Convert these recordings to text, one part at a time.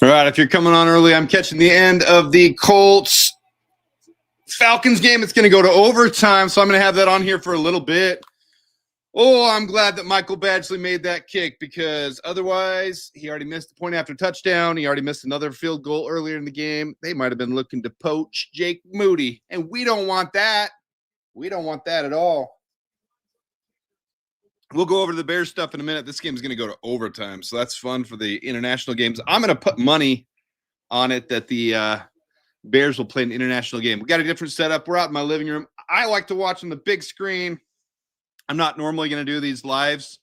All right, if you're coming on early, I'm catching the end of the Colts Falcons game. It's going to go to overtime, so I'm going to have that on here for a little bit. Oh, I'm glad that Michael Badgley made that kick because otherwise he already missed the point after touchdown. He already missed another field goal earlier in the game. They might have been looking to poach Jake Moody, and we don't want that. We don't want that at all. We'll go over to the Bears stuff in a minute. This game is going to go to overtime, so that's fun for the international games. I'm going to put money on it that the Bears will play an international game. We got a different setup. We're out in my living room. I like to watch on the big screen. I'm not normally going to do these lives,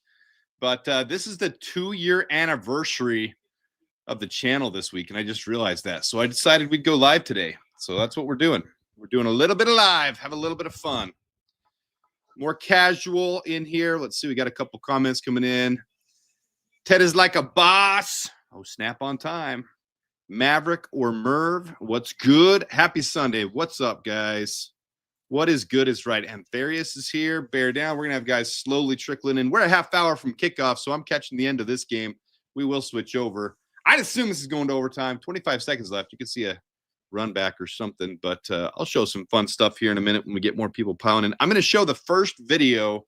but this is the 2-year anniversary of the channel this week, and I just realized that. So I decided we'd go live today. So that's what we're doing. We're doing a little bit of live, have a little bit of fun. More casual in here. Let's see. We got a couple comments coming in. Ted is like a boss. Oh, snap on time. Maverick or Merv, what's good? Happy Sunday. What's up, guys? What is good is right. Antharius is here. Bear down. We're going to have guys slowly trickling in. We're a half hour from kickoff, so I'm catching the end of this game. We will switch over. I'd assume this is going to overtime. 25 seconds left. You could see a run back or something, but I'll show some fun stuff here in a minute when we get more people piling in. I'm going to show the first video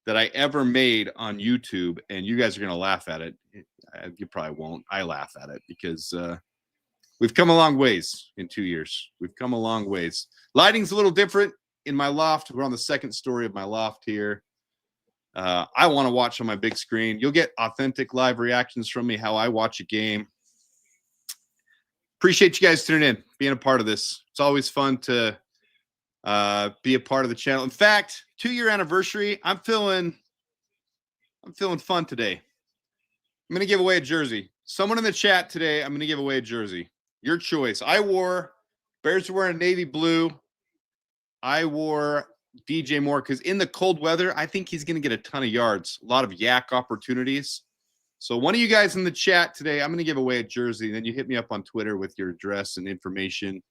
that I ever made on YouTube, and you guys are going to laugh at it. You probably won't. I laugh at it because we've come a long ways in 2 years. We've come a long ways. Lighting's a little different in my loft. We're on the second story of my loft here. I want to watch on my big screen. You'll get authentic live reactions from me, how I watch a game. Appreciate you guys tuning in, being a part of this. It's always fun to be a part of the channel. In fact, 2-year anniversary, I'm feeling fun today. I'm going to give away a jersey. Someone in the chat today, I'm going to give away a jersey. Your choice. Bears are wearing navy blue. I wore DJ Moore because in the cold weather, I think he's going to get a ton of yards, a lot of yak opportunities. So one of you guys in the chat today, I'm going to give away a jersey. Then you hit me up on Twitter with your address and information.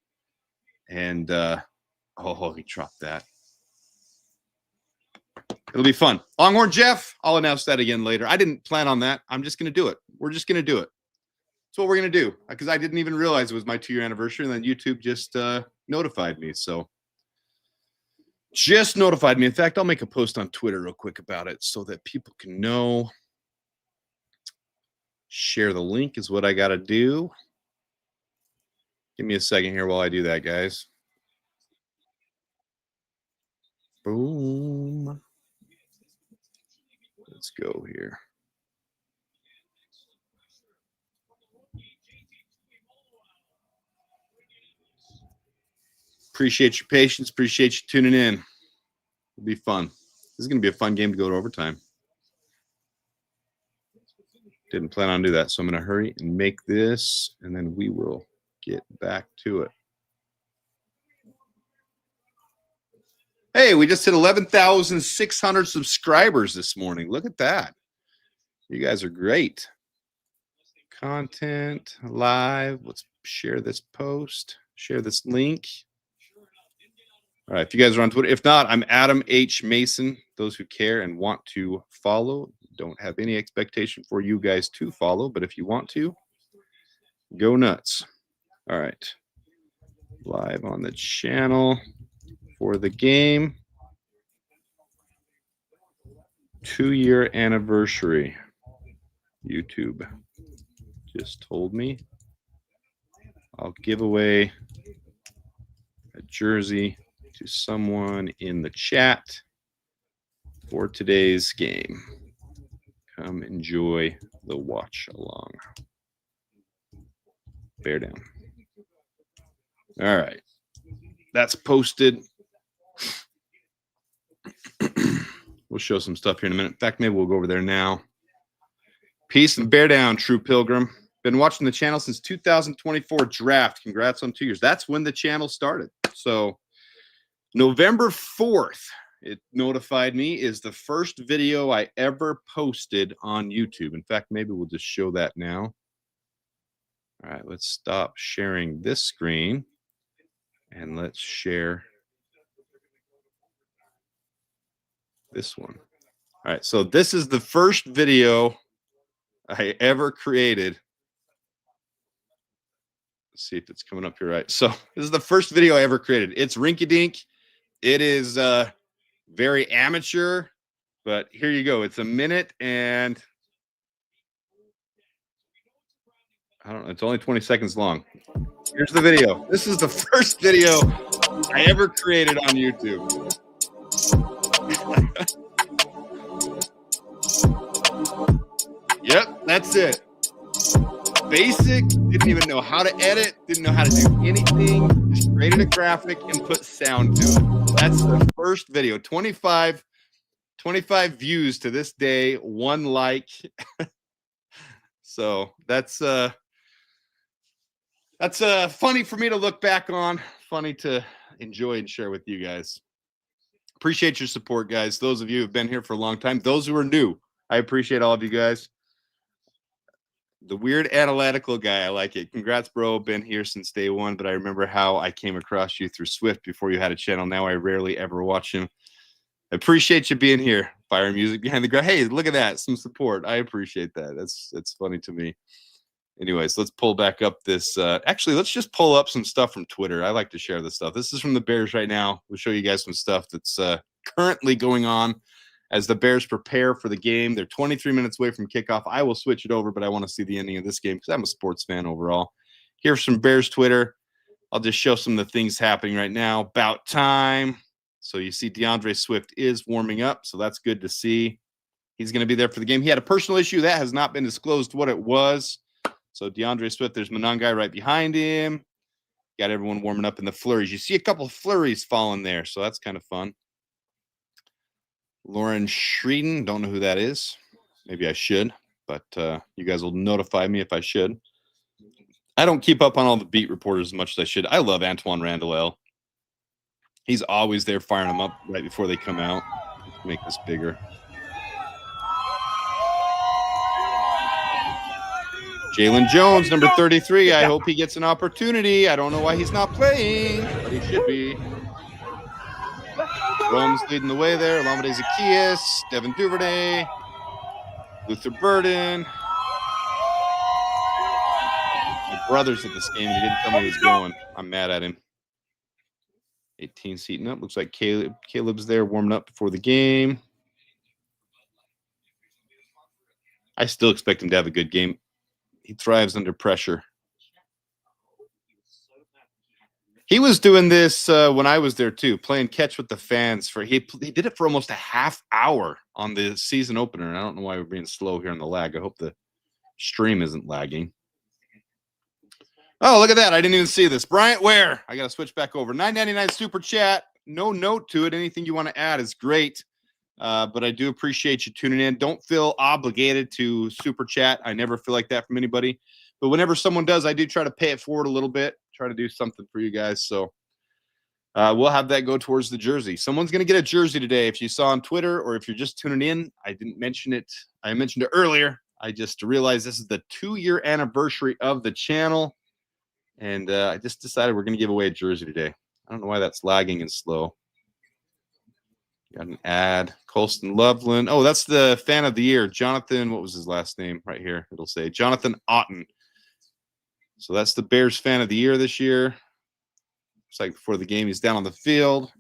And, he dropped that. It'll be fun. Longhorn Jeff, I'll announce that again later. I didn't plan on that. I'm just going to do it. We're just going to do it. That's what we're going to do because I didn't even realize it was my 2-year anniversary. And then YouTube just notified me. So just notified me. In fact, I'll make a post on Twitter real quick about it so that people can know. Share the link is what I got to do. Give me a second here while I do that, guys. Boom. Let's go here. Appreciate your patience. Appreciate you tuning in. It'll be fun. This is going to be a fun game to go to overtime. Didn't plan on do that, so I'm going to hurry and make this, and then we will get back to it. Hey, we just hit 11,600 subscribers this morning. Look at that. You guys are great. Content, live. Let's share this post. Share this link. All right, if you guys are on Twitter. If not, I'm Adam H. Mason. Those who care and want to follow. Don't have any expectation for you guys to follow, but if you want to, go nuts. All right. Live on the channel for the game. 2-year anniversary. YouTube just told me I'll give away a jersey to someone in the chat for today's game. Come enjoy the watch along. Bear down. All right. That's posted. We'll show some stuff here in a minute. In fact, maybe we'll go over there now. Peace and bear down, true pilgrim. Been watching the channel since 2024 draft. Congrats on 2 years. That's when the channel started. So November 4th, it notified me, is the first video I ever posted on YouTube. In fact, maybe we'll just show that now. All right, let's stop sharing this screen and let's share this one. All right, so this is the first video I ever created Let's see if it's coming up here right. So this is the first video I ever created. It's rinky dink. It is very amateur, but here you go. It's a minute and I don't know. It's only 20 seconds long. Here's the video. This is the first video I ever created on YouTube. Yep, that's it. Basic, didn't even know how to edit, didn't know how to do anything, just created a graphic and put sound to it. That's the first video. 25 views to this day, 1 like. So that's funny for me to look back on, funny to enjoy and share with you guys. Appreciate your support, guys. Those of you who've been here for a long time, those who are new, I appreciate all of you guys. The weird analytical guy, I like it. Congrats, bro. Been here since day one, but I remember how I came across you through Swift before you had a channel. Now I rarely ever watch him. I appreciate you being here. Fire music behind the ground. Hey, look at that. Some support. I appreciate that. That's funny to me. Anyways, let's pull back up this. Actually, let's just pull up some stuff from Twitter. I like to share this stuff. This is from the Bears right now. We'll show you guys some stuff that's currently going on as the Bears prepare for the game. They're 23 minutes away from kickoff. I will switch it over, but I want to see the ending of this game because I'm a sports fan overall. Here's some Bears Twitter. I'll just show some of the things happening right now. About time. So you see DeAndre Swift is warming up, so that's good to see. He's going to be there for the game. He had a personal issue. That has not been disclosed what it was. So DeAndre Swift, there's Monangai right behind him. Got everyone warming up in the flurries. You see a couple of flurries falling there, so that's kind of fun. Lauren Schreeden, don't know who that is. Maybe I should, but you guys will notify me if I should. I don't keep up on all the beat reporters as much as I should. I love Antoine Randall. He's always there firing them up right before they come out. Let's make this bigger. Jalen Jones, number 33. I hope he gets an opportunity. I don't know why he's not playing, but he should be. Rome's leading the way there. Olamide Zaccheaus, Devin Duvernay, Luther Burden. My brother's at this game. He didn't tell me he was going. I'm mad at him. 18 seating up. Looks like Caleb's there warming up before the game. I still expect him to have a good game. He thrives under pressure. He was doing this when I was there too, playing catch with the fans. He did it for almost a half hour on the season opener. And I don't know why we're being slow here on the lag. I hope the stream isn't lagging. Oh, look at that. I didn't even see this. Bryant Ware. I got to switch back over. $9.99 super chat. No note to it. Anything you want to add is great. But I do appreciate you tuning in. Don't feel obligated to super chat. I never feel like that from anybody. But whenever someone does, I do try to pay it forward a little bit. Try to do something for you guys. So we'll have that go towards the jersey. Someone's going to get a jersey today. If you saw on Twitter or if you're just tuning in, I didn't mention it. I mentioned it earlier. I just realized this is the 2-year anniversary of the channel. And I just decided we're going to give away a jersey today. I don't know why that's lagging and slow. Got an ad. Colston Loveland. Oh, that's the fan of the year. Jonathan, what was his last name? Right here. It'll say Jonathan Otten. So that's the Bears fan of the year this year. Looks like before the game, he's down on the field.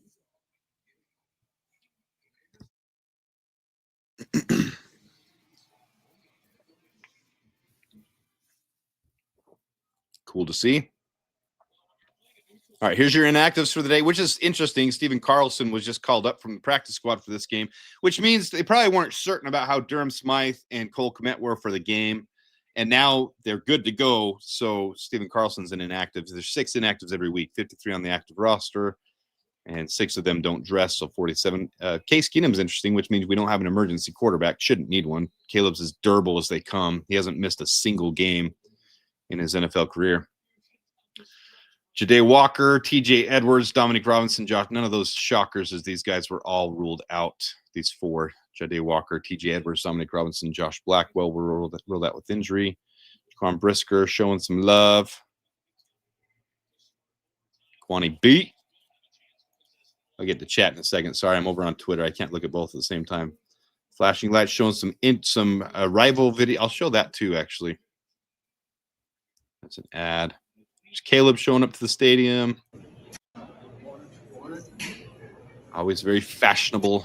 Cool to see. All right, here's your inactives for the day, which is interesting. Stephen Carlson was just called up from the practice squad for this game, which means they probably weren't certain about how Durham Smythe and Cole Kmet were for the game. And now they're good to go. So Stephen Carlson's in inactives. There's 6 inactives every week, 53 on the active roster, and 6 of them don't dress, so 47. Case Keenum's interesting, which means we don't have an emergency quarterback. Shouldn't need one. Caleb's as durable as they come. He hasn't missed a single game in his NFL career. Ja'Day Walker, TJ Edwards, Dominic Robinson, Josh. None of those shockers as these guys were all ruled out. These 4. Ja'Day Walker, TJ Edwards, Dominic Robinson, Josh Blackwell were ruled out with injury. Quan Brisker showing some love. Kwani B. I'll get to chat in a second. Sorry, I'm over on Twitter. I can't look at both at the same time. Flashing lights showing some rival video. I'll show that too, actually. That's an ad. There's Caleb showing up to the stadium. Always very fashionable.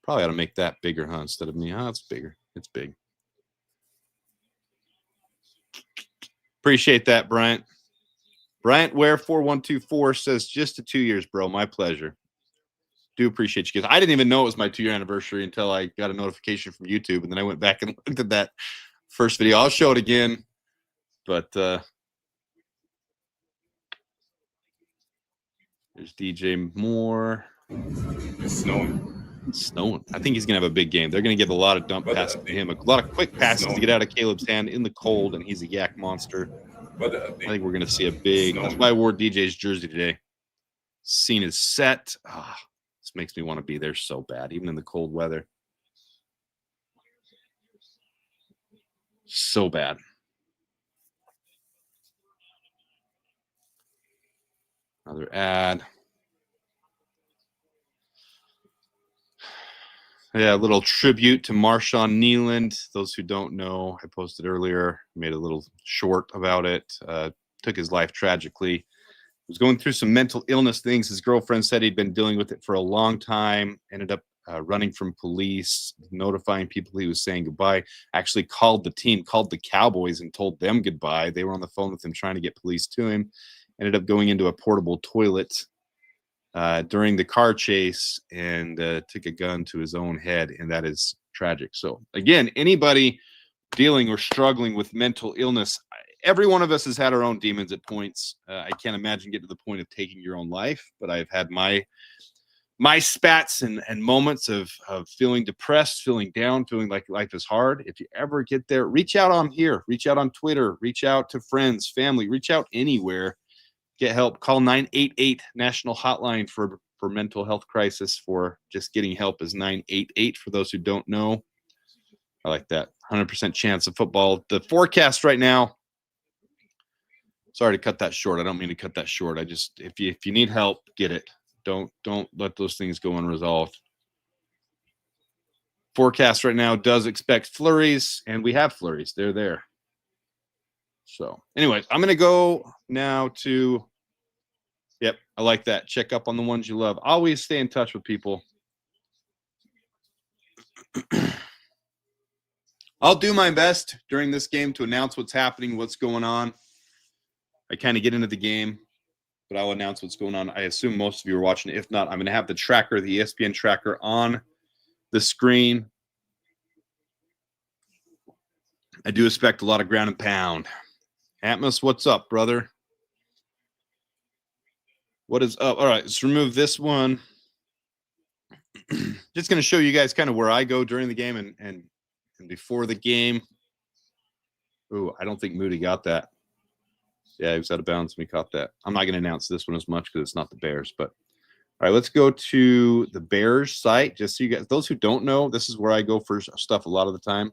Probably ought to make that bigger, huh? Instead of me. Oh, it's bigger. It's big. Appreciate that, Bryant. Bryant Ware 4124 says just to 2 years, bro. My pleasure. Do appreciate you guys. I didn't even know it was my 2-year anniversary until I got a notification from YouTube, and then I went back and looked at that first video. I'll show it again, but there's DJ Moore. It's snowing. It's snowing. I think he's gonna have a big game. They're gonna give a lot of dump passes to him, a lot of quick passes to get out of Caleb's hand in the cold, and he's a yak monster. I think we're gonna see a big. That's why I wore DJ's jersey today. Scene is set. This makes me want to be there so bad, even in the cold weather. So bad. Another ad. Yeah, a little tribute to Marshawn Kneeland. Those who don't know, I posted earlier, made a little short about it. Took his life tragically. Was going through some mental illness things. His girlfriend said he'd been dealing with it for a long time. Ended up running from police, notifying people he was saying goodbye. Actually called the team, called the Cowboys and told them goodbye. They were on the phone with him trying to get police to him. Ended up going into a portable toilet during the car chase and took a gun to his own head, and that is tragic. So again, anybody dealing or struggling with mental illness, every one of us has had our own demons at points. I can't imagine getting to the point of taking your own life, but I've had my spats and moments of feeling depressed, feeling down, feeling like life is hard. If you ever get there, reach out on here, reach out on Twitter, reach out to friends, family, reach out anywhere. Get help. Call 988 National Hotline for mental health crisis. For just getting help is 988 for those who don't know. I like that. 100% chance of football. The forecast right now. Sorry to cut that short. I don't mean to cut that short. I just if you need help, get it. Don't let those things go unresolved. Forecast right now does expect flurries, and we have flurries. They're there. So, anyways, I'm going to go now to, yep, I like that. Check up on the ones you love. Always stay in touch with people. I'll do my best during this game to announce what's happening, what's going on. I kind of get into the game, but I'll announce what's going on. I assume most of you are watching. If not, I'm going to have the tracker, the ESPN tracker, on the screen. I do expect a lot of ground and pound. Atmos, what's up, brother? What is up? All right, let's remove this one. Just going to show you guys kind of where I go during the game and before the game. Ooh, I don't think Moody got that. Yeah, he was out of bounds when he caught that. I'm not going to announce this one as much because it's not the Bears. But all right, let's go to the Bears site. Just so you guys, those who don't know, this is where I go for stuff a lot of the time.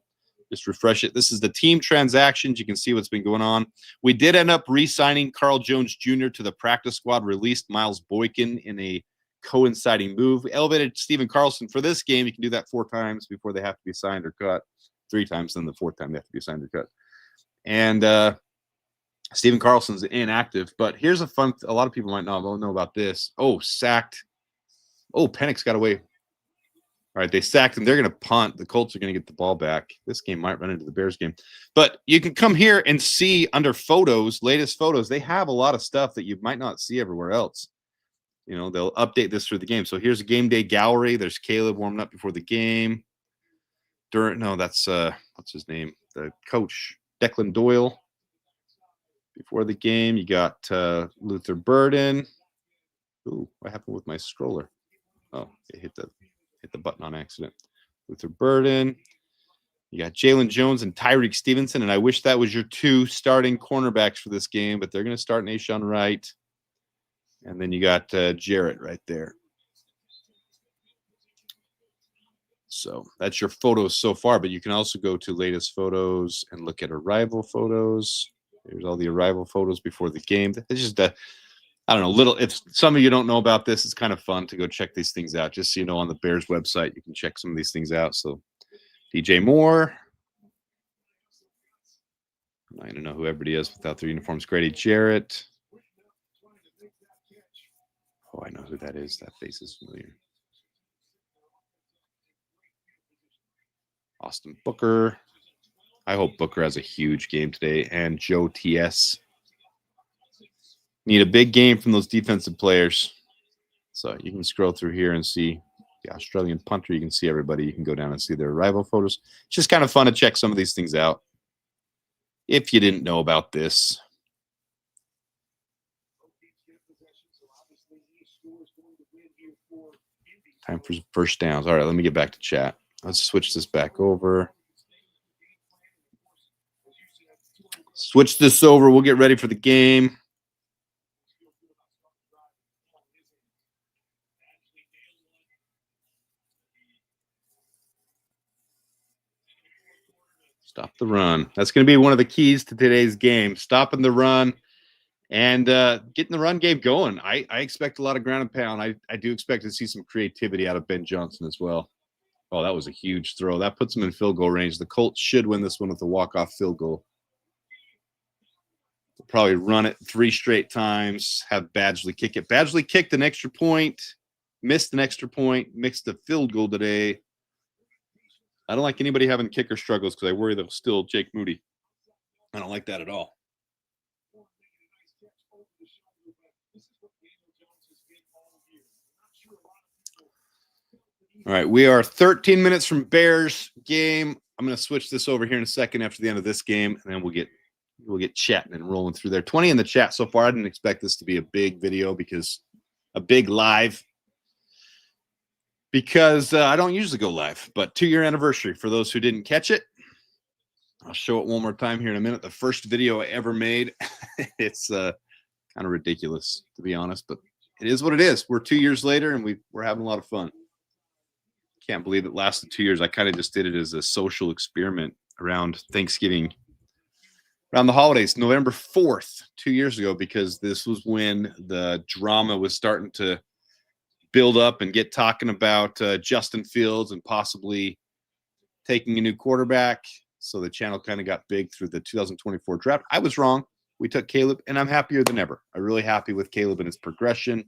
Just refresh it. This is the team transactions. You can see what's been going on. We did end up re-signing Carl Jones Jr. to the practice squad, released Miles Boykin in a coinciding move. We elevated Stephen Carlson for this game. You can do that 4 times before they have to be signed or cut. 3 times, then the 4th time they have to be signed or cut. And Stephen Carlson's inactive. But here's a lot of people might not know about this. Oh, sacked. Oh, Penix got away. All right, they sacked him. They're going to punt. The Colts are going to get the ball back. This game might run into the Bears game. But you can come here and see under photos, latest photos, they have a lot of stuff that you might not see everywhere else. You know, they'll update this through the game. So here's a game day gallery. There's Caleb warming up before the game. That's what's his name? The coach, Declan Doyle. Before the game, you got Luther Burden. Ooh, what happened with my scroller? Oh, it hit the button on accident. Luther Burden. You got Jalen Jones and Tyreek Stevenson, and I wish that was your 2 starting cornerbacks for this game, but they're going to start Nahshon Wright. And then you got Jarrett right there. So that's your photos so far, but you can also go to latest photos and look at arrival photos. Here's all the arrival photos before the game. It's just I don't know, if some of you don't know about this, it's kind of fun to go check these things out. Just so you know, on the Bears website, you can check some of these things out. So DJ Moore. I'm not going to know who everybody is without their uniforms. Grady Jarrett. Oh, I know who that is. That face is familiar. Austin Booker. I hope Booker has a huge game today. And Joe T.S. Need a big game from those defensive players. So you can scroll through here and see the Australian punter. You can see everybody. You can go down and see their arrival photos. It's just kind of fun to check some of these things out. If you didn't know about this. Time for first downs. All right, let me get back to chat. Let's switch this back over. Switch this over. We'll get ready for the game. Stop the run. That's going to be one of the keys to today's game. Stopping the run and getting the run game going. I expect a lot of ground and pound. I do expect to see some creativity out of Ben Johnson as well. Oh, that was a huge throw. That puts them in field goal range. The Colts should win this one with a walk-off field goal. They'll probably run it 3 straight times, have Badgley kick it. Badgley kicked an extra point, missed an extra point, mixed a field goal today. I don't like anybody having kicker struggles because I worry they'll steal Jake Moody. I don't like that at all. All right, we are 13 minutes from Bears game. I'm going to switch this over here in a second after the end of this game, and then we'll get chatting and rolling through there. 20 in the chat so far. I didn't expect this to be a big video because a big live. Because I don't usually go live, but 2-year anniversary for those who didn't catch it. I'll show it one more time here in a minute. The first video I ever made. It's kind of ridiculous, to be honest, but it is what it is. We're 2 years later, and we're having a lot of fun. Can't believe it lasted 2 years. I kind of just did it as a social experiment around Thanksgiving, around the holidays, November 4th, 2 years ago, because this was when the drama was starting to build up and get talking about Justin Fields and possibly taking a new quarterback. So the channel kind of got big through the 2024 draft. I was wrong. We took Caleb, and I'm happier than ever. I'm really happy with Caleb and his progression.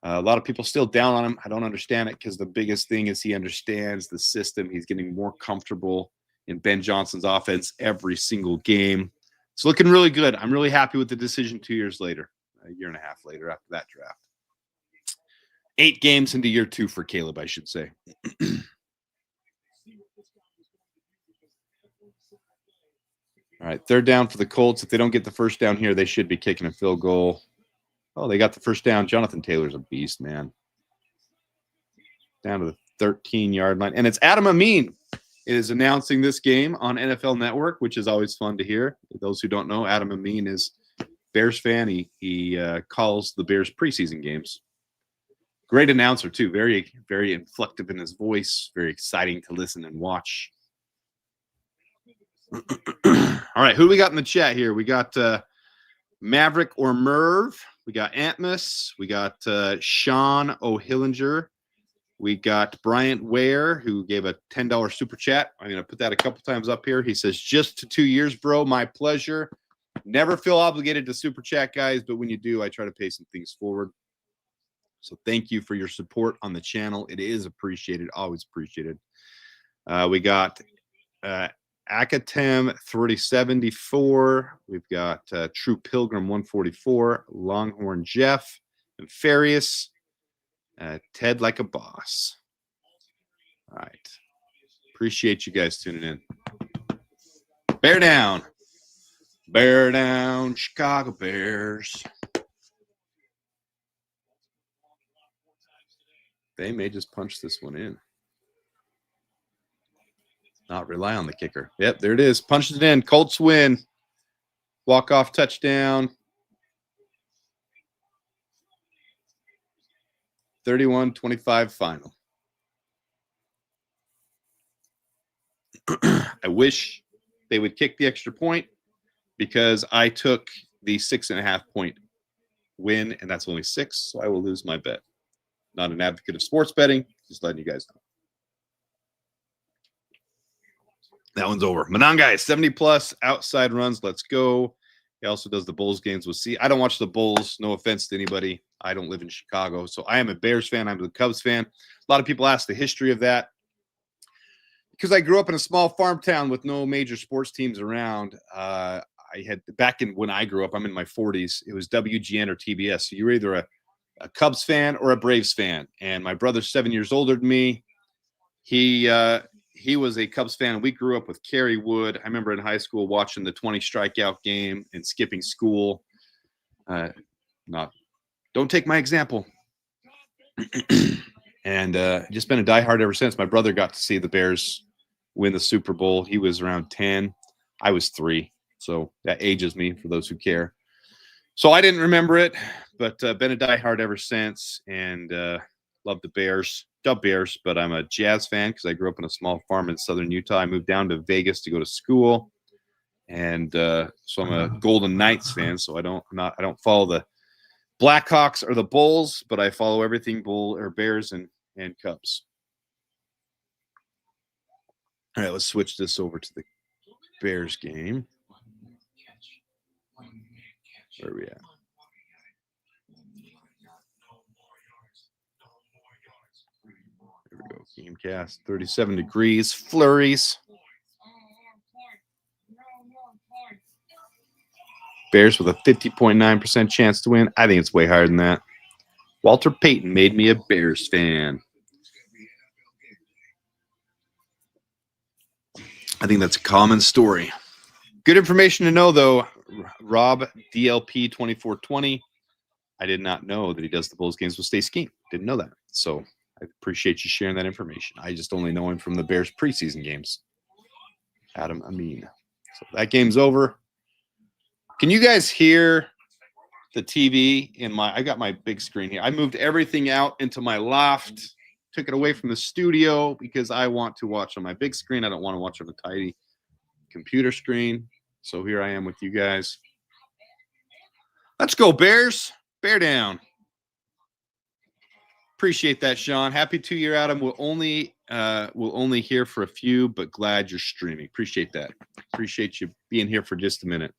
A lot of people still down on him. I don't understand it because the biggest thing is he understands the system. He's getting more comfortable in Ben Johnson's offense every single game. It's looking really good. I'm really happy with the decision 2 years later, a year and a half later after that draft. 8 games into year 2 for Caleb, I should say. All right, 3rd down for the Colts. If they don't get the first down here, they should be kicking a field goal. Oh, they got the first down. Jonathan Taylor's a beast, man. Down to the 13-yard line. And it's Adam Amin is announcing this game on NFL Network, which is always fun to hear. For those who don't know, Adam Amin is a Bears fan. He calls the Bears preseason games. Great announcer, too. Very, very inflective in his voice. Very exciting to listen and watch. All right, who do we got in the chat here? We got Maverick or Merv. We got Antmus. We got Sean O'Hillinger. We got Bryant Ware, who gave a $10 super chat. I'm going to put that a couple times up here. He says, just to 2 years, bro. My pleasure. Never feel obligated to super chat, guys, but when you do, I try to pay some things forward. So thank you for your support on the channel. It is appreciated, always appreciated. We got Akatem 3074. We've got True Pilgrim 144, Longhorn Jeff, and Farius, Ted Like a Boss. All right. Appreciate you guys tuning in. Bear down. Bear down, Chicago Bears. They may just punch this one in. Not rely on the kicker. Yep, there it is. Punched it in. Colts win. Walk-off touchdown. 31-25 final. I wish they would kick the extra point because I took the 6.5-point win, and that's only 6, so I will lose my bet. Not an advocate of sports betting, just letting you guys know. That one's over. Monangai, 70 plus outside runs. Let's go. He also does the Bulls games. We'll see. I don't watch the Bulls. No offense to anybody. I don't live in Chicago. So I am a Bears fan. I'm a Cubs fan. A lot of people ask the history of that. Because I grew up in a small farm town with no major sports teams around. I had back in when I grew up, I'm in my 40s. It was WGN or TBS. So you were either a Cubs fan or a Braves fan. And my brother's 7 years older than me. He was a Cubs fan. We grew up with Kerry Wood. I remember in high school watching the 20 strikeout game and skipping school. Don't take my example. And just been a diehard ever since. My brother got to see the Bears win the Super Bowl. He was around 10. I was 3. So that ages me for those who care. So I didn't remember it, but been a diehard ever since, and love the Bears. Dub Bears, but I'm a Jazz fan because I grew up in a small farm in southern Utah. I moved down to Vegas to go to school, and so I'm a Golden Knights fan. So I don't follow the Blackhawks or the Bulls, but I follow everything Bull or Bears and Cubs. All right, let's switch this over to the Bears game. Where are we at? There we go. Gamecast, 37 degrees, flurries. Bears with a 50.9% chance to win. I think it's way higher than that. Walter Payton made me a Bears fan. I think that's a common story. Good information to know, though. Rob DLP 2420. I did not know that he does the Bulls games with Stacey King. Didn't know that. So I appreciate you sharing that information. I just only know him from the Bears preseason games. Adam Amin. So that game's over. Can you guys hear the TV in my? I got my big screen here. I moved everything out into my loft, took it away from the studio because I want to watch on my big screen. I don't want to watch on a tiny computer screen. So here I am with you guys. Let's go, Bears. Bear down. Appreciate that, Sean. Happy 2 year, Adam. We'll only hear for a few, but glad you're streaming. Appreciate that. Appreciate you being here for just a minute.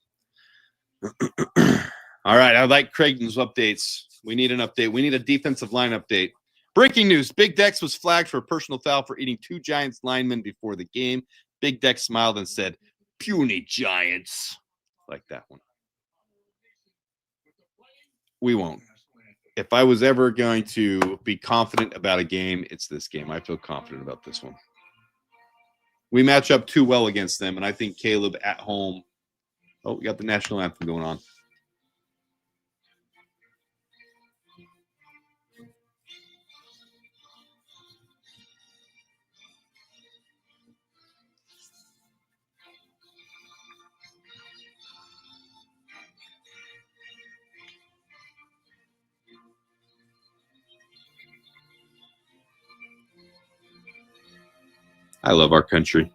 All right, I like Craigton's updates. We need an update. We need a defensive line update. Breaking news. Big Dex was flagged for a personal foul for eating 2 Giants linemen before the game. Big Dex smiled and said, "Puny Giants." Like that one. We won't. If I was ever going to be confident about a game, it's this game. I feel confident about this one. We match up too well against them, and I think Caleb at home. Oh, we got the national anthem going on. I love our country.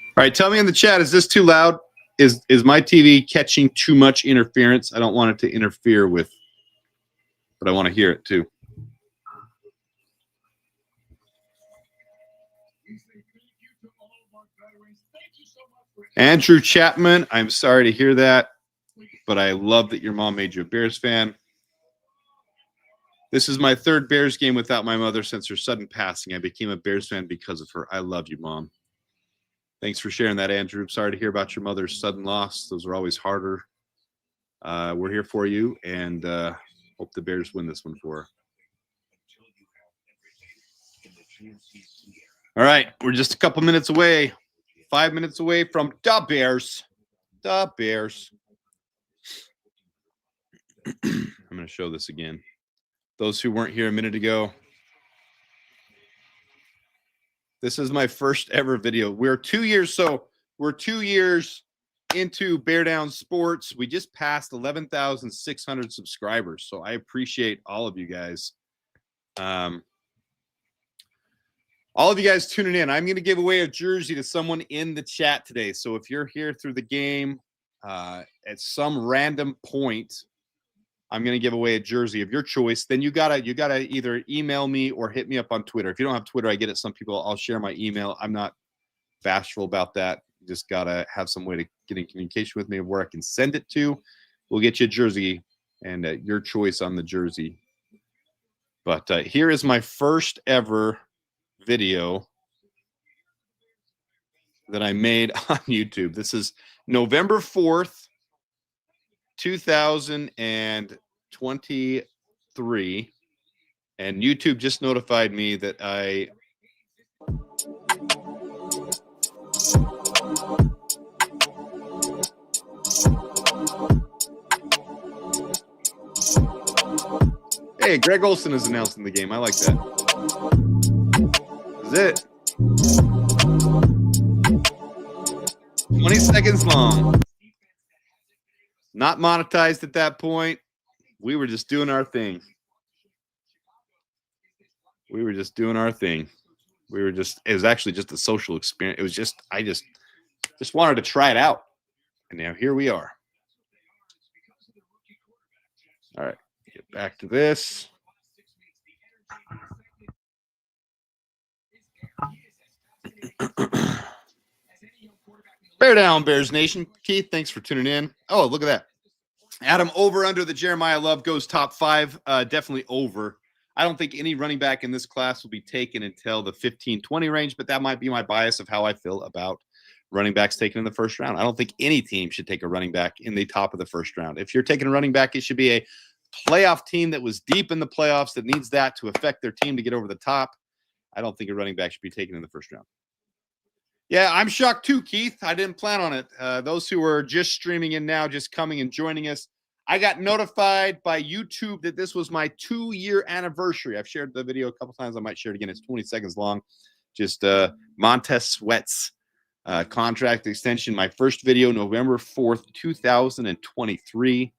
All right, tell me in the chat, is this too loud? Is my TV catching too much interference? I don't want it to interfere with, but I want to hear it too. Andrew Chapman, I'm sorry to hear that, but I love that your mom made you a Bears fan. This is my 3rd Bears game without my mother since her sudden passing. I became a Bears fan because of her. I love you, Mom. Thanks for sharing that, Andrew. Sorry to hear about your mother's sudden loss. Those are always harder. We're here for you, and hope the Bears win this one for her. All right, we're just a couple minutes away. 5 minutes away from the Bears. The Bears. I'm going to show this again. Those who weren't here a minute ago. This is my first ever video. We're 2 years into Bear Down Sports. We just passed 11,600 subscribers, so I appreciate all of you guys. All of you guys tuning in. I'm going to give away a jersey to someone in the chat today. So if you're here through the game at some random point, I'm going to give away a jersey of your choice. Then you gotta either email me or hit me up on Twitter. If you don't have Twitter, I get it. Some people, I'll share my email. I'm not bashful about that. You just gotta have some way to get in communication with me of where I can send it to. We'll get you a jersey and your choice on the jersey. But here is my first ever video that I made on YouTube. This is November 4th, 2023, and YouTube just notified me that Hey, Greg Olson is announcing the game. I like that. This is it. 20 seconds long. Not monetized at that point. We were just doing our thing. It was actually just a social experience. It was just, I just wanted to try it out. And now here we are. All right, get back to this. Bear down, Bears Nation. Keith, thanks for tuning in. Oh, look at that. Adam, over under the Jeremiah Love goes top 5. Definitely over. I don't think any running back in this class will be taken until the 15-20 range, but that might be my bias of how I feel about running backs taken in the first round. I don't think any team should take a running back in the top of the first round. If you're taking a running back, it should be a playoff team that was deep in the playoffs that needs that to affect their team to get over the top. I don't think a running back should be taken in the first round. Yeah, I'm shocked too, Keith. I didn't plan on it. Those who are just streaming in now, just coming and joining us, I got notified by YouTube that this was my 2-year anniversary. I've shared the video a couple times. I might share it again. It's 20 seconds long. Just Montez Sweat's contract extension. My first video, November 4th, 2023.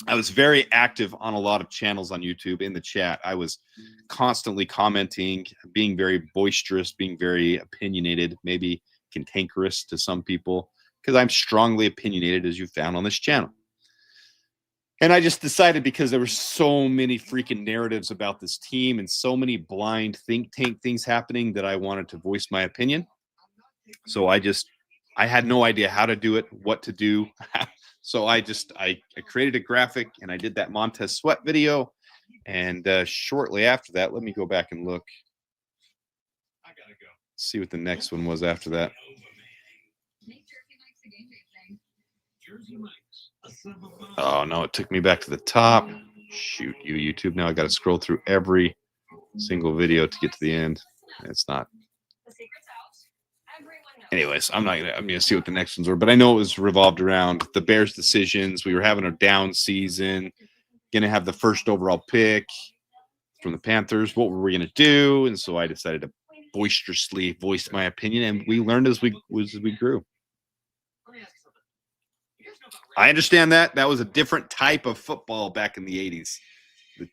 I was very active on a lot of channels on YouTube in the chat. I was constantly commenting, being very boisterous, being very opinionated, maybe cantankerous to some people, because I'm strongly opinionated, as you found on this channel. And I just decided, because there were so many freaking narratives about this team and so many blind think tank things happening, that I wanted to voice my opinion. So I had no idea how to do it, what to do. So I created a graphic and I did that Montez Sweat video. And shortly after that, let me go back and look. See what the next one was after that. Oh, no, it took me back to the top. Shoot, YouTube. Now I got to scroll through every single video to get to the end. It's not. Anyways, I'm gonna see what the next ones were, but I know it was revolved around the Bears' decisions. We were having a down season, gonna have the first overall pick from the Panthers. What were we gonna do? And so I decided to boisterously voice my opinion, and we learned as we grew. I understand that was a different type of football back in the 80s.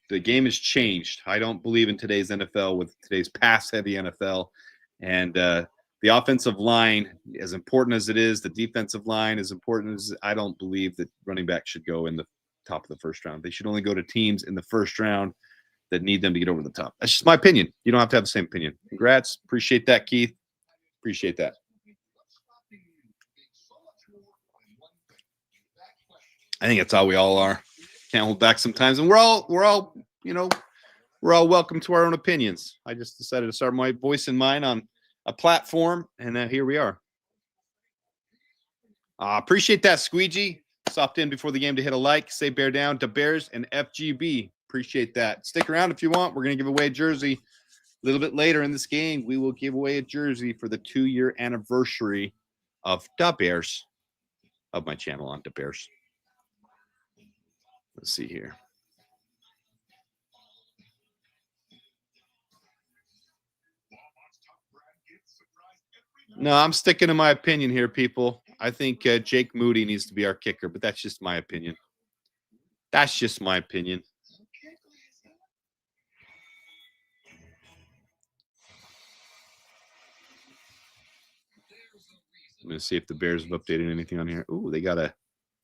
The game has changed. I don't believe in today's NFL with today's pass-heavy NFL, and the offensive line, as important as it is, the defensive line, as important as, I don't believe that running back should go in the top of the first round. They should only go to teams in the first round that need them to get over the top. That's just my opinion. You don't have to have the same opinion. Congrats. Appreciate that, Keith. Appreciate that. I think that's how we all are. Can't hold back sometimes. And we're all welcome to our own opinions. I just decided to start my voice and mine on a platform, and here we are. Appreciate that, Squeegee. Stopped in before the game to hit a like. Say Bear Down to Bears and FGB. Appreciate that. Stick around if you want. We're going to give away a jersey a little bit later in this game. We will give away a jersey for the 2-year anniversary of the Bears, of my channel on the Bears. Let's see here. No, I'm sticking to my opinion here, people. I think Jake Moody needs to be our kicker, but that's just my opinion. That's just my opinion. I'm going to see if the Bears have updated anything on here. Ooh, they got a...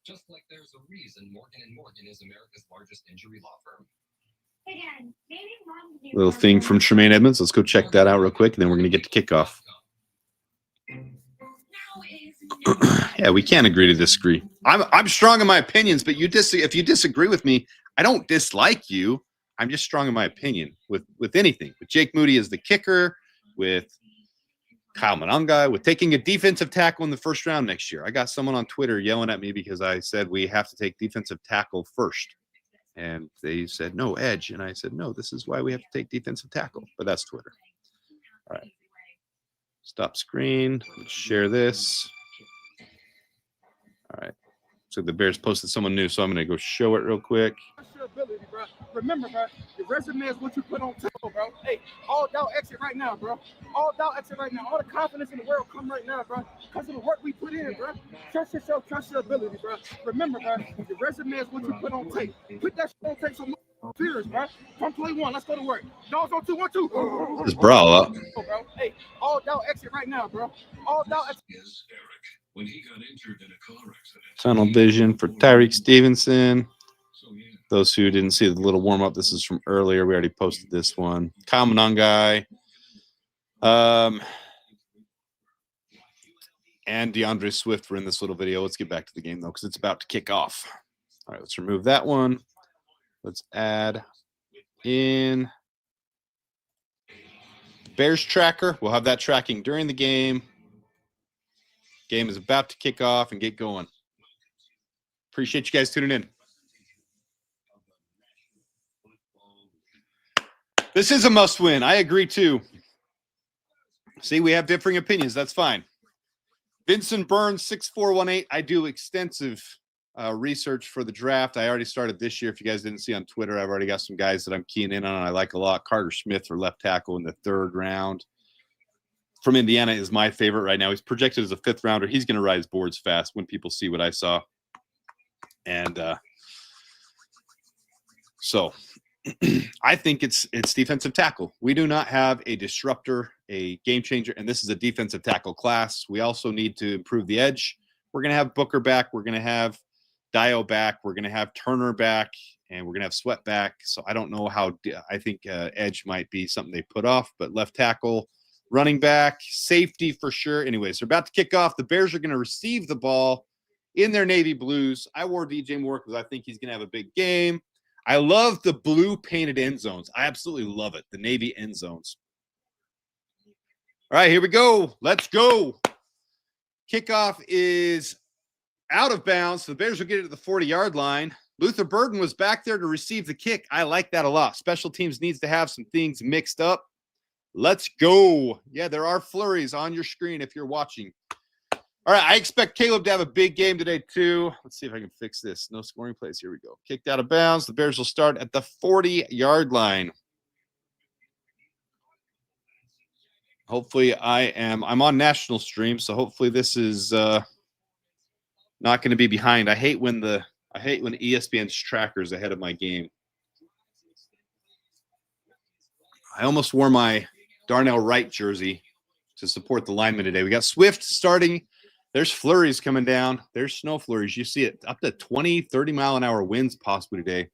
Just like there's a reason Morgan & Morgan is America's largest injury law firm. little thing from Tremaine Edmonds. Let's go check that out real quick, and then we're going to get to kickoff. Yeah, we can't agree to disagree. I'm strong in my opinions, but if you disagree with me, I don't dislike you. I'm just strong in my opinion with anything. With Jake Moody as the kicker, with Kyle Monangai, with taking a defensive tackle in the first round next year. I got someone on Twitter yelling at me because I said we have to take defensive tackle first. And they said, no, edge. And I said, no, this is why we have to take defensive tackle. But that's Twitter. All right. Stop screen. Let's share this. All right. So the Bears posted someone new, so I'm going to go show it real quick. Ability, bro. Remember, bro, your resume is what you put on table, bro. Hey, all doubt exit right now, bro. All doubt exit right now. All the confidence in the world come right now, bro. Because of the work we put in, bro. Trust yourself, trust your ability, bro. Remember, bro, your resume is what you put on tape. Put that shit on tape so no fears, bro. From play one, let's go to work. Dogs on 2, 1, 2. Just brawl up. Bro. Hey, all doubt exit right now, bro. All doubt exit. Is Eric when he got injured in a car accident. Tunnel vision for Tyreek Stevenson. So yeah. Those who didn't see the little warm up, this is from earlier. We already posted this one. Kyle Monangai. And DeAndre Swift were in this little video. Let's get back to the game, though, because it's about to kick off. All right, let's remove that one. Let's add in Bears tracker. We'll have that tracking during the game. Game is about to kick off and get going. Appreciate you guys tuning in. This is a must win. I agree, too. See, we have differing opinions. That's fine. Vincent Burns, 6418. I do extensive research for the draft. I already started this year. If you guys didn't see on Twitter, I've already got some guys that I'm keying in on. I like a lot. Carter Smith for left tackle in the 3rd round. From Indiana is my favorite right now. He's projected as a 5th rounder. He's going to rise boards fast when people see what I saw. And so I think it's defensive tackle. We do not have a disruptor, a game changer, and this is a defensive tackle class. We also need to improve the edge. We're going to have Booker back. We're going to have Dio back. We're going to have Turner back, and we're going to have Sweat back. So I don't know how – I think edge might be something they put off, but left tackle, running back, safety for sure. Anyways, they're about to kick off. The Bears are going to receive the ball in their navy blues. I wore DJ Moore because I think he's going to have a big game. I love the blue painted end zones. I absolutely love it. The navy end zones. All right, here we go. Let's go. Kickoff is out of bounds. So the Bears will get it at the 40-yard line. Luther Burden was back there to receive the kick. I like that a lot. Special teams needs to have some things mixed up. Let's go. Yeah, there are flurries on your screen if you're watching. All right, I expect Caleb to have a big game today, too. Let's see if I can fix this. No scoring plays. Here we go. Kicked out of bounds. The Bears will start at the 40-yard line. Hopefully I'm on national stream, so hopefully this is not going to be behind. I hate when ESPN's tracker's ahead of my game. I almost wore my Darnell Wright jersey to support the lineman today. We got Swift starting. There's flurries coming down. There's snow flurries. You see it up to 20, 30-mile-an-hour winds possibly today.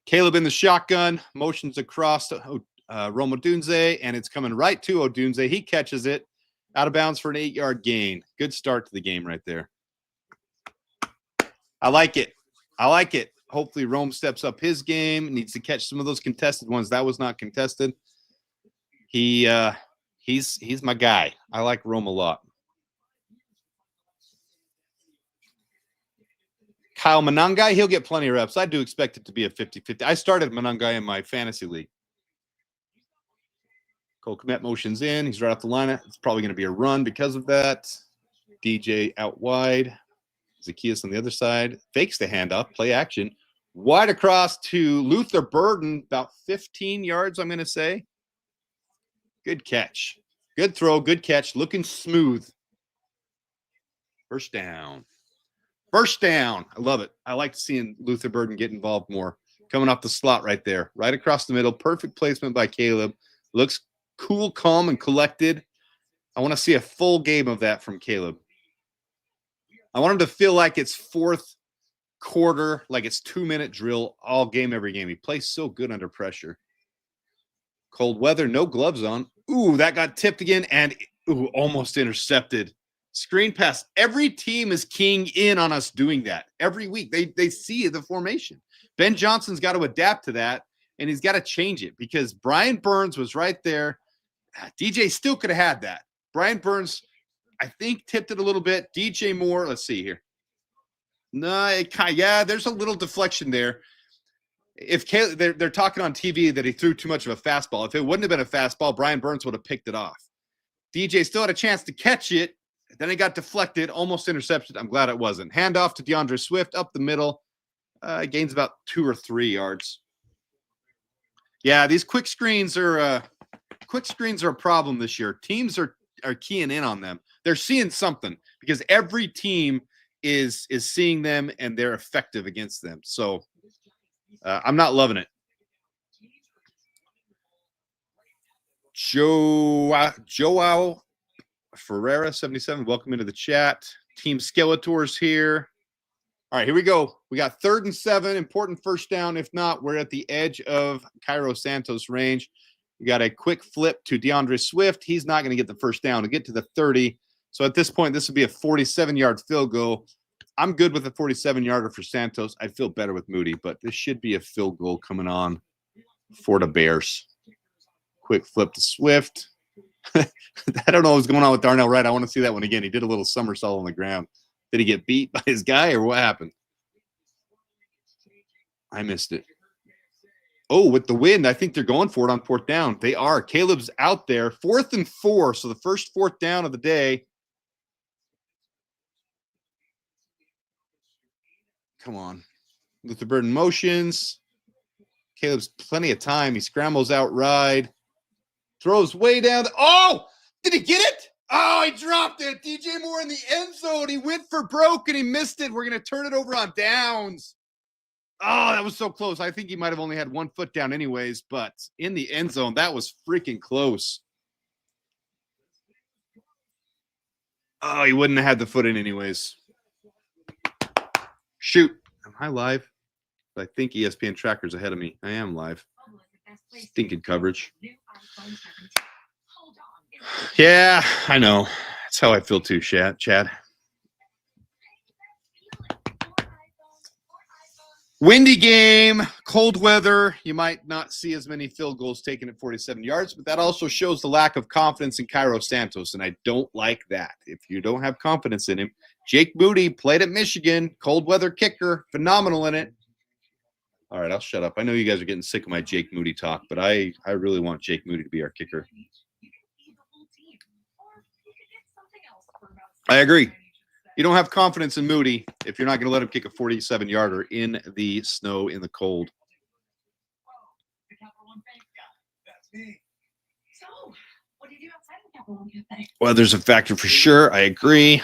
Caleb in the shotgun. Motions across to Rome Odunze, and it's coming right to Odunze. He catches it out of bounds for an 8-yard gain. Good start to the game right there. I like it. I like it. Hopefully Rome steps up his game. Needs to catch some of those contested ones. That was not contested. He's my guy. I like Rome a lot. Kyle Monangai, he'll get plenty of reps. I do expect it to be a 50-50. I started Monangai in my fantasy league. Cole Kmet motions in. He's right off the line. It's probably going to be a run because of that. DJ out wide. Zacchaeus on the other side. Fakes the handoff. Play action. Wide across to Luther Burden. About 15 yards, I'm going to say. Good catch. Good throw. Good catch. Looking smooth. First down. First down. I love it. I like seeing Luther Burden get involved more. Coming off the slot right there. Right across the middle. Perfect placement by Caleb. Looks cool, calm, and collected. I want to see a full game of that from Caleb. I want him to feel like it's fourth quarter, like it's 2-minute drill all game, every game. He plays so good under pressure. Cold weather, no gloves on. Ooh, that got tipped again, and ooh, almost intercepted. Screen pass. Every team is keying in on us doing that every week. They see the formation. Ben Johnson's got to adapt to that, and he's got to change it because Brian Burns was right there. DJ still could have had that. Brian Burns, I think, tipped it a little bit. DJ Moore, let's see here. No, there's a little deflection there. If Caleb, they're talking on TV that he threw too much of a fastball. If it wouldn't have been a fastball, Brian Burns would have picked it off. DJ still had a chance to catch it. Then it got deflected, almost intercepted. I'm glad it wasn't. Handoff to DeAndre Swift up the middle. Gains about 2 or 3 yards. Yeah, these quick screens are a problem this year. Teams are keying in on them. They're seeing something because every team is seeing them and they're effective against them. So I'm not loving it. Joao Ferreira 77, welcome into the chat. Team Skeletors here. All right, here we go. We got 3rd and 7, important first down. If not, we're at the edge of Cairo Santos range. We got a quick flip to DeAndre Swift. He's not going to get the first down to get to the 30. So at this point, this would be a 47-yard field goal. I'm good with a 47-yarder for Santos. I'd feel better with Moody, but this should be a field goal coming on for the Bears. Quick flip to Swift. I don't know what's going on with Darnell Wright. I want to see that one again. He did a little somersault on the ground. Did he get beat by his guy or what happened? I missed it. Oh, with the wind, I think they're going for it on 4th down. They are. Caleb's out there. 4th and 4, so the first 4th down of the day. Come on. Luther Burden motions. Caleb's plenty of time. He scrambles out ride. Throws way down. Oh, did he get it? Oh, he dropped it. DJ Moore in the end zone. He went for broke and he missed it. We're going to turn it over on downs. Oh, that was so close. I think he might have only had 1 foot down anyways, but in the end zone, that was freaking close. Oh, he wouldn't have had the foot in anyways. Shoot. Am I live? I think ESPN Tracker's ahead of me. I am live. Stinking coverage. Yeah, I know. That's how I feel too, Chad. Windy game, cold weather. You might not see as many field goals taken at 47 yards, but that also shows the lack of confidence in Cairo Santos, and I don't like that. If you don't have confidence in him, Jake Moody played at Michigan, cold weather kicker, phenomenal in it. All right, I'll shut up. I know you guys are getting sick of my Jake Moody talk, but I really want Jake Moody to be our kicker. I agree. You don't have confidence in Moody if you're not going to let him kick a 47-yarder in the snow, in the cold. Weather's a factor for sure. I agree.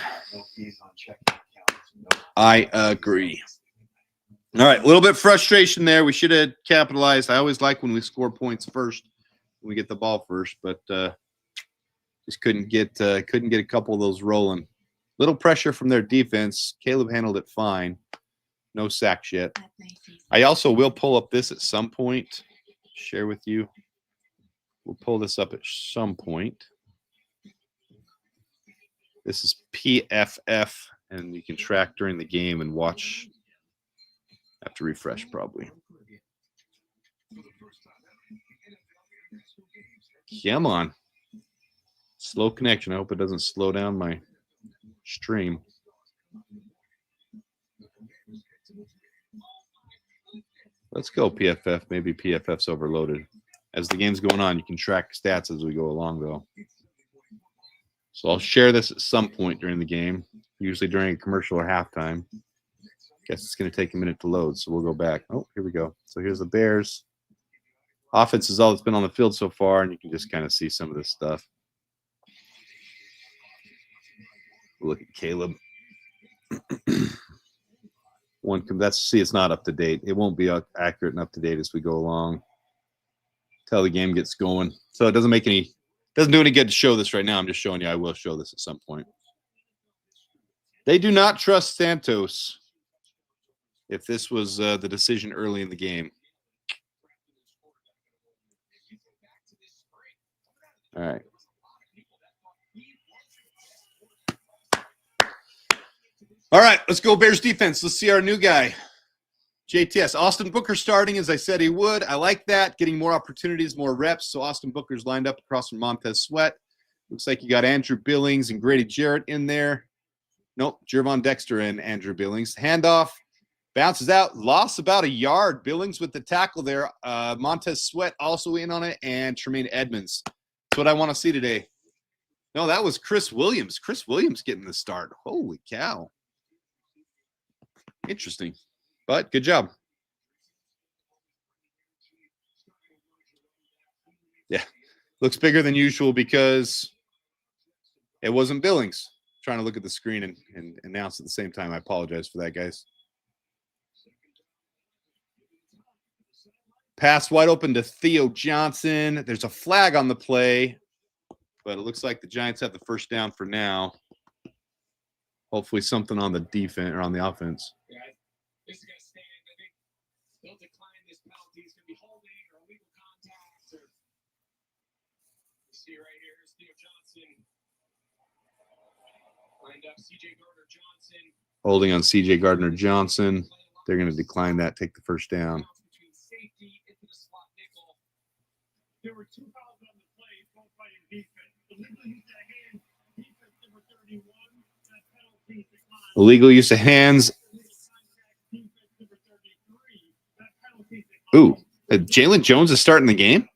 I agree. All right, a little bit of frustration there. We should have capitalized. I always like when we score points first, when we get the ball first, but just couldn't get a couple of those rolling. Little pressure from their defense. Caleb handled it fine. No sacks yet. I also will pull up this at some point. Share with you. We'll pull this up at some point. This is PFF, and you can track during the game and watch. Have to refresh probably. Come on. Slow connection. I hope it doesn't slow down my stream. Let's go PFF. Maybe PFF's overloaded. As the game's going on, you can track stats as we go along, though. So I'll share this at some point during the game, usually during a commercial or halftime. Guess it's going to take a minute to load, so we'll go back. Oh, here we go. So here's the Bears. Offense is all that's been on the field so far, and you can just kind of see some of this stuff. Look at Caleb. It's not up to date. It won't be accurate and up to date as we go along till the game gets going. So it doesn't do any good to show this right now. I'm just showing you. I will show this at some point. They do not trust Santos. If this was the decision early in the game. All right. All right, let's go Bears defense. Let's see our new guy, JTS. Austin Booker starting as I said he would. I like that, getting more opportunities, more reps. So Austin Booker's lined up across from Montez Sweat. Looks like you got Andrew Billings and Grady Jarrett in there. Nope, Gervon Dexter and Andrew Billings. Handoff, bounces out, lost about a yard. Billings with the tackle there. Montez Sweat also in on it, and Tremaine Edmonds. That's what I want to see today. No, that was Chris Williams. Chris Williams getting the start. Holy cow. Interesting, but good job. Yeah, looks bigger than usual because it wasn't Billings. Trying to look at the screen and announce at the same time. I apologize for that, guys. Pass wide open to Theo Johnson. There's a flag on the play, but it looks like the Giants have the first down for now. Hopefully something on the defense or on the offense. This is going to stand. I think they'll decline this penalty. It's going to be holding or illegal contact. Or you see right here is Theo Johnson. Lined up C.J. Gardner-Johnson. Holding on C.J. Gardner-Johnson. They're going to decline that, take the first down. Between safety into the slot nickel. There were two fouls on the play, both by defense. The legal use of hand, defense number 31. That penalty declined. Illegal use of hands. Ooh, Jalen Jones is starting the game?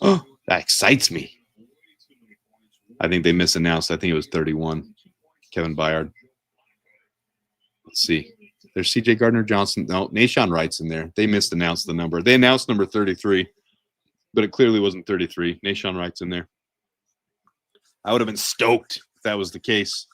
Oh, that excites me. I think they misannounced. I think it was 31. Kevin Byard. Let's see. There's C.J. Gardner-Johnson. No, Nahshon Wright's in there. They misannounced the number. They announced number 33, but it clearly wasn't 33. Nahshon Wright's in there. I would have been stoked if that was the case.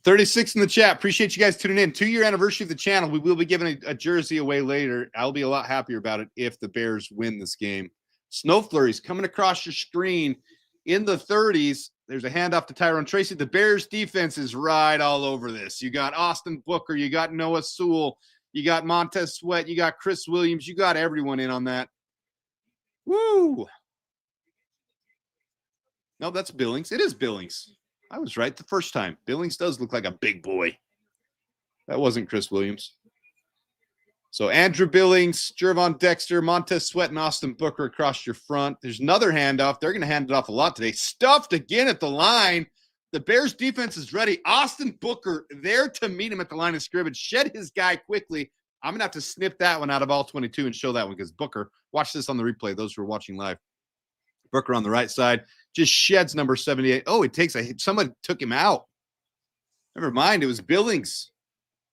36 in the chat. Appreciate you guys tuning in. 2-year anniversary of the channel. We will be giving a jersey away later. I'll be a lot happier about it if the Bears win this game. Snow flurries coming across your screen in the 30s. There's a handoff to Tyrone Tracy. The Bears defense is right all over this. You got Austin Booker. You got Noah Sewell. You got Montez Sweat. You got Chris Williams. You got everyone in on that. Woo! No, that's Billings. It is Billings. I was right the first time. Billings does look like a big boy. That wasn't Chris Williams. So Andrew Billings, Gervon Dexter, Montez Sweat, and Austin Booker across your front. There's another handoff. They're going to hand it off a lot today. Stuffed again at the line. The Bears defense is ready. Austin Booker there to meet him at the line of scrimmage. Shed his guy quickly. I'm going to have to snip that one out of all 22 and show that one because Booker, watch this on the replay, those who are watching live. Booker on the right side just sheds number 78. Oh, it takes someone took him out. Never mind. It was Billings.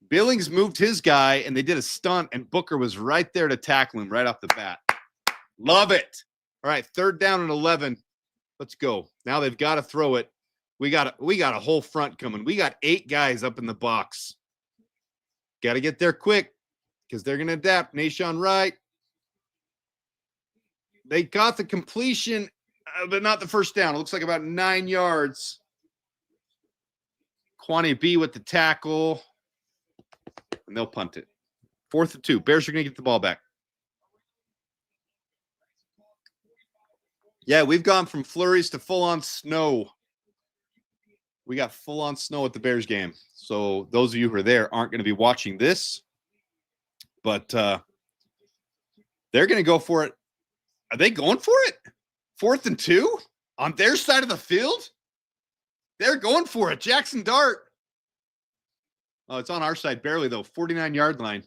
Billings moved his guy and they did a stunt and Booker was right there to tackle him right off the bat. Love it. All right. 3rd down and 11. Let's go. Now they've got to throw it. We got a whole front coming. We got 8 guys up in the box. Got to get there quick because they're going to adapt. Nahshon Wright. They got the completion, but not the first down. It looks like about 9 yards. Kwani B with the tackle. And they'll punt it. 4th and 2. Bears are going to get the ball back. Yeah, we've gone from flurries to full-on snow. We got full-on snow at the Bears game. So those of you who are there aren't going to be watching this. But they're going to go for it. Are they going for it? 4th and 2 on their side of the field? They're going for it. Jackson Dart. Oh, it's on our side barely, though. 49-yard line.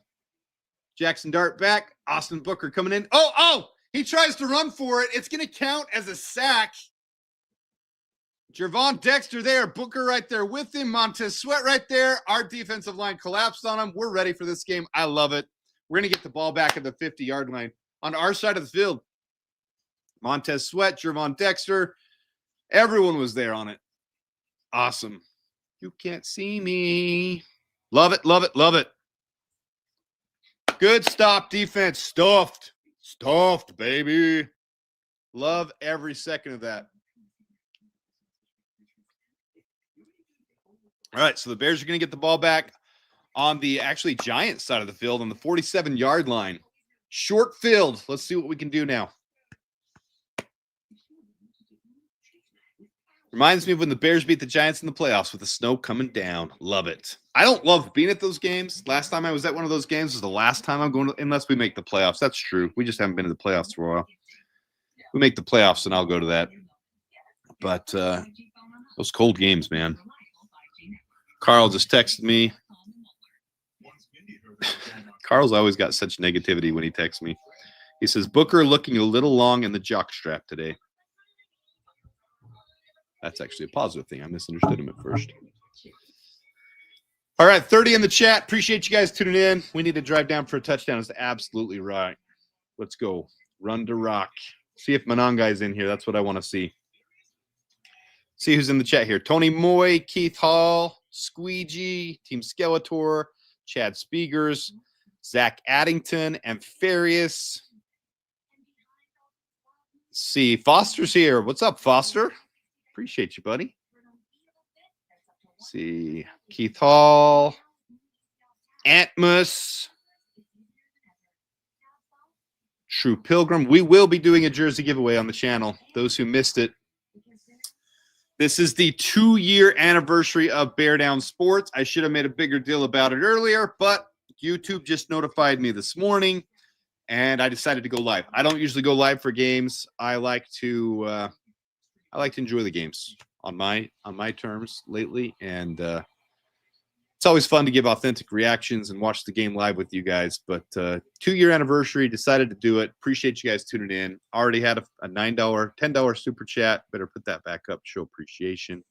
Jackson Dart back. Austin Booker coming in. Oh, he tries to run for it. It's going to count as a sack. Gervon Dexter there. Booker right there with him. Montez Sweat right there. Our defensive line collapsed on him. We're ready for this game. I love it. We're going to get the ball back at the 50-yard line. On our side of the field, Montez Sweat, Gervon Dexter, Everyone was there on it. Awesome. You can't see me. Love it, love it, love it. Good stop defense. Stuffed. Stuffed, baby. Love every second of that. All right, so the Bears are going to get the ball back on the actually Giants side of the field on the 47-yard line. Short field. Let's see what we can do now. Reminds me of when the Bears beat the Giants in the playoffs with the snow coming down. Love it. I don't love being at those games. Last time I was at one of those games was the last time I'm going to, unless we make the playoffs. That's true. We just haven't been to the playoffs for a while. We make the playoffs and I'll go to that. But those cold games, man. Carl just texted me. Carl's always got such negativity when he texts me. He says, Booker looking a little long in the jock strap today. That's actually a positive thing. I misunderstood him at first. All right, 30 in the chat. Appreciate you guys tuning in. We need to drive down for a touchdown. Is absolutely right. Let's go. Run to rock. See if Monongai's in here. That's what I want to see. See who's in the chat here. Tony Moy, Keith Hall, Squeegee, Team Skeletor, Chad Spiegers, Zach Addington, Ampharius. See, Foster's here. What's up, Foster? Appreciate you, buddy. See, Keith Hall, Antmus, True Pilgrim. We will be doing a jersey giveaway on the channel. Those who missed it. This is the 2-year anniversary of Bear Down Sports. I should have made a bigger deal about it earlier, but YouTube just notified me this morning, and I decided to go live. I don't usually go live for games. I like to enjoy the games on my terms lately, and it's always fun to give authentic reactions and watch the game live with you guys. But 2-year anniversary, decided to do it. Appreciate you guys tuning in. Already had a $9, $10 super chat. Better put that back up. Show appreciation.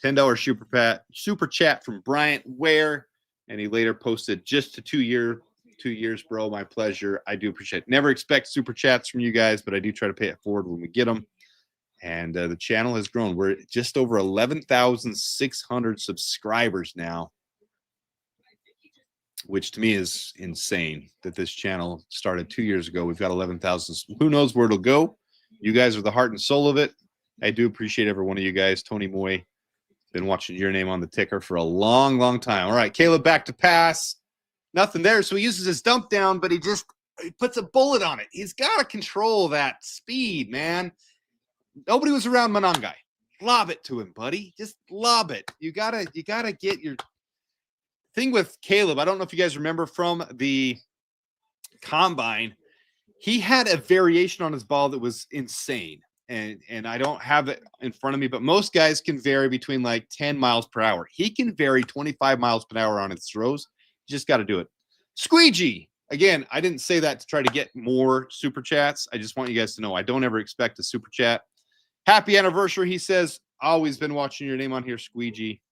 $10 super chat from Bryant Ware, and he later posted just to 2 years, bro. My pleasure. I do appreciate it. Never expect super chats from you guys, but I do try to pay it forward when we get them. And the channel has grown. We're just over 11,600 subscribers now, which to me is insane that this channel started 2 years ago. We've got 11,000. Who knows where it'll go? You guys are the heart and soul of it. I do appreciate every one of you guys. Tony Moy, been watching your name on the ticker for a long, long time. All right, Caleb back to pass. Nothing there. So he uses his dump down, but he puts a bullet on it. He's got to control that speed, man. Nobody was around Monongai. Lob it to him, buddy. Just lob it. You gotta get your thing with Caleb. I don't know if you guys remember from the combine. He had a variation on his ball that was insane. And I don't have it in front of me, but most guys can vary between like 10 miles per hour. He can vary 25 miles per hour on his throws. You just got to do it. Squeegee. Again, I didn't say that to try to get more super chats. I just want you guys to know I don't ever expect a super chat. Happy anniversary, he says. Always been watching your name on here, Squeegee.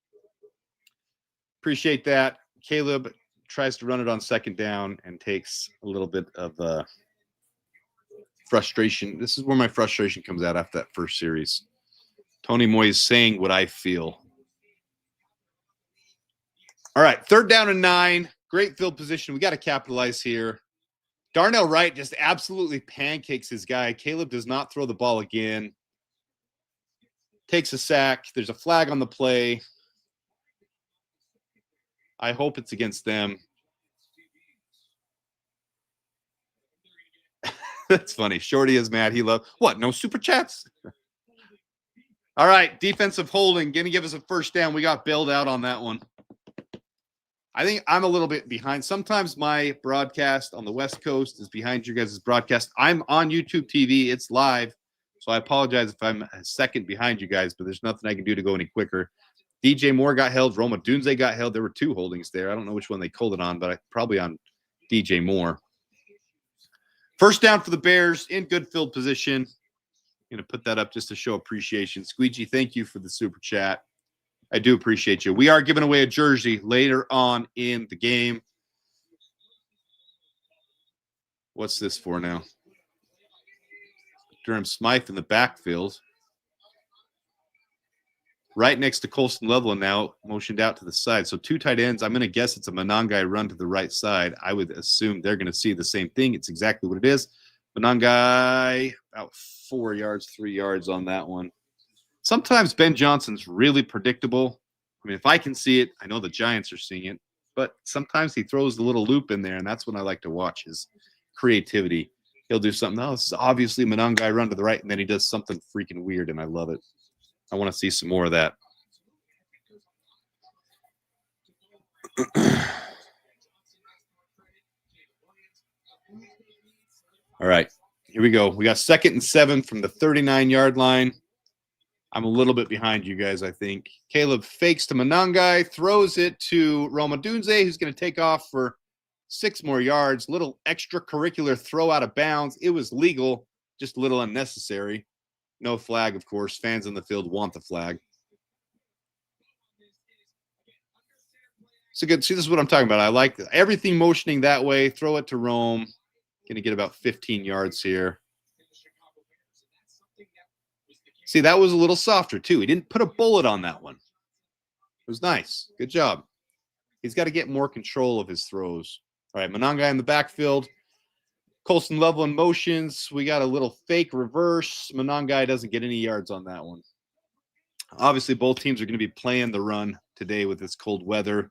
Appreciate that. Caleb tries to run it on second down and takes a little bit of frustration. This is where my frustration comes out after that first series. Tony Moy is saying what I feel. All right, 3rd down and 9. Great field position. We got to capitalize here. Darnell Wright just absolutely pancakes his guy. Caleb does not throw the ball again. Takes a sack. There's a flag on the play. I hope it's against them. That's funny. Shorty is mad. He loves what? No super chats? All right. Defensive holding. Going to give us a first down. We got bailed out on that one. I think I'm a little bit behind. Sometimes my broadcast on the West Coast is behind your guys' broadcast. I'm on YouTube TV. It's live. So I apologize if I'm a second behind you guys, but there's nothing I can do to go any quicker. DJ Moore got held. Roma Dunze got held. There were 2 holdings there. I don't know which one they called it on, but probably on DJ Moore. First down for the Bears in good field position. I'm going to put that up just to show appreciation. Squeegee, thank you for the super chat. I do appreciate you. We are giving away a jersey later on in the game. What's this for now? Durham Smythe in the backfield. right next to Colston Level and now motioned out to the side. So 2 tight ends. I'm going to guess it's a Monangai run to the right side. I would assume they're going to see the same thing. It's exactly what it is. Monangai about 4 yards, 3 yards on that one. Sometimes Ben Johnson's really predictable. I mean, if I can see it, I know the Giants are seeing it. But sometimes he throws the little loop in there, and that's when I like to watch his creativity. He'll do something. Oh, this is obviously Monangai run to the right, and then he does something freaking weird, and I love it. I want to see some more of that. All right, here we go. We got 2nd and 7 from the 39-yard line. I'm a little bit behind you guys, I think. Caleb fakes to Monangai, throws it to Roma Dunze, who's going to take off for 6 more yards. Little extracurricular throw out of bounds. It was legal, just a little unnecessary. No flag, of course. Fans in the field want the flag. So good. See, this is what I'm talking about. I like everything motioning that way. Throw it to Rome. Going to get about 15 yards here. See, that was a little softer, too. He didn't put a bullet on that one. It was nice. Good job. He's got to get more control of his throws. All right, Monangai in the backfield. Colston Level in motions. We got a little fake reverse. Monangai doesn't get any yards on that one. Obviously, both teams are going to be playing the run today with this cold weather.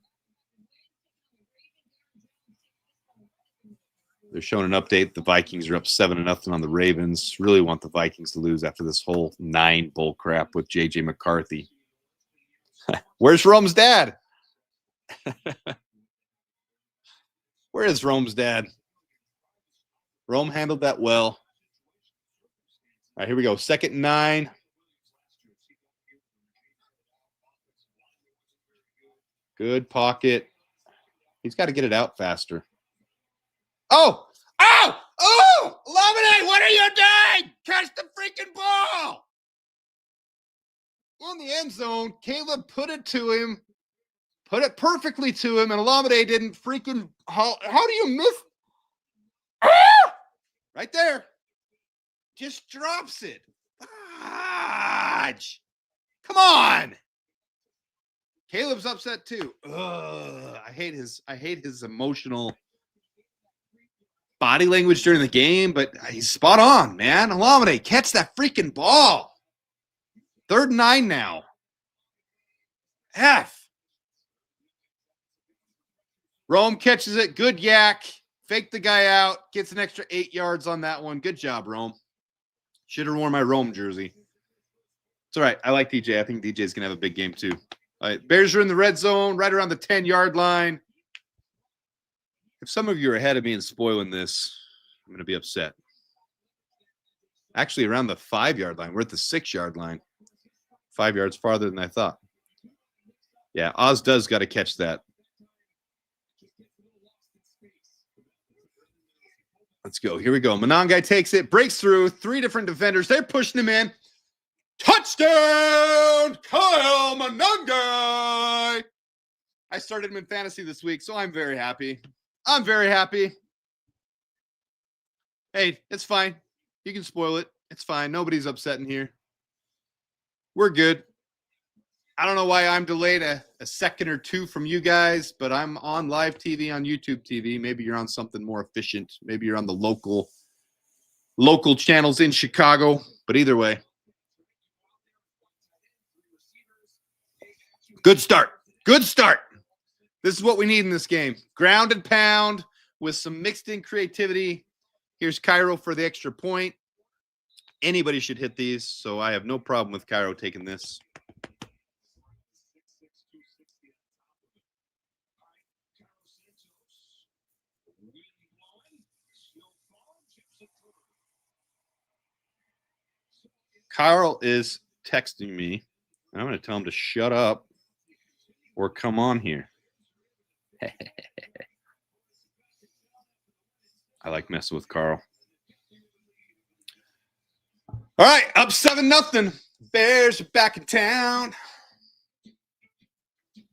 They're showing an update. The Vikings are up 7-0 on the Ravens. Really want the Vikings to lose after this whole 9 bull crap with J.J. McCarthy. Where's Rome's dad? Where is Rome's dad? Rome handled that well. All right, here we go. 2nd and 9. Good pocket. He's got to get it out faster. Oh! Laminate, what are you doing? Catch the freaking ball! In the end zone, Caleb put it to him, put it perfectly to him, and Alameda didn't freaking. How do you miss? Ah! Right there. Just drops it. Fudge. Come on. Caleb's upset too. Ugh, I hate his emotional body language during the game, but he's spot on, man. Alameda, catch that freaking ball. 3rd and 9 now. F. Rome catches it. Good yak. Fake the guy out. Gets an extra 8 yards on that one. Good job, Rome. Should have worn my Rome jersey. It's all right. I like DJ. I think DJ's going to have a big game too. All right. Bears are in the red zone, right around the 10-yard line. If some of you are ahead of me and spoiling this, I'm going to be upset. Actually, around the 5-yard line. We're at the 6-yard line. 5 yards farther than I thought. Yeah, Oz does got to catch that. Let's go. Here we go. Monangai takes it, breaks through. 3 different defenders. They're pushing him in. Touchdown, Kyle Monangai. I started him in fantasy this week, so I'm very happy. I'm very happy. Hey, it's fine. You can spoil it. It's fine. Nobody's upset in here. We're good. I don't know why I'm delayed a second or two from you guys, but I'm on live TV on YouTube TV. Maybe you're on something more efficient. Maybe you're on the local channels in Chicago. But either way, good start. Good start. This is what we need in this game. Ground and pound with some mixed in creativity. Here's Cairo for the extra point. Anybody should hit these, so I have no problem with Cairo taking this. Carl is texting me. I'm going to tell him to shut up or come on here. I like messing with Carl. All right, up 7-0. Bears are back in town.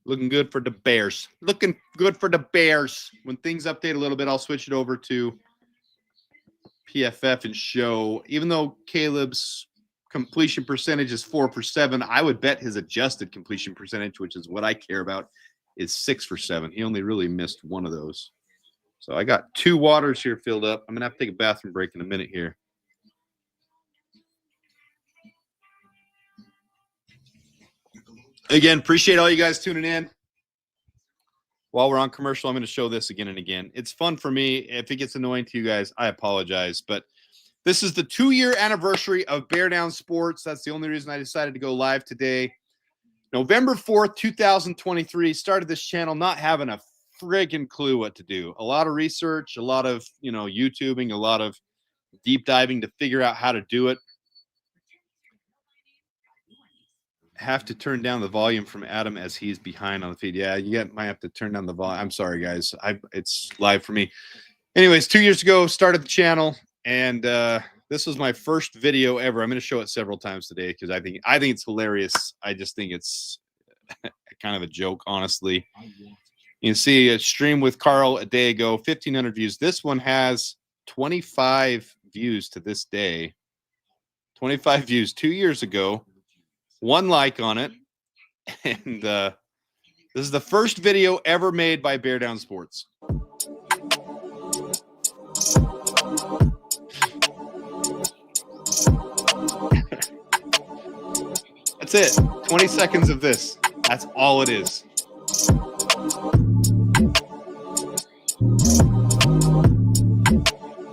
Looking good for the Bears. Looking good for the Bears. When things update a little bit, I'll switch it over to PFF and show. Even though Caleb's completion percentage is 4 for 7. I would bet his adjusted completion percentage, which is what I care about, is 6 for 7. He only really missed one of those. So I got 2 waters here filled up. I'm going to have to take a bathroom break in a minute here. Again, appreciate all you guys tuning in. While we're on commercial, I'm going to show this again and again. It's fun for me. If it gets annoying to you guys, I apologize. But this is the 2-year anniversary of Bear Down Sports. That's the only reason I decided to go live today. November 4th, 2023. Started this channel not having a friggin' clue what to do. A lot of research, a lot of, YouTubing, a lot of deep diving to figure out how to do it. Have to turn down the volume from Adam as he's behind on the feed. Yeah, might have to turn down the volume. I'm sorry, guys. It's live for me. Anyways, 2 years ago, started the channel, and this was my first video ever. I'm going to show it several times today because I think it's hilarious. I just think it's kind of a joke, honestly. You can see a stream with Carl a day ago, 1,500 views. This one has 25 views to this day. 25 views 2 years ago. 1 like on it. And this is the first video ever made by Bear Down Sports. That's it. 20 seconds of this. That's all it is.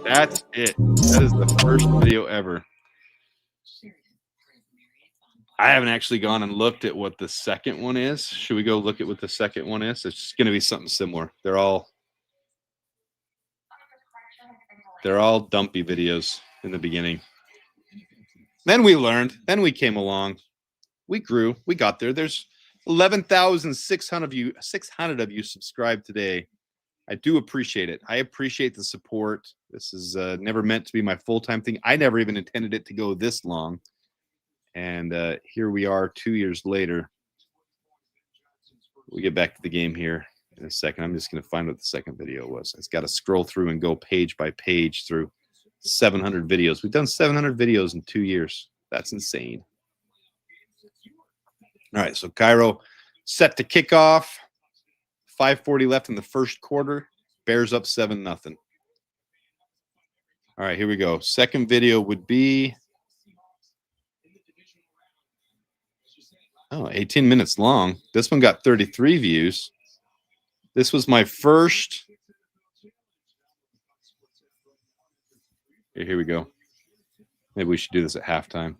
That's it. That is the first video ever. I haven't actually gone and looked at what the second one is. Should we go look at what the second one is? It's going to be something similar. They're all dumpy videos in the beginning. Then we learned. Then we came along. We grew. We got there. There's 11,600 of you subscribed today. I do appreciate it. I appreciate the support. This is never meant to be my full-time thing. I never even intended it to go this long. And here we are 2 years later. We'll get back to the game here in a second. I'm just going to find what the second video was. It's got to scroll through and go page by page through 700 videos. We've done 700 videos in 2 years. That's insane. All right, so Cairo set to kick off. 5:40 left in the first quarter. Bears up 7-0. All right, here we go. Second video would be 18 minutes long. This one got 33 views. This was my first. Here we go. Maybe we should do this at halftime.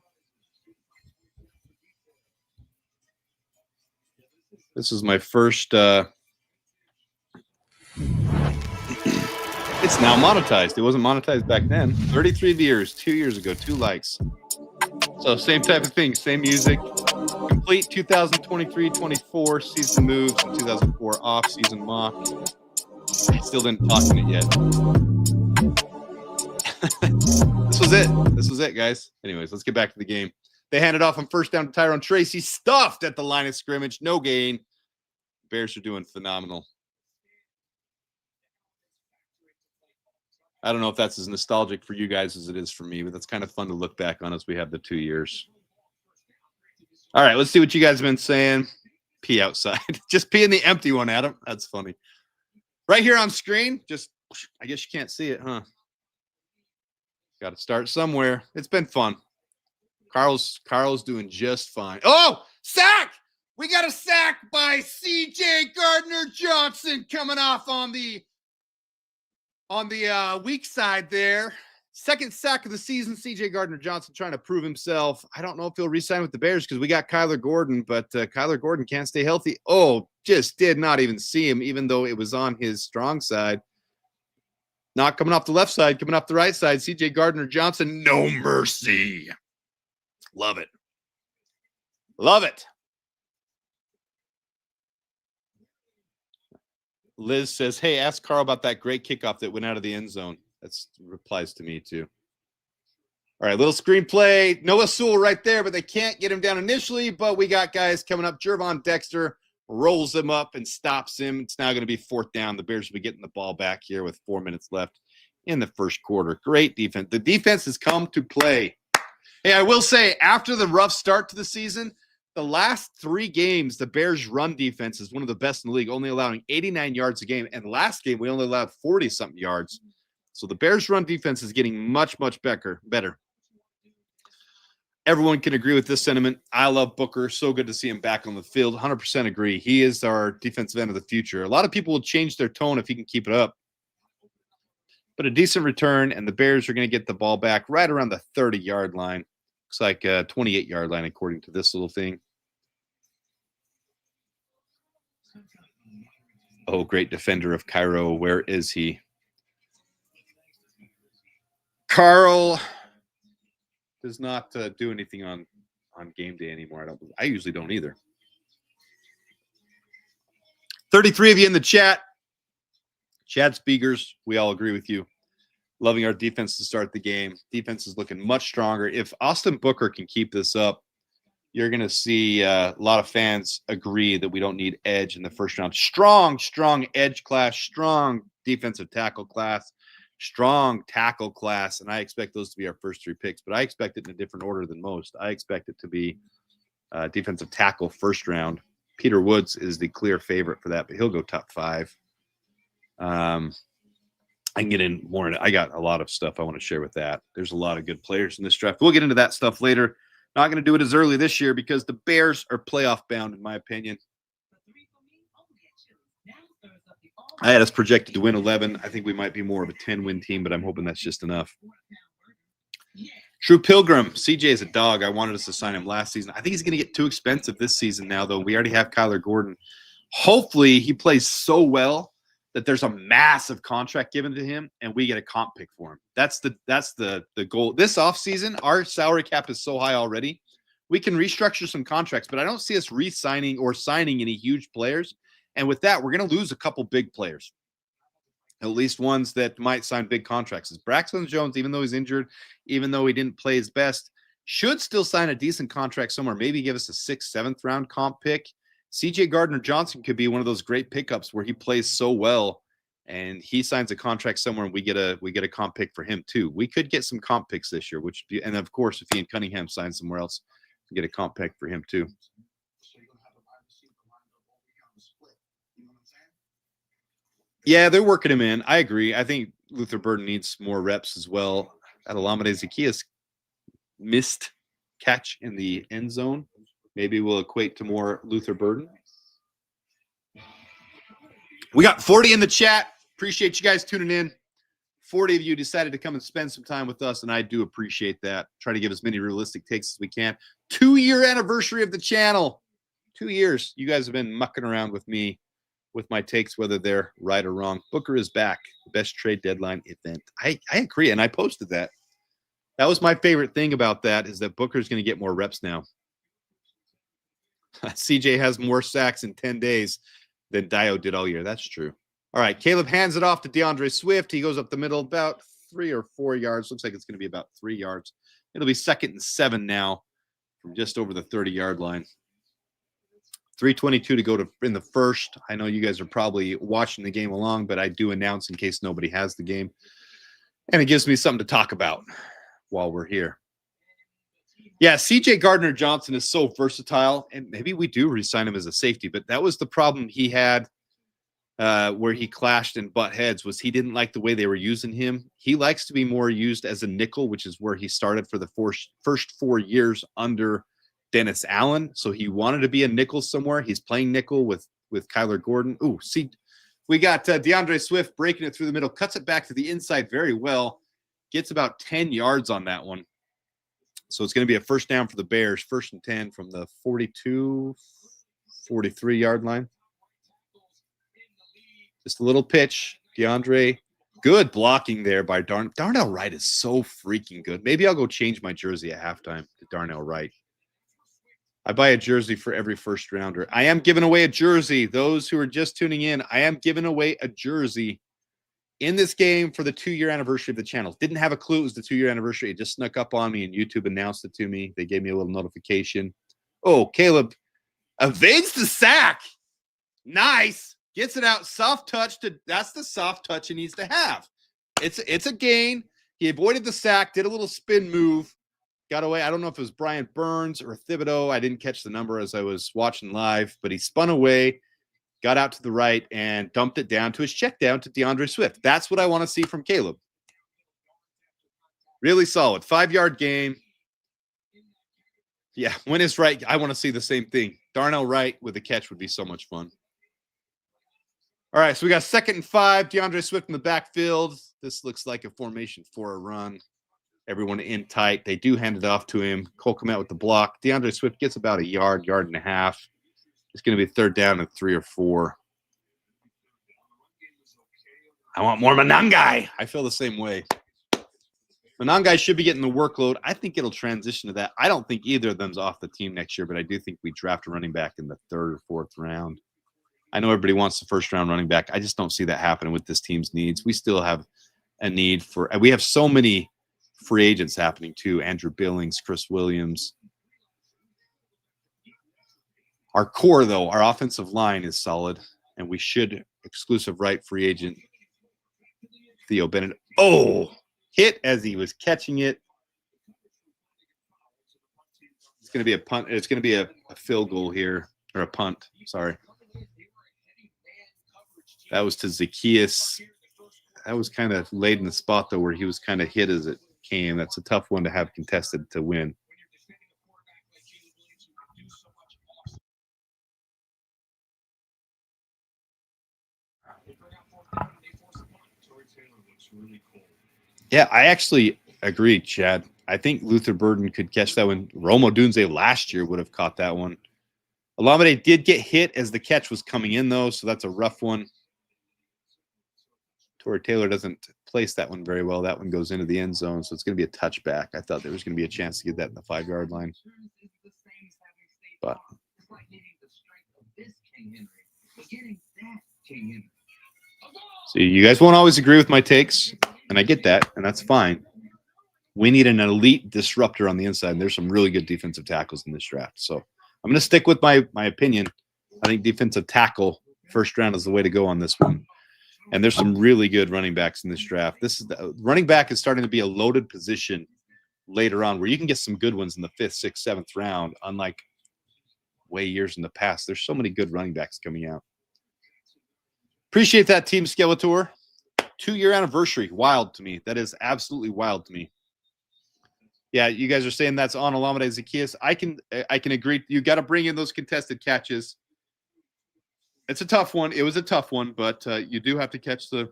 This is my first. It's now monetized. It wasn't monetized back then. 33 viewers 2 years ago, 2 likes. So same type of thing, same music. Complete 2023-24 season moves and 2004 off-season mock. Still didn't talk in it yet. This was it. This was it, guys. Anyways, let's get back to the game. They handed off on first down to Tyrone Tracy. Stuffed at the line of scrimmage. No gain. Bears are doing phenomenal. I don't know if that's as nostalgic for you guys as it is for me, but that's kind of fun to look back on as we have the 2 years. All right, let's see what you guys have been saying. Pee outside. Just pee in the empty one, Adam. That's funny. Right here on screen. Just, I guess you can't see it, huh? Got to start somewhere. It's been fun. Carl's doing just fine. Oh, sack! We got a sack by C.J. Gardner-Johnson coming off on the weak side there. Second sack of the season. C.J. Gardner-Johnson trying to prove himself. I don't know if he'll re-sign with the Bears because we got Kyler Gordon, but Kyler Gordon can't stay healthy. Oh, just did not even see him, even though it was on his strong side. Not coming off the left side, coming off the right side. C.J. Gardner-Johnson, no mercy. Love it. Love it. Liz says, hey, ask Carl about that great kickoff that went out of the end zone. That's replies to me, too. All right, little screenplay. Noah Sewell right there, but they can't get him down initially. But we got guys coming up. Gervon Dexter rolls him up and stops him. It's now going to be 4th down. The Bears will be getting the ball back here with 4 minutes left in the first quarter. Great defense. The defense has come to play. Hey, I will say, after the rough start to the season, the last 3 games, the Bears' run defense is one of the best in the league, only allowing 89 yards a game. And last game, we only allowed 40-something yards. So the Bears' run defense is getting much, much better. Everyone can agree with this sentiment. I love Booker. So good to see him back on the field. 100% agree. He is our defensive end of the future. A lot of people will change their tone if he can keep it up. But a decent return, and the Bears are going to get the ball back right around the 30-yard line. Looks like a 28-yard line according to this little thing. Oh, great defender of Cairo. Where is he? Carl does not do anything on game day anymore. I usually don't either. 33 of you in the chat. Chad Speakers, we all agree with you. Loving our defense to start the game. Defense is looking much stronger. If Austin Booker can keep this up, you're going to see a lot of fans agree that we don't need edge in the first round. Strong edge class, strong defensive tackle class, strong tackle class, and I expect those to be our first 3 picks, but I expect it in a different order than most. I expect it to be defensive tackle first round. Peter Woods is the clear favorite for that, but he'll go top 5. I can get in more. I got a lot of stuff I want to share with that. There's a lot of good players in this draft. We'll get into that stuff later. Not going to do it as early this year because the Bears are playoff bound, in my opinion. I had us projected to win 11. I think we might be more of a 10-win team, but I'm hoping that's just enough. True Pilgrim. CJ is a dog. I wanted us to sign him last season. I think he's going to get too expensive this season now, though. We already have Kyler Gordon. Hopefully he plays so well that there's a massive contract given to him and we get a comp pick for him. That's the goal. This offseason, our salary cap is so high already. We can restructure some contracts, but I don't see us re-signing or signing any huge players. And with that, we're going to lose a couple big players, at least ones that might sign big contracts. As Braxton Jones, even though he's injured, even though he didn't play his best, should still sign a decent contract somewhere, maybe give us a 6th, 7th round comp pick. CJ Gardner-Johnson could be one of those great pickups where he plays so well and he signs a contract somewhere and we get a comp pick for him too. We could get some comp picks this year, which be, and of course, if Ian Cunningham signs somewhere else, we get a comp pick for him too. Yeah, they're working him in. I agree. I think Luther Burden needs more reps as well. Alameda Zaccheaus missed catch in the end zone. Maybe we'll equate to more Luther Burden. We got 40 in the chat. Appreciate you guys tuning in. 40 of you decided to come and spend some time with us, and I do appreciate that. Try to give as many realistic takes as we can. 2-year anniversary of the channel. 2 years. You guys have been mucking around with me with my takes, whether they're right or wrong. Booker is back. The best trade deadline event. I agree, and I posted that. That was my favorite thing about that is that Booker's going to get more reps now. CJ has more sacks in 10 days than Dio did all year. That's true. All right, Caleb hands it off to DeAndre Swift. He goes up the middle about 3 or 4 yards. Looks like it's going to be about 3 yards. It'll be 2nd and 7 now from just over the 30-yard line. 3:22 to go in the first. I know you guys are probably watching the game along, but I do announce in case nobody has the game. And it gives me something to talk about while we're here. Yeah, CJ Gardner-Johnson is so versatile, and maybe we do re-sign him as a safety, but that was the problem he had where he clashed and butt heads was he didn't like the way they were using him. He likes to be more used as a nickel, which is where he started for the first 4 years under Dennis Allen. So he wanted to be a nickel somewhere. He's playing nickel with Kyler Gordon. Ooh, see, we got DeAndre Swift breaking it through the middle, cuts it back to the inside very well, gets about 10 yards on that one. So it's going to be a first down for the Bears, 1st and 10 from the 42, 43-yard line. Just a little pitch. DeAndre, good blocking there by Darnell Wright is so freaking good. Maybe I'll go change my jersey at halftime to Darnell Wright. I buy a jersey for every first rounder. I am giving away a jersey. Those who are just tuning in, I am giving away a jersey in this game for the 2-year anniversary of the channel. Didn't have a clue it was the 2-year anniversary. It just snuck up on me, and YouTube announced it to me. They gave me a little notification. Oh, Caleb evades the sack. Nice. Gets it out. Soft touch. That's the soft touch he needs to have. It's a gain. He avoided the sack, did a little spin move. got away. I don't know if it was Brian Burns or Thibodeau. I didn't catch the number as I was watching live, but he spun away, got out to the right, and dumped it down to his check down to DeAndre Swift. That's what I want to see from Caleb. Really solid. 5-yard game. Yeah, when it's right, I want to see the same thing. Darnell Wright with a catch would be so much fun. All right, so we got 2nd and 5. DeAndre Swift in the backfield. This looks like a formation for a run. Everyone in tight. They do hand it off to him. Cole come out with the block. DeAndre Swift gets about a yard, yard and a half. It's going to be 3rd down and 3 or 4. I want more Monangai. I feel the same way. Monangai should be getting the workload. I think it'll transition to that. I don't think either of them's off the team next year, but I do think we draft a running back in the 3rd or 4th round. I know everybody wants the 1st-round running back. I just don't see that happening with this team's needs. We still have a need for – we have so many free agents happening too. Andrew Billings, Chris Williams. Our core, though, our offensive line is solid, and we should exclusive right free agent Theo Bennett. Oh, hit as he was catching it. It's going to be a punt. It's going to be a field goal here, or a punt. Sorry. That was to Zacchaeus. That was kind of laid in the spot, though, where he was kind of hit as it came. That's a tough one to have contested to win. Yeah, I actually agree, Chad. I think Luther Burden could catch that one. Rome Odunze last year would have caught that one. Olamide did get hit as the catch was coming in, though, so that's a rough one. Torrey Taylor doesn't place that one very well. That one goes into the end zone, so it's going to be a touchback. I thought there was going to be a chance to get that in the 5-yard line. But see, you guys won't always agree with my takes, and I get that, and that's fine. We need an elite disruptor on the inside, and there's some really good defensive tackles in this draft. So I'm going to stick with my opinion. I think defensive tackle, 1st round, is the way to go on this one. And there's some really good running backs in this draft. Running back is starting to be a loaded position later on where you can get some good ones in the 5th, 6th, 7th round, unlike way years in the past. There's so many good running backs coming out. Appreciate that, Team Skeletor. 2-year anniversary. Wild to me. That is absolutely wild to me. Yeah, you guys are saying that's on Olamide Zacchaeus. I can agree. You got to bring in those contested catches. It's a tough one. It was a tough one, but you do have to catch the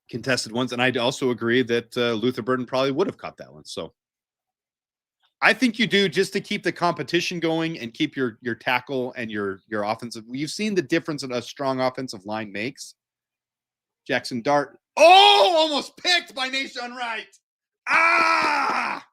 contested ones. And I also agree that Luther Burden probably would have caught that one. So I think you do, just to keep the competition going and keep your tackle and your offensive. You've seen the difference that a strong offensive line makes. Jackson Dart. Oh, almost picked by Nation Wright. Ah!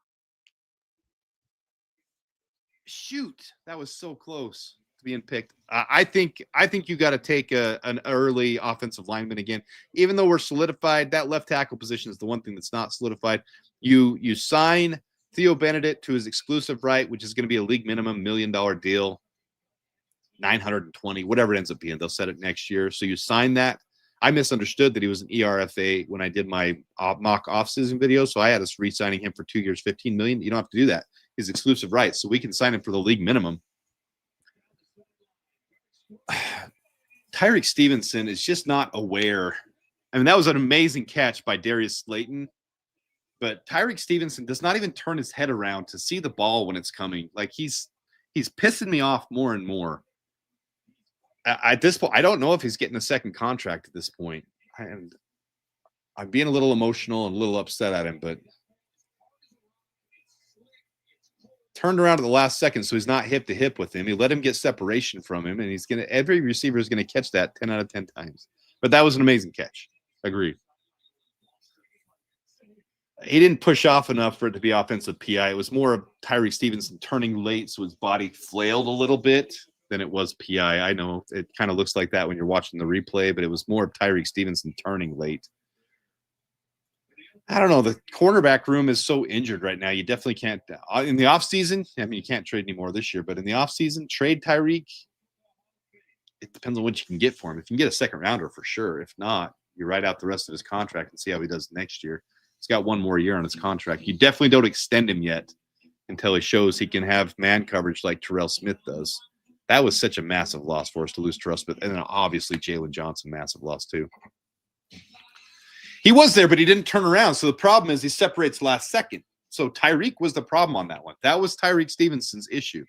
Shoot, that was so close to being picked. I think you got to take an early offensive lineman again. Even though we're solidified, that left tackle position is the one thing that's not solidified. You sign Theo Benedict to his exclusive right, which is going to be a league minimum $1 million deal, 920, whatever it ends up being. They'll set it next year. So you sign that. I misunderstood that he was an ERFA when I did my mock offseason video. So I had us re-signing him for 2 years, $15 million. You don't have to do that. He's exclusive rights, so we can sign him for the league minimum. Tyreek Stevenson is just not aware. I mean, that was an amazing catch by Darius Slayton, but Tyreek Stevenson does not even turn his head around to see the ball when it's coming. Like he's pissing me off more and more. At this point, I don't know if he's getting a second contract at this point. I'm being a little emotional and a little upset at him, but turned around at the last second, so he's not hip to hip with him. He let him get separation from him, and every receiver is gonna catch that 10 out of 10 times. But that was an amazing catch. Agreed. He didn't push off enough for it to be offensive PI. It was more of Tyreek Stevenson turning late, so his body flailed a little bit than it was PI. I know it kind of looks like that when you're watching the replay, but it was more of Tyreek Stevenson turning late. I don't know. The cornerback room is so injured right now. You definitely can't in the offseason. I mean, you can't trade anymore this year, but in the offseason, trade Tyreek. It depends on what you can get for him. If you can get a second rounder, for sure. If not, you write out the rest of his contract and see how he does next year. He's got one more year on his contract. You definitely don't extend him yet until he shows he can have man coverage like Terrell Smith does. That was such a massive loss for us to lose Terrell Smith. And then obviously Jalen Johnson, massive loss too. He was there, but he didn't turn around. So the problem is he separates last second. So Tyreek was the problem on that one. That was Tyreek Stevenson's issue.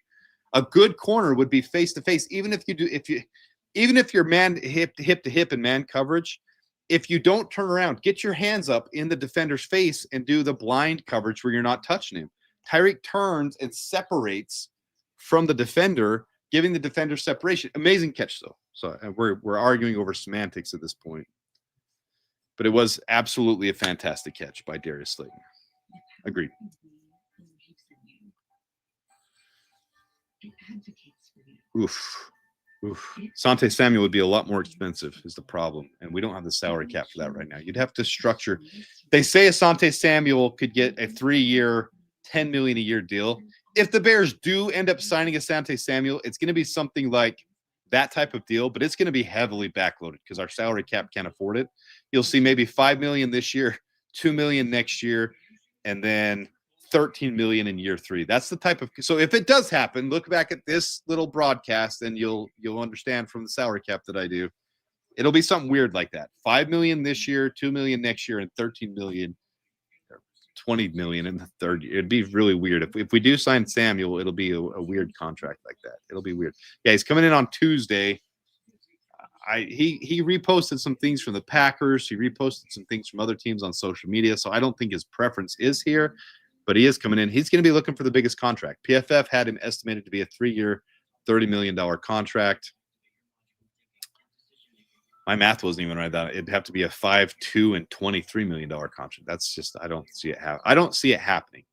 A good corner would be face to face, even if you're man hip to hip in man coverage. If you don't turn around, get your hands up in the defender's face and do the blind coverage where you're not touching him. Tyreek turns and separates from the defender, giving the defender separation. Amazing catch, though. So we're arguing over semantics at this point. But it was absolutely a fantastic catch by Darius Slayton. Agreed. Oof. Sante Samuel would be a lot more expensive is the problem. And we don't have the salary cap for that right now. You'd have to structure. They say Asante Samuel could get a 3-year, $10 million a year deal. If the Bears do end up signing Asante Samuel, it's going to be something like that type of deal, but it's going to be heavily backloaded because our salary cap can't afford it. You'll see maybe $5 million this year, $2 million next year, and then $13 million in year 3. That's the type of. So if it does happen, look back at this little broadcast, and you'll understand from the salary cap that I do. It'll be something weird like that. $5 million this year, $2 million next year, and $13 million, $20 million in the third year. It'd be really weird if we do sign Samuel. It'll be a weird contract like that. It'll be weird. Yeah, he's coming in on Tuesday. He reposted some things from the Packers. He reposted some things from other teams on social media. So I don't think his preference is here. But he is coming in. He's going to be looking for the biggest contract. PFF had him estimated to be a 3-year, $30 million contract. My math wasn't even right. That it'd have to be a 5, 2, and $23 million contract. That's just I don't see it happening.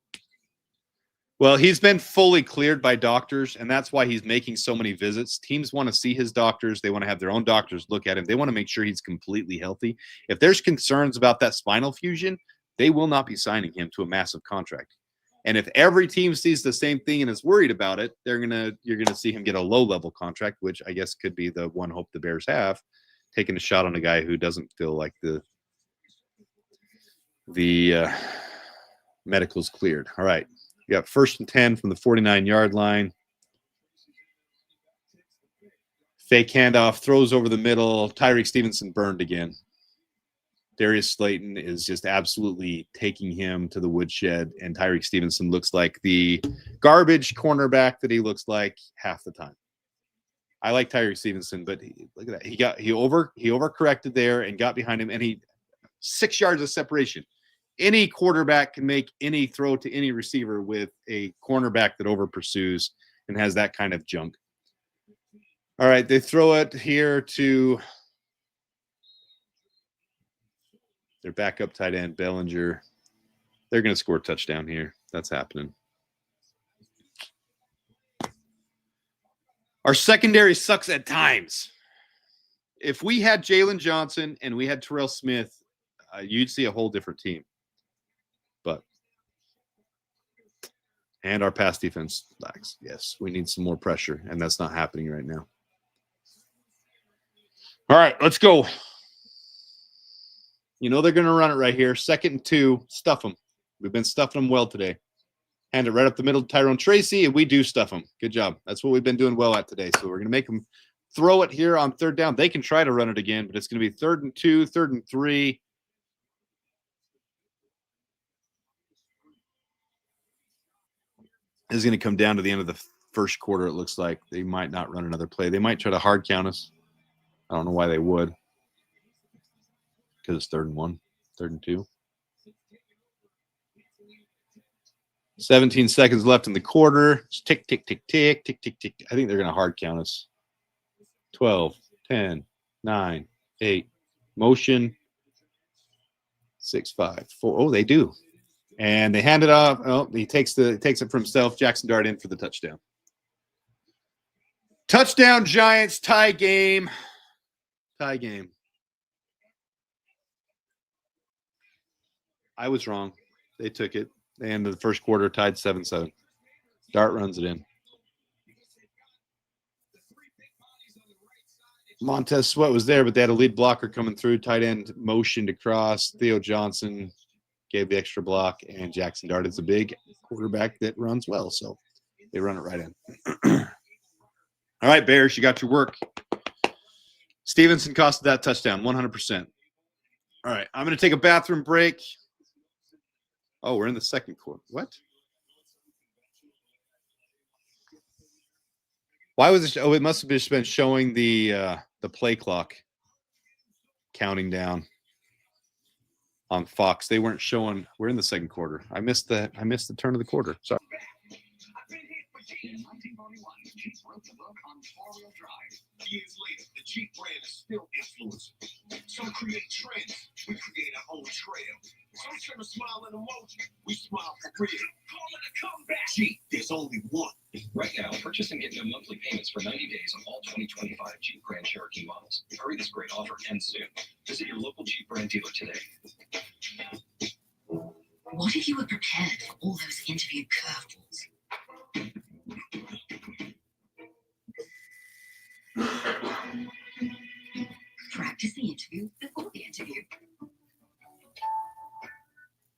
Well, he's been fully cleared by doctors, and that's why he's making so many visits. Teams want to see his doctors. They want to have their own doctors look at him. They want to make sure he's completely healthy. If there's concerns about that spinal fusion, they will not be signing him to a massive contract. And if every team sees the same thing and is worried about it, you're gonna see him get a low-level contract, which I guess could be the one hope the Bears have, taking a shot on a guy who doesn't feel like the medical's cleared. All right, you got 1st and 10 from the 49-yard line. Fake handoff, throws over the middle. Tyreek Stevenson burned again. Darius Slayton is just absolutely taking him to the woodshed, and Tyreek Stevenson looks like the garbage cornerback that he looks like half the time. I like Tyreek Stevenson, but look at that. He overcorrected there and got behind him, and he 6 yards of separation. Any quarterback can make any throw to any receiver with a cornerback that over pursues and has that kind of junk. All right, they throw it here to their backup tight end, Bellinger. They're going to score a touchdown here. That's happening. Our secondary sucks at times. If we had Jalen Johnson and we had Terrell Smith, you'd see a whole different team. And our pass defense lacks. Yes, we need some more pressure, and that's not happening right now. All right, let's go. You know they're going to run it right here. 2nd and 2, stuff them. We've been stuffing them well today. Hand it right up the middle to Tyrone Tracy, and we do stuff them. Good job. That's what we've been doing well at today. So we're going to make them throw it here on 3rd down. They can try to run it again, but it's going to be 3rd and 2, 3rd and 3. This is going to come down to the end of the first quarter, it looks like. They might not run another play. They might try to hard count us. I don't know why they would. Because it's 3rd and 1, 3rd and 2. 17 seconds left in the quarter. It's tick, tick, tick, tick, tick, tick, tick. I think they're going to hard count us. 12, 10, 9, 8. Motion. 6, 5, 4. Oh, they do. And they hand it off. Oh, he takes it for himself. Jackson Dart in for the touchdown. Touchdown, Giants. Tie game. Tie game. I was wrong. They took it. They ended the first quarter tied 7-7. Dart runs it in. Montez Sweat was there, but they had a lead blocker coming through. Tight end motioned across. Theo Johnson gave the extra block, and Jackson Dart is a big quarterback that runs well, so they run it right in. All right, Bears, you got your work. Stevenson costed that touchdown, 100%. All right, I'm going to take a bathroom break. Oh, we're in the second quarter. What? Why was it? Oh, it must have just been showing the play clock counting down on Fox. They weren't showing. We're in the second quarter. I missed the turn of the quarter. Sorry. In 1941, Jeep wrote the book on four-wheel drive. Years later, the Jeep brand is still influencing. Some create trends. We create our own trail. Some turn a smile and emoji. We smile for real. Call it a comeback. Jeep, there's only one. Right now, purchase and get no monthly payments for 90 days on all 2025 Jeep Grand Cherokee models. Hurry, this great offer ends soon. Visit your local Jeep brand dealer today. What if you were prepared for all those interview curveballs? Practice the interview before the interview.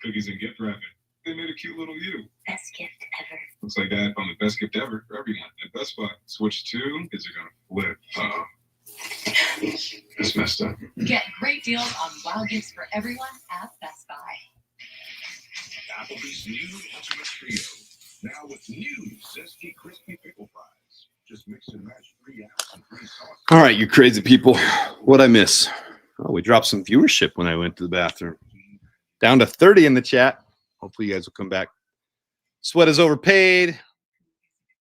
Cookies and gift wrapping. They made a cute little you. Best gift ever. Looks like I found the best gift ever for everyone at Best Buy. Switch to, kids are gonna flip. That's messed up. Get great deals on wow gifts for everyone at Best Buy. Applebee's new Ultimate Trio. Now with new zesty, crispy pickle fries. Just mix and match 3 apps and 3 sauces. All right, you crazy people. What'd I miss? Oh, we dropped some viewership when I went to the bathroom. Down to 30 in the chat. Hopefully you guys will come back. Sweat is overpaid.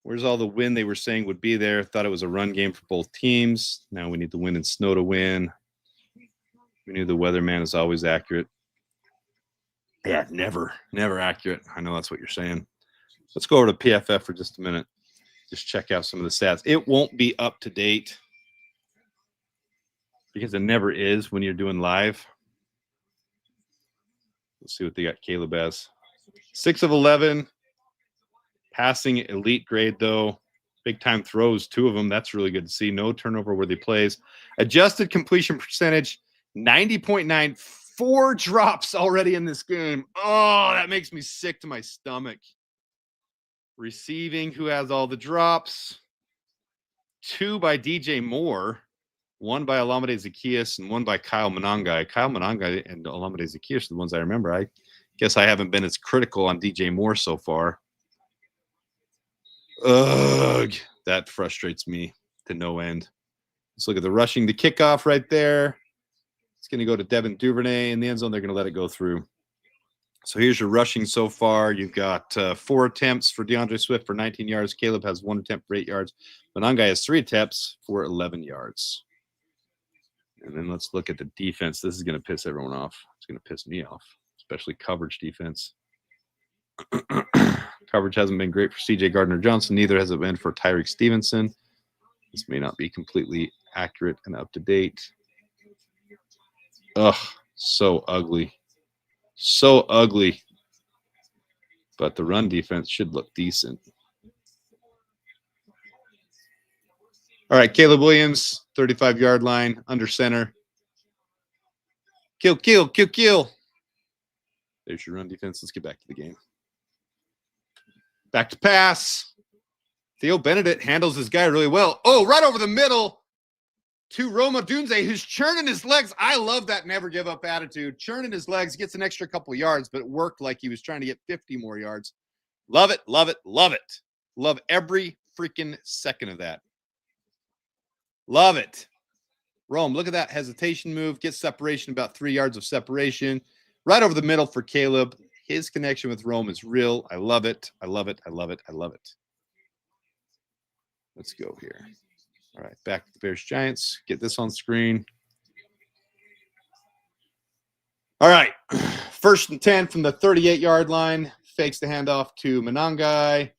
Where's all the win they were saying would be there? Thought it was a run game for both teams. Now we need the wind and snow to win. We knew the weatherman is always accurate. Yeah, never accurate. I know that's what you're saying. Let's go over to PFF for just a minute. Just check out some of the stats. It won't be up to date because it never is when you're doing live. Let's see what they got Caleb as. 6 of 11. Passing elite grade, though. Big time throws, 2 of them. That's really good to see. No turnover worthy plays. Adjusted completion percentage, 90.9. 4 drops already in this game. Oh, that makes me sick to my stomach. Receiving, who has all the drops? 2 by DJ Moore. 1 by Olamide Zaccheaus and 1 by Kyle Monangai. Kyle Monangai and Olamide Zaccheaus are the ones I remember. I guess I haven't been as critical on DJ Moore so far. Ugh, that frustrates me to no end. Let's look at the rushing to kickoff right there. It's going to go to Devin Duvernay in the end zone. They're going to let it go through. So here's your rushing so far. You've got 4 attempts for DeAndre Swift for 19 yards. Caleb has 1 attempt for 8 yards. Monangai has 3 attempts for 11 yards. And then let's look at the defense. This is going to piss everyone off. It's going to piss me off, especially coverage defense. Coverage hasn't been great for C.J. Gardner-Johnson. Neither has it been for Tyreek Stevenson. This may not be completely accurate and up to date. Ugh, so ugly. So ugly. But the run defense should look decent. All right, Caleb Williams, 35-yard line, under center. Kill. There's your run defense. Let's get back to the game. Back to pass. Theo Benedict handles his guy really well. Oh, right over the middle to Roma Dunze, who's churning his legs. I love that never give up attitude. Churning his legs, gets an extra couple yards, but it worked like he was trying to get 50 more yards. Love it. Love every freaking second of that. Love it. Rome, look at that hesitation move. Gets separation, about 3 yards of separation. Right over the middle for Caleb. His connection with Rome is real. I love it. Let's go here. All right, back to the Bears-Giants. Get this on screen. All right, 1st and 10 from the 38-yard line. Fakes the handoff to Monangai.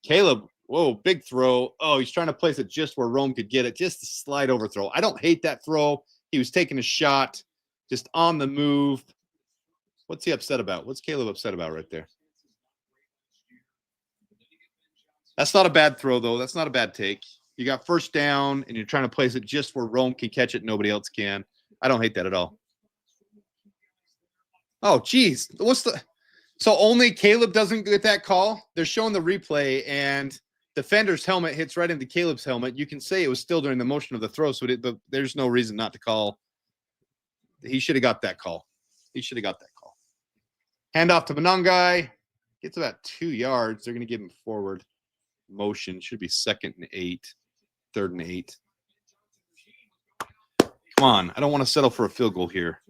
Caleb, whoa, big throw. Oh, he's trying to place it just where Rome could get it. Just a slide overthrow. I don't hate that throw. He was taking a shot, just on the move. What's he upset about? What's Caleb upset about right there? That's not a bad throw, though. That's not a bad take. You got 1st down, and you're trying to place it just where Rome can catch it. Nobody else can. I don't hate that at all. Oh, geez. What's the so only Caleb doesn't get that call? They're showing the replay, and defender's helmet hits right into Caleb's helmet. You can say it was still during the motion of the throw, but there's no reason not to call. He should have got that call. He should have got that call. Hand off to Monangai. Gets about 2 yards. They're going to give him forward motion. Should be 2nd and 8, 3rd and 8. Come on. I don't want to settle for a field goal here.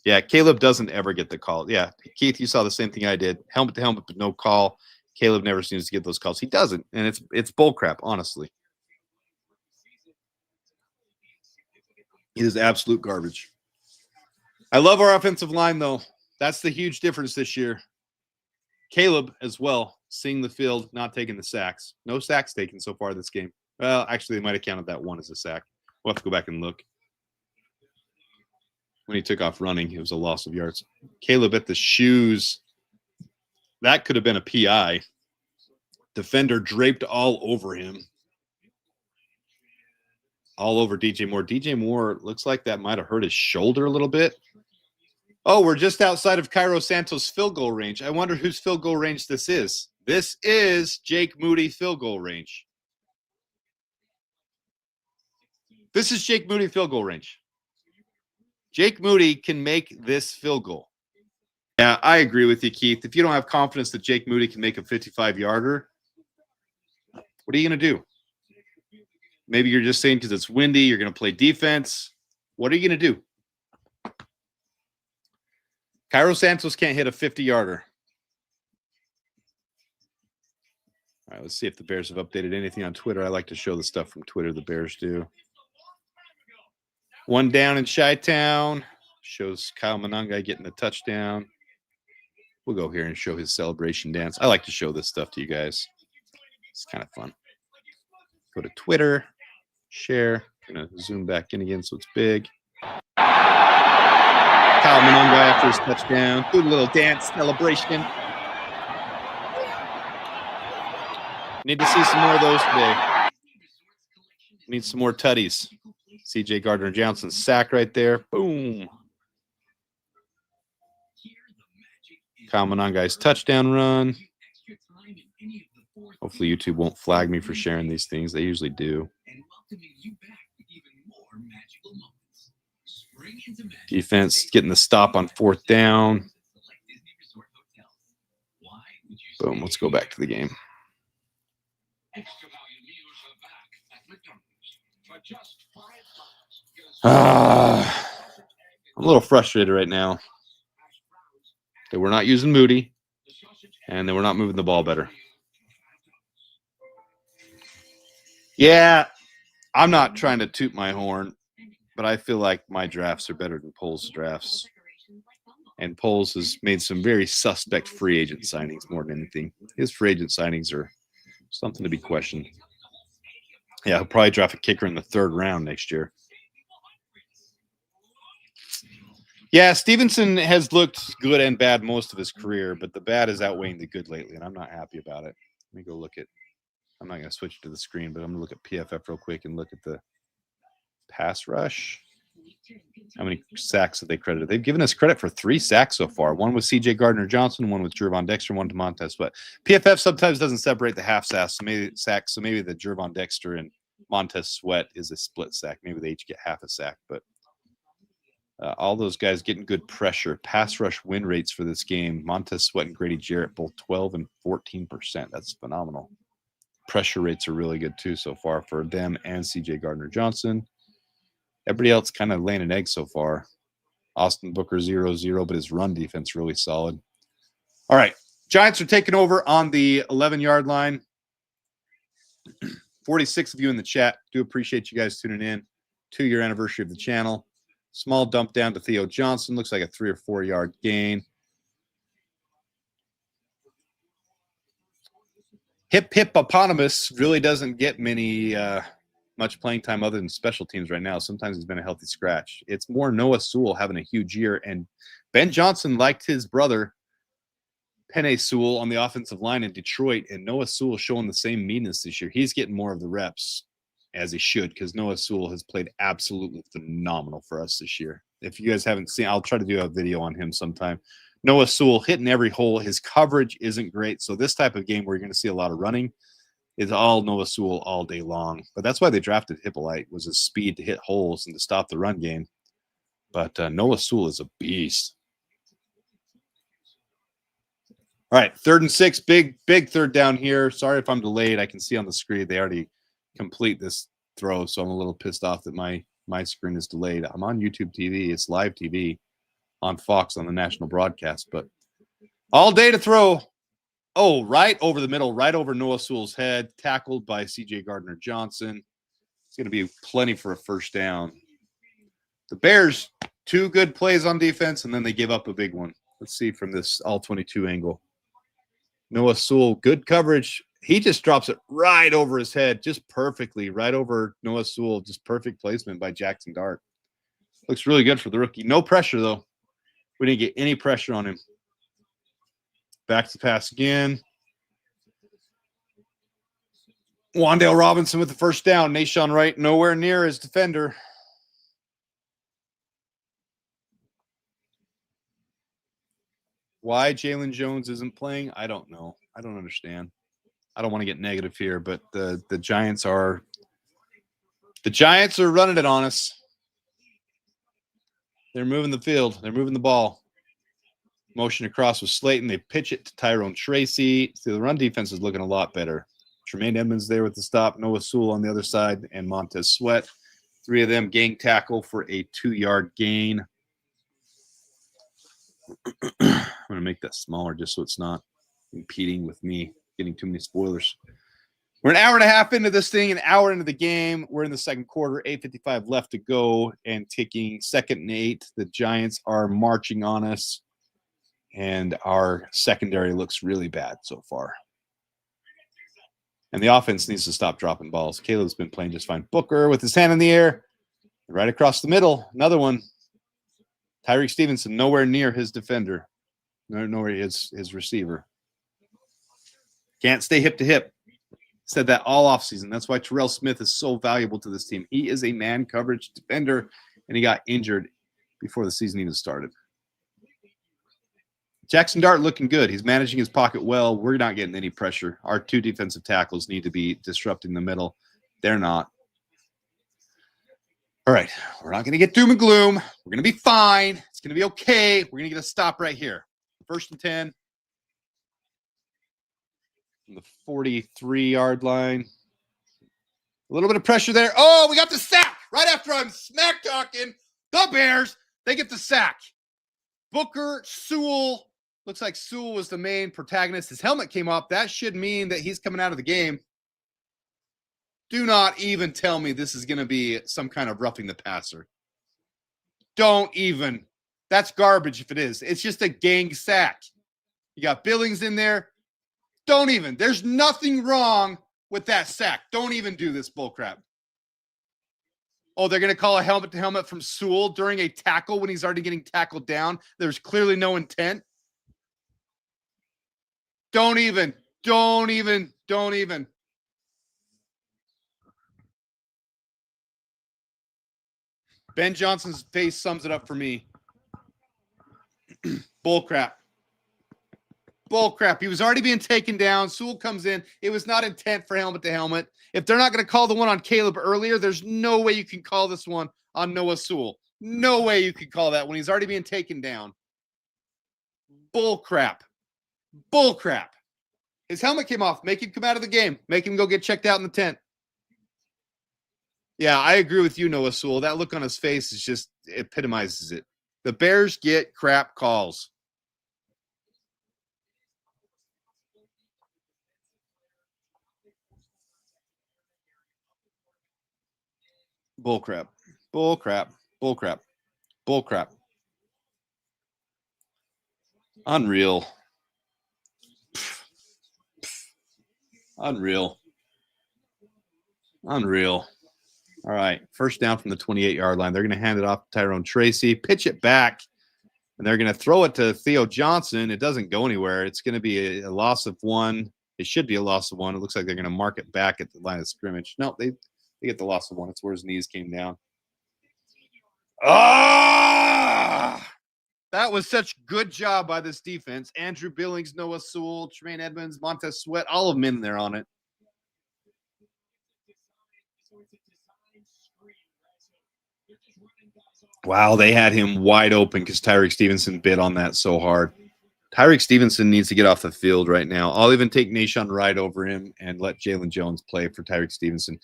Yeah, Caleb doesn't ever get the call. Yeah, Keith, you saw the same thing I did. Helmet to helmet, but no call. Caleb never seems to get those calls. He doesn't, and it's bull crap, honestly. It is absolute garbage. I love our offensive line, though. That's the huge difference this year. Caleb as well, seeing the field, not taking the sacks. No sacks taken so far this game. Well, actually, they might have counted that one as a sack. We'll have to go back and look. When he took off running, it was a loss of yards. Caleb at the shoes. That could have been a PI. Defender draped all over him. All over DJ Moore. DJ Moore looks like that might have hurt his shoulder a little bit. Oh, we're just outside of Cairo Santos' field goal range. I wonder whose field goal range this is. This is Jake Moody field goal range. This is Jake Moody field goal range. Jake Moody can make this field goal. Yeah, I agree with you, Keith. If you don't have confidence that Jake Moody can make a 55-yarder, what are you going to do? Maybe you're just saying because it's windy, you're going to play defense. What are you going to do? Cairo Santos can't hit a 50-yarder. All right, let's see if the Bears have updated anything on Twitter. I like to show the stuff from Twitter the Bears do. 1 down in Chi-Town. Shows Kyle Monangai getting the touchdown. We'll go here and show his celebration dance. I like to show this stuff to you guys. It's kind of fun. Go to Twitter. Share. I'm going to zoom back in again so it's big. Kyle Monangai after his touchdown. Do a little dance celebration. Need to see some more of those today. Need some more tutties. CJ Gardner-Johnson sack right there. Boom. Kyle Monangai's touchdown run. Hopefully YouTube won't flag me for sharing these things. They usually do. Defense getting the stop on 4th down. Boom. Let's go back to the game. I'm a little frustrated right now that we're not using Moody and that we're not moving the ball better. Yeah, I'm not trying to toot my horn, but I feel like my drafts are better than Poles' drafts. And Poles has made some very suspect free agent signings more than anything. His free agent signings are something to be questioned. Yeah, he'll probably draft a kicker in the 3rd round next year. Yeah, Stevenson has looked good and bad most of his career, but the bad is outweighing the good lately, and I'm not happy about it. Let me go look at – I'm not going to switch to the screen, but I'm going to look at PFF real quick and look at the pass rush. How many sacks have they credited? They've given us credit for 3 sacks so far. One with C.J. Gardner-Johnson, one with Gervon Dexter, one to Montez Sweat. PFF sometimes doesn't separate the half sacks, so maybe the Gervon Dexter and Montez Sweat is a split sack. Maybe they each get half a sack, but all those guys getting good pressure. Pass rush win rates for this game. Montez Sweat and Grady Jarrett both 12 and 14%. That's phenomenal. Pressure rates are really good too so far for them and C.J. Gardner-Johnson. Everybody else kind of laying an egg so far. Austin Booker 0-0, but his run defense really solid. All right. Giants are taking over on the 11-yard line. 46 of you in the chat. Do appreciate you guys tuning in. 2-year anniversary of the channel. Small dump down to Theo Johnson. Looks like a 3 or 4 yard gain. Hip Hippopotamus really doesn't get much playing time other than special teams right now. Sometimes he's been a healthy scratch. It's more Noah Sewell having a huge year, and Ben Johnson liked his brother Penei Sewell on the offensive line in Detroit, and Noah Sewell showing the same meanness this year. He's getting more of the reps as he should, because Noah Sewell has played absolutely phenomenal for us this year. If you guys haven't seen, I'll try to do a video on him sometime. Noah Sewell hitting every hole. His coverage isn't great. So this type of game where you're going to see a lot of running is all Noah Sewell all day long. But that's why they drafted Hippolyte, was his speed to hit holes and to stop the run game. But Noah Sewell is a beast. All right, 3rd and 6, big third down here. Sorry if I'm delayed. I can see on the screen they already complete this throw, so I'm a little pissed off that my screen is delayed. I'm on YouTube TV. It's live TV on Fox on the national broadcast, but all day to throw. Oh, right over the middle, right over Noah Sewell's head, tackled by C.J. Gardner-Johnson. It's going to be plenty for a first down. The Bears, 2 good plays on defense, and then they give up a big one. Let's see from this all-22 angle. Noah Sewell, good coverage. He just drops it right over his head, just perfectly, right over Noah Sewell. Just perfect placement by Jackson Dart. Looks really good for the rookie. No pressure, though. We didn't get any pressure on him. Back to pass again. Wan'Dale Robinson with the first down. Nahshon Wright nowhere near his defender. Why Jalen Jones isn't playing, I don't know. I don't understand. I don't want to get negative here, but the Giants are running it on us. They're moving the field. They're moving the ball. Motion across with Slayton. They pitch it to Tyrone Tracy. See, the run defense is looking a lot better. Tremaine Edmonds there with the stop. Noah Sewell on the other side, and Montez Sweat. 3 of them gang tackle for a 2-yard gain. I'm going to make that smaller just so it's not impeding with me getting too many spoilers. We're an hour and a half into this thing, an hour into the game. We're in the second quarter, 8:55 left to go, and ticking 2nd and 8. The Giants are marching on us, and our secondary looks really bad so far. And the offense needs to stop dropping balls. Caleb's been playing just fine. Booker with his hand in the air, right across the middle. Another one. Tyreek Stevenson nowhere near his defender. Nowhere his receiver. Can't stay hip to hip. Said that all offseason. That's why Terrell Smith is so valuable to this team. He is a man coverage defender, and he got injured before the season even started. Jackson Dart looking good. He's managing his pocket well. We're not getting any pressure. Our 2 defensive tackles need to be disrupting the middle. They're not. All right, we're not going to get doom and gloom. We're going to be fine. It's going to be okay. We're going to get a stop right here. 1st and 10. From the 43-yard line. A little bit of pressure there. Oh, we got the sack. Right after I'm smack talking, the Bears, they get the sack. Booker, Sewell. Looks like Sewell was the main protagonist. His helmet came off. That should mean that he's coming out of the game. Do not even tell me this is going to be some kind of roughing the passer. Don't even. That's garbage if it is. It's just a gang sack. You got Billings in there. Don't even. There's nothing wrong with that sack. Don't even do this bullcrap. Oh, they're going to call a helmet-to-helmet from Sewell during a tackle when he's already getting tackled down. There's clearly no intent. Don't even. Don't even. Don't even. Ben Johnson's face sums it up for me. Bullcrap. Bullcrap. He was already being taken down. Sewell comes in. It was not intent for helmet to helmet. If they're not going to call the one on Caleb earlier, there's no way you can call this one on Noah Sewell. No way you can call that when he's already being taken down. Bullcrap. Bullcrap. His helmet came off. Make him come out of the game. Make him go get checked out in the tent. Yeah, I agree with you, Noah Sewell. That look on his face is just epitomizes it. The Bears get crap calls. Bullcrap. Bullcrap. Bullcrap. Bullcrap. Unreal. Unreal. Unreal. All right. First down from the 28-yard line. They're going to hand it off to Tyrone Tracy, pitch it back, and they're going to throw it to Theo Johnson. It doesn't go anywhere. It's going to be a loss of 1. It should be a loss of 1. It looks like they're going to mark it back at the line of scrimmage. No, they get the loss of 1. It's where his knees came down. Oh! That was such good job by this defense. Andrew Billings, Noah Sewell, Tremaine Edmonds, Montez Sweat, all of them in there on it. Wow, they had him wide open because Tyreek Stevenson bit on that so hard. Tyreek Stevenson needs to get off the field right now. I'll even take Nahshon Wright over him and let Jalen Jones play for Tyreek Stevenson.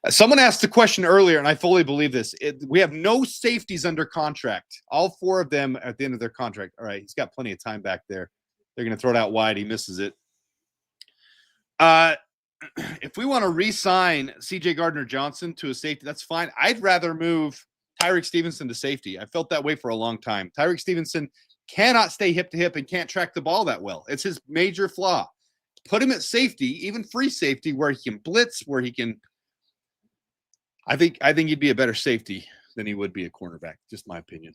Someone asked the question earlier, and I fully believe this. We have no safeties under contract. All 4 of them at the end of their contract. All right, he's got plenty of time back there. They're going to throw it out wide. He misses it. If we want to re-sign C.J. Gardner-Johnson to a safety, that's fine. I'd rather move Tyreek Stevenson to safety. I felt that way for a long time. Tyreek Stevenson cannot stay hip to hip and can't track the ball that well. It's his major flaw. Put him at safety, even free safety, where he can blitz, where he can. I think he'd be a better safety than he would be a cornerback. Just my opinion.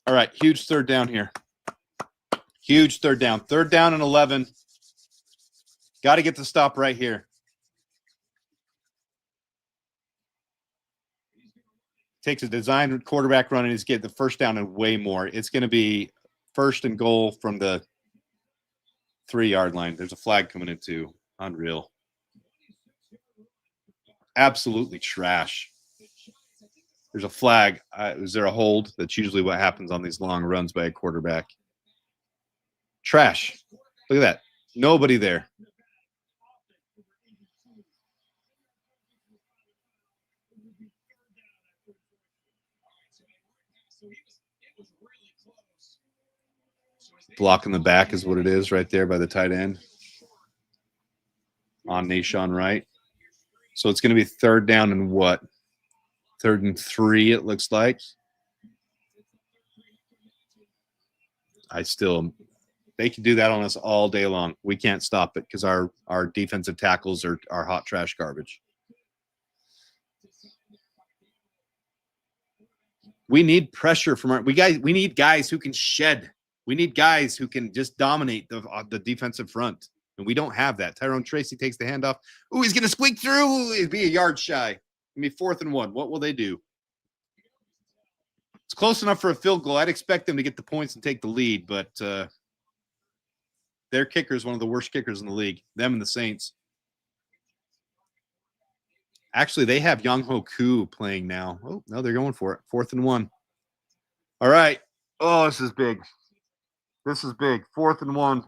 All right, huge third down here. Huge third down. 3rd down and 11. Got to get the stop right here. Takes a designed quarterback run and he's getting the first down and way more. It's going to be 1st and goal from the 3-yard line. There's a flag coming in too. Unreal. Absolutely trash. There's a flag. Is there a hold? That's usually what happens on these long runs by a quarterback. Trash. Look at that. Nobody there. Block in the back is what it is right there by the tight end on Nahshon Wright. So it's going to be 3rd down and what? 3rd and 3, it looks like. They can do that on us all day long. We can't stop it because our defensive tackles are hot trash garbage. We need pressure from we need guys who can shed. We need guys who can just dominate the defensive front. And we don't have that. Tyrone Tracy takes the handoff. Ooh, he's going to squeak through. It'd be a yard shy. It'd be 4th and 1. What will they do? It's close enough for a field goal. I'd expect them to get the points and take the lead, but their kicker is one of the worst kickers in the league. Them and the Saints. Actually, they have Younghoe Koo playing now. Oh, no, they're going for it. 4th and 1. All right. Oh, this is big. This is big. 4th and 1.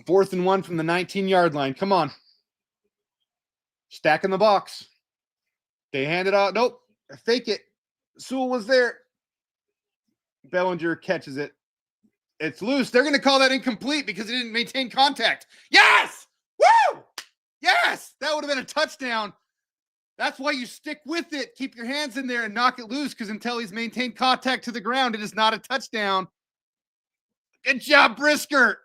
Fourth and 1 from the 19-yard line. Come on. Stack in the box. They hand it out. Nope. Fake it. Sewell was there. Bellinger catches it. It's loose. They're going to call that incomplete because he didn't maintain contact. Yes! Woo! Yes! That would have been a touchdown. That's why you stick with it. Keep your hands in there and knock it loose because until he's maintained contact to the ground, it is not a touchdown. Good job, Brisker.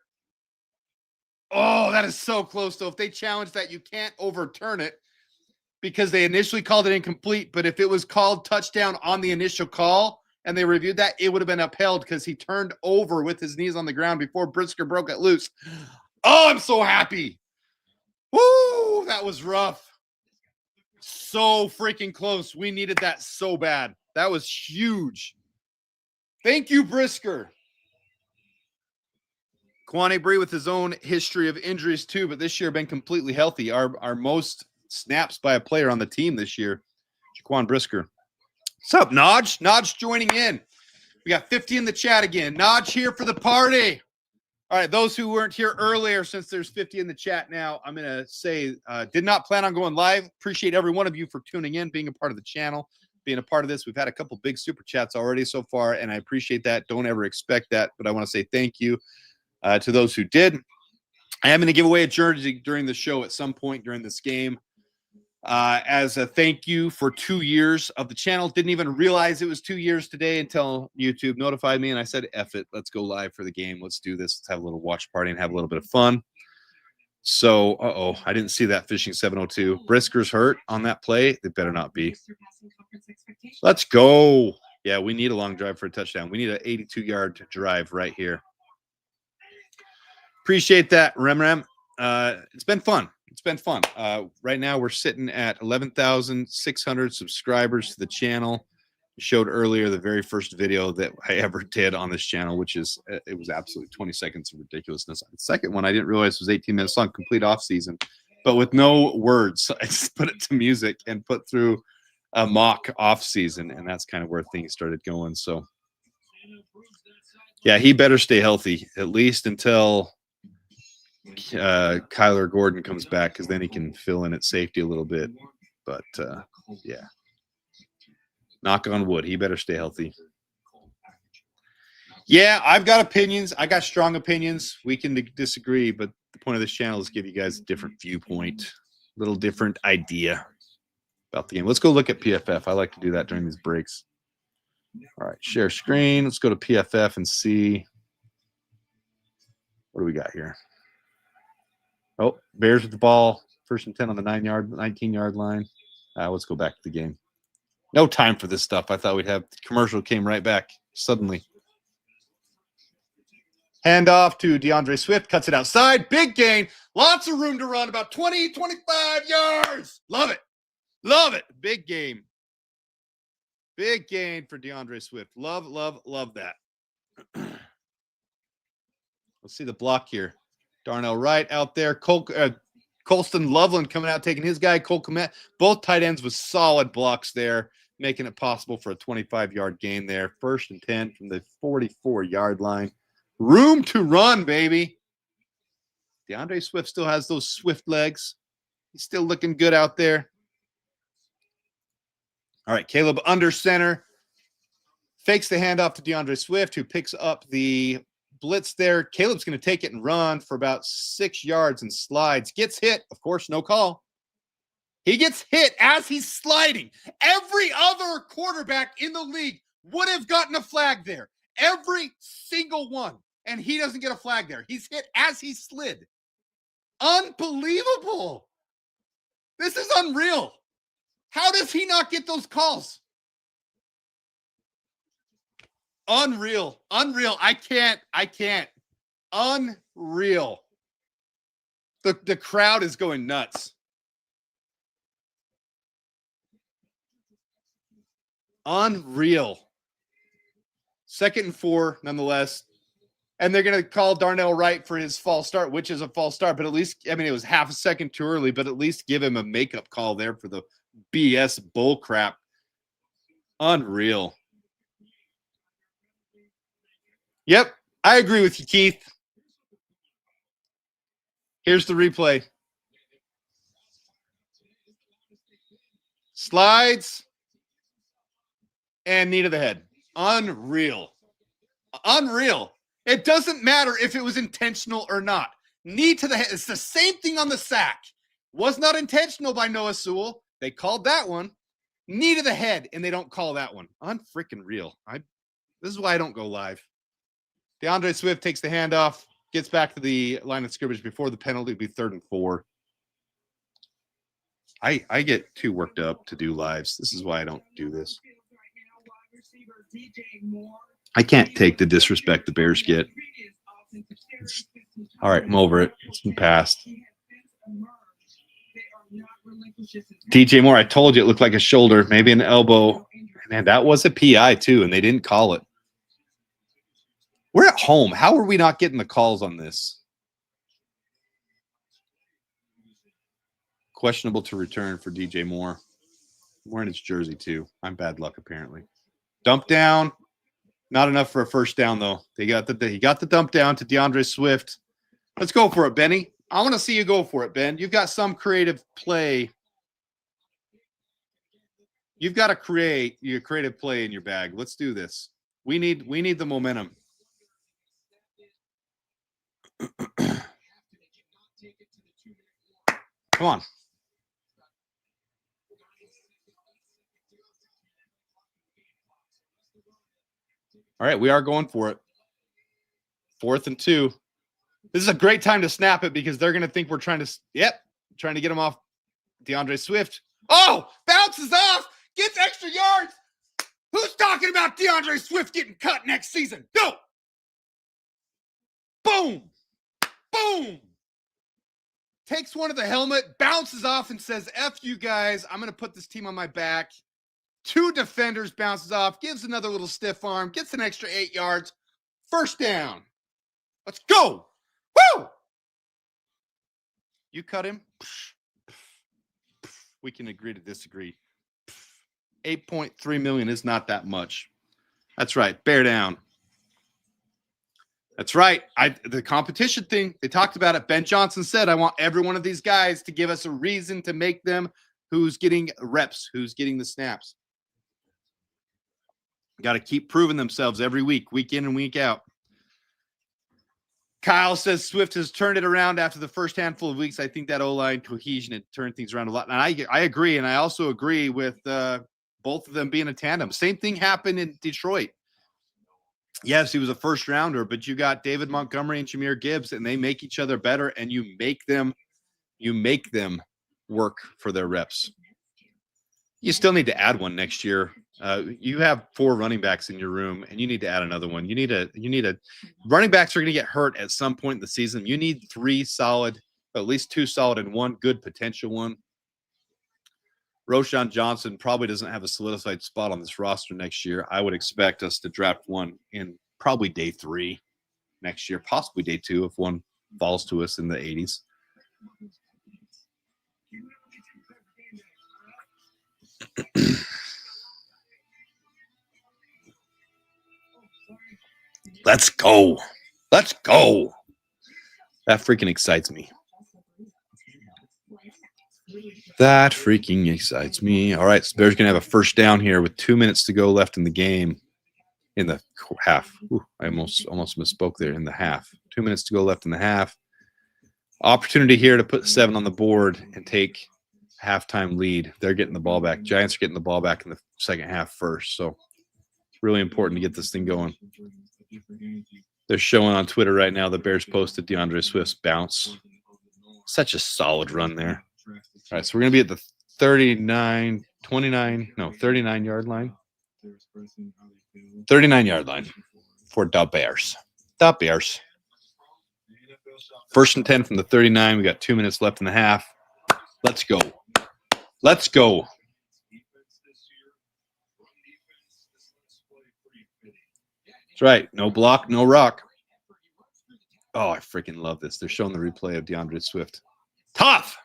Oh, that is so close, though. If they challenge that, you can't overturn it because they initially called it incomplete. But if it was called touchdown on the initial call and they reviewed that, it would have been upheld because he turned over with his knees on the ground before Brisker broke it loose. Oh, I'm so happy. Woo, that was rough. So freaking close. We needed that so bad. That was huge. Thank you, Brisker. Kwani Bree with his own history of injuries too, but this year been completely healthy. Our most snaps by a player on the team this year, Jaquan Brisker. What's up, Naj? Naj joining in. We got 50 in the chat again. Naj here for the party. All right, those who weren't here earlier, since there's 50 in the chat now, I'm going to say did not plan on going live. Appreciate every one of you for tuning in, being a part of the channel, being a part of this. We've had a couple big super chats already so far, and I appreciate that. Don't ever expect that, but I want to say thank you to those who did. I am going to give away a jersey during the show at some point during this game as a thank you for 2 years of the channel. Didn't even realize it was 2 years today until YouTube notified me, and I said, F it, let's go live for the game. Let's do this. Let's have a little watch party and have a little bit of fun. So, I didn't see that fishing 702. Brisker's hurt on that play. They better not be. Let's go. Yeah, we need a long drive for a touchdown. We need an 82-yard drive right here. Appreciate that, Rem. It's been fun. it's been fun. Right now we're sitting at 11,600 subscribers to the channel. I showed earlier the very first video that I ever did on this channel, which is it was absolutely 20 seconds of ridiculousness. The second one I didn't realize was 18 minutes long, complete off season, but with no words. I just put it to music and put through a mock off season, and that's kind of where things started going. So yeah, he better stay healthy at least until Kyler Gordon comes back, because then he can fill in at safety a little bit. But yeah, knock on wood, he better stay healthy. Yeah, I've got opinions. I got strong opinions. We can disagree, but the point of this channel is to give you guys a different viewpoint, a little different idea about the game. Let's go look at PFF. I like to do that during these breaks. All right, share screen. Let's go to PFF and see what do we got here. Oh, Bears with the ball. 1st and 10 on the 19-yard line. Let's go back to the game. No time for this stuff. I thought we'd have the commercial came right back suddenly. Hand off to DeAndre Swift. Cuts it outside. Big gain. Lots of room to run. About 20, 25 yards. Love it. Love it. Big game. Big gain for DeAndre Swift. Love, love, love that. Let's see the block here. Darnell Wright out there. Colston Loveland coming out, taking his guy. Cole Kmet. Both tight ends with solid blocks there, making it possible for a 25-yard gain there. 1st and 10 from the 44-yard line. Room to run, baby. DeAndre Swift still has those Swift legs. He's still looking good out there. All right, Caleb under center. Fakes the handoff to DeAndre Swift, who picks up the blitz there. Caleb's going to take it and run for about 6 yards and slides. Gets hit. Of course, no call. He gets hit as he's sliding. Every other quarterback in the league would have gotten a flag there. Every single one. And he doesn't get a flag there. He's hit as he slid. Unbelievable. This is unreal. How does he not get those calls? Unreal. Unreal. I can't. Unreal. The crowd is going nuts. Unreal. 2nd and 4, nonetheless. And they're going to call Darnell Wright for his false start, which is a false start. But at least, I mean, it was half a second too early, but at least give him a makeup call there for the BS bull crap. Unreal. Yep, I agree with you, Keith. Here's the replay. Slides and knee to the head. Unreal. Unreal. It doesn't matter if it was intentional or not. Knee to the head. It's the same thing on the sack. Was not intentional by Noah Sewell. They called that one. Knee to the head, and they don't call that one. Unfreaking real. This is why I don't go live. DeAndre Swift takes the handoff, gets back to the line of scrimmage before the penalty. It'll be 3rd and 4. I get too worked up to do lives. This is why I don't do this. I can't take the disrespect the Bears get. All right, I'm over it. It's been passed. DJ Moore, I told you it looked like a shoulder, maybe an elbow. Man, that was a PI too, and they didn't call it. We're at home. How are we not getting the calls on this? Questionable to return for DJ Moore. I'm wearing his jersey too. I'm bad luck apparently. Dump down. Not enough for a first down though. He got the dump down to DeAndre Swift. Let's go for it, Benny. I want to see you go for it, Ben. You've got some creative play. You've got to create your creative play in your bag. Let's do this. We need the momentum. Come on. All right, we are going for it. 4th and 2. This is a great time to snap it because they're going to think we're trying to get him off DeAndre Swift. Oh, bounces off, gets extra yards. Who's talking about DeAndre Swift getting cut next season? Go. Boom. Boom. takes one of the helmet, bounces off, and says, F you guys. I'm going to put this team on my back. 2 defenders, bounces off, gives another little stiff arm, gets an extra 8 yards. First down. Let's go. Woo! You cut him. We can agree to disagree. 8.3 million is not that much. That's right. Bear down. That's right. The competition thing, they talked about it. Ben Johnson said, I want every one of these guys to give us a reason to make them who's getting reps, who's getting the snaps. Got to keep proving themselves every week in and week out. Kyle says Swift has turned it around after the first handful of weeks. I think that O-line cohesion had turned things around a lot. And I agree. And I also agree with both of them being a tandem. Same thing happened in Detroit. Yes, he was a first rounder, but you got David Montgomery and Jahmyr Gibbs, and they make each other better, and you make them work for their reps. You still need to add one next year. You have 4 running backs in your room, and you need to add another one. You need a running backs are going to get hurt at some point in the season. You need 3 solid, at least 2 solid, and 1 good potential one. Roschon Johnson probably doesn't have a solidified spot on this roster next year. I would expect us to draft one in probably day 3 next year, possibly day 2 if one falls to us in the 80s. Let's go. Let's go. That freaking excites me. That freaking excites me. All right, so Bears going to have a first down here with 2 minutes to go left in the game. In the half. Ooh, I almost misspoke there. In the half. 2 minutes to go left in the half. Opportunity here to put 7 on the board and take halftime lead. They're getting the ball back. Giants are getting the ball back in the second half first. So it's really important to get this thing going. They're showing on Twitter right now the Bears posted DeAndre Swift's bounce. Such a solid run there. All right, so we're going to be at the 39-yard line. 39-yard line for the Bears. The Bears. First and 10 from the 39. We got 2 minutes left in the half. Let's go. Let's go. That's right. No block, no rock. Oh, I freaking love this. They're showing the replay of DeAndre Swift. Tough.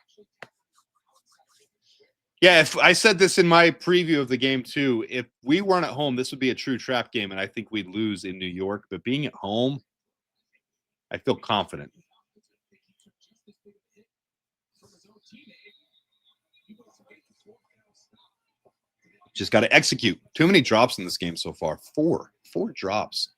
Yeah, if I said this in my preview of the game too, if we weren't at home, this would be a true trap game, and I think we'd lose in New York. But being at home, I feel confident. Just got to execute. Too many drops in this game so far. Four drops.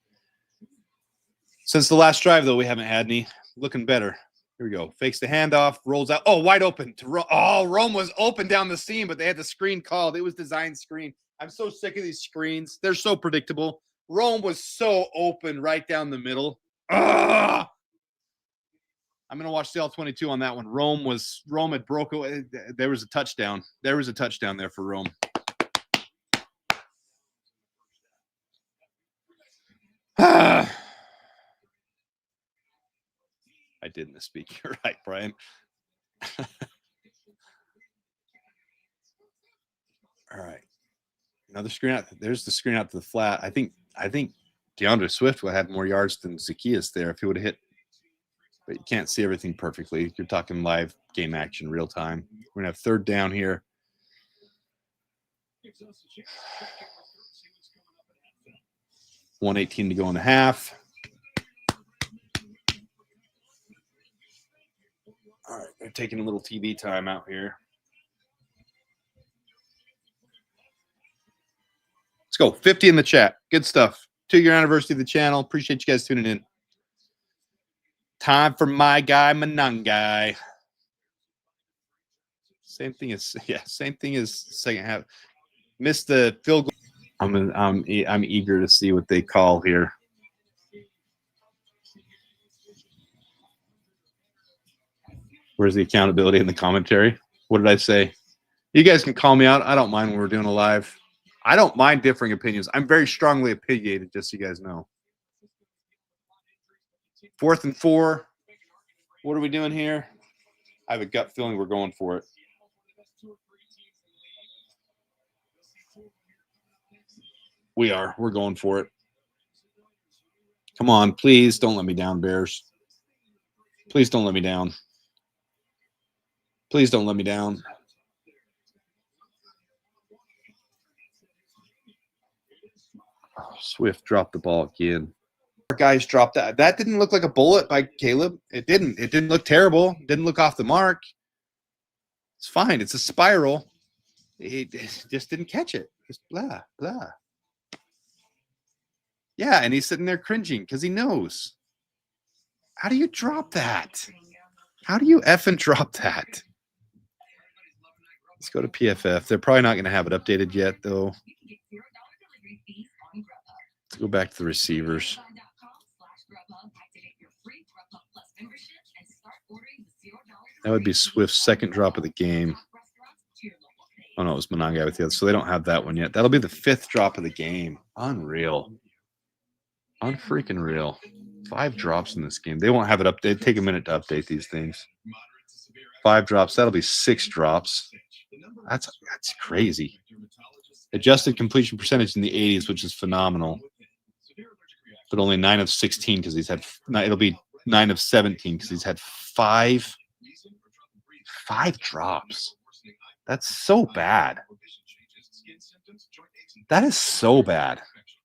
Since the last drive, though, we haven't had any. Looking better. Here we go. Fakes the handoff, rolls out. Oh, wide open. Rome was open down the seam, but they had the screen called. It was designed screen. I'm so sick of these screens. They're so predictable. Rome was so open right down the middle. I'm going to watch the L22 on that one. Rome had broke away. There was a touchdown. There was a touchdown there for Rome. I did misspeak. You're right, Brian. All right. Another screen out. There's the screen out to the flat. I think DeAndre Swift would have had more yards than Zacchaeus there if he would have hit. But you can't see everything perfectly. You're talking live game action, real time. We're going to have third down here. 1:18 to go in the half. All right, they're taking a little TV time out here. Let's go. 50 in the chat. Good stuff. 2-year anniversary of the channel. Appreciate you guys tuning in. Time for my guy, Manungai. Same thing as second half. Missed the field goal. I'm eager to see what they call here. Where's the accountability in the commentary? What did I say? You guys can call me out. I don't mind when we're doing a live. I don't mind differing opinions. I'm very strongly opinionated, just so you guys know. 4th and 4. What are we doing here? I have a gut feeling we're going for it. We are. We're going for it. Come on, please don't let me down, Bears. Please don't let me down. Please don't let me down. Oh, Swift dropped the ball again. Our guys dropped that. That didn't look like a bullet by Caleb. It didn't. It didn't look terrible. It didn't look off the mark. It's fine. It's a spiral. It just didn't catch it. Just blah, blah. Yeah, and he's sitting there cringing because he knows. How do you drop that? How do you effing drop that? Let's go to PFF. They're probably not going to have it updated yet, though. Let's go back to the receivers. That would be Swift's second drop of the game. Oh, no, it was Monangai with the other. So they don't have that one yet. That'll be the 5th drop of the game. Unreal. Unfreaking real. 5 drops in this game. They won't have it updated. Take a minute to update these things. 5 drops. That'll be 6 drops. That's crazy. Adjusted completion percentage in the 80s, which is phenomenal. But only 9 of 16 because he's had. It'll be 9 of 17 because he's had 5 drops. That's so bad. That is so bad.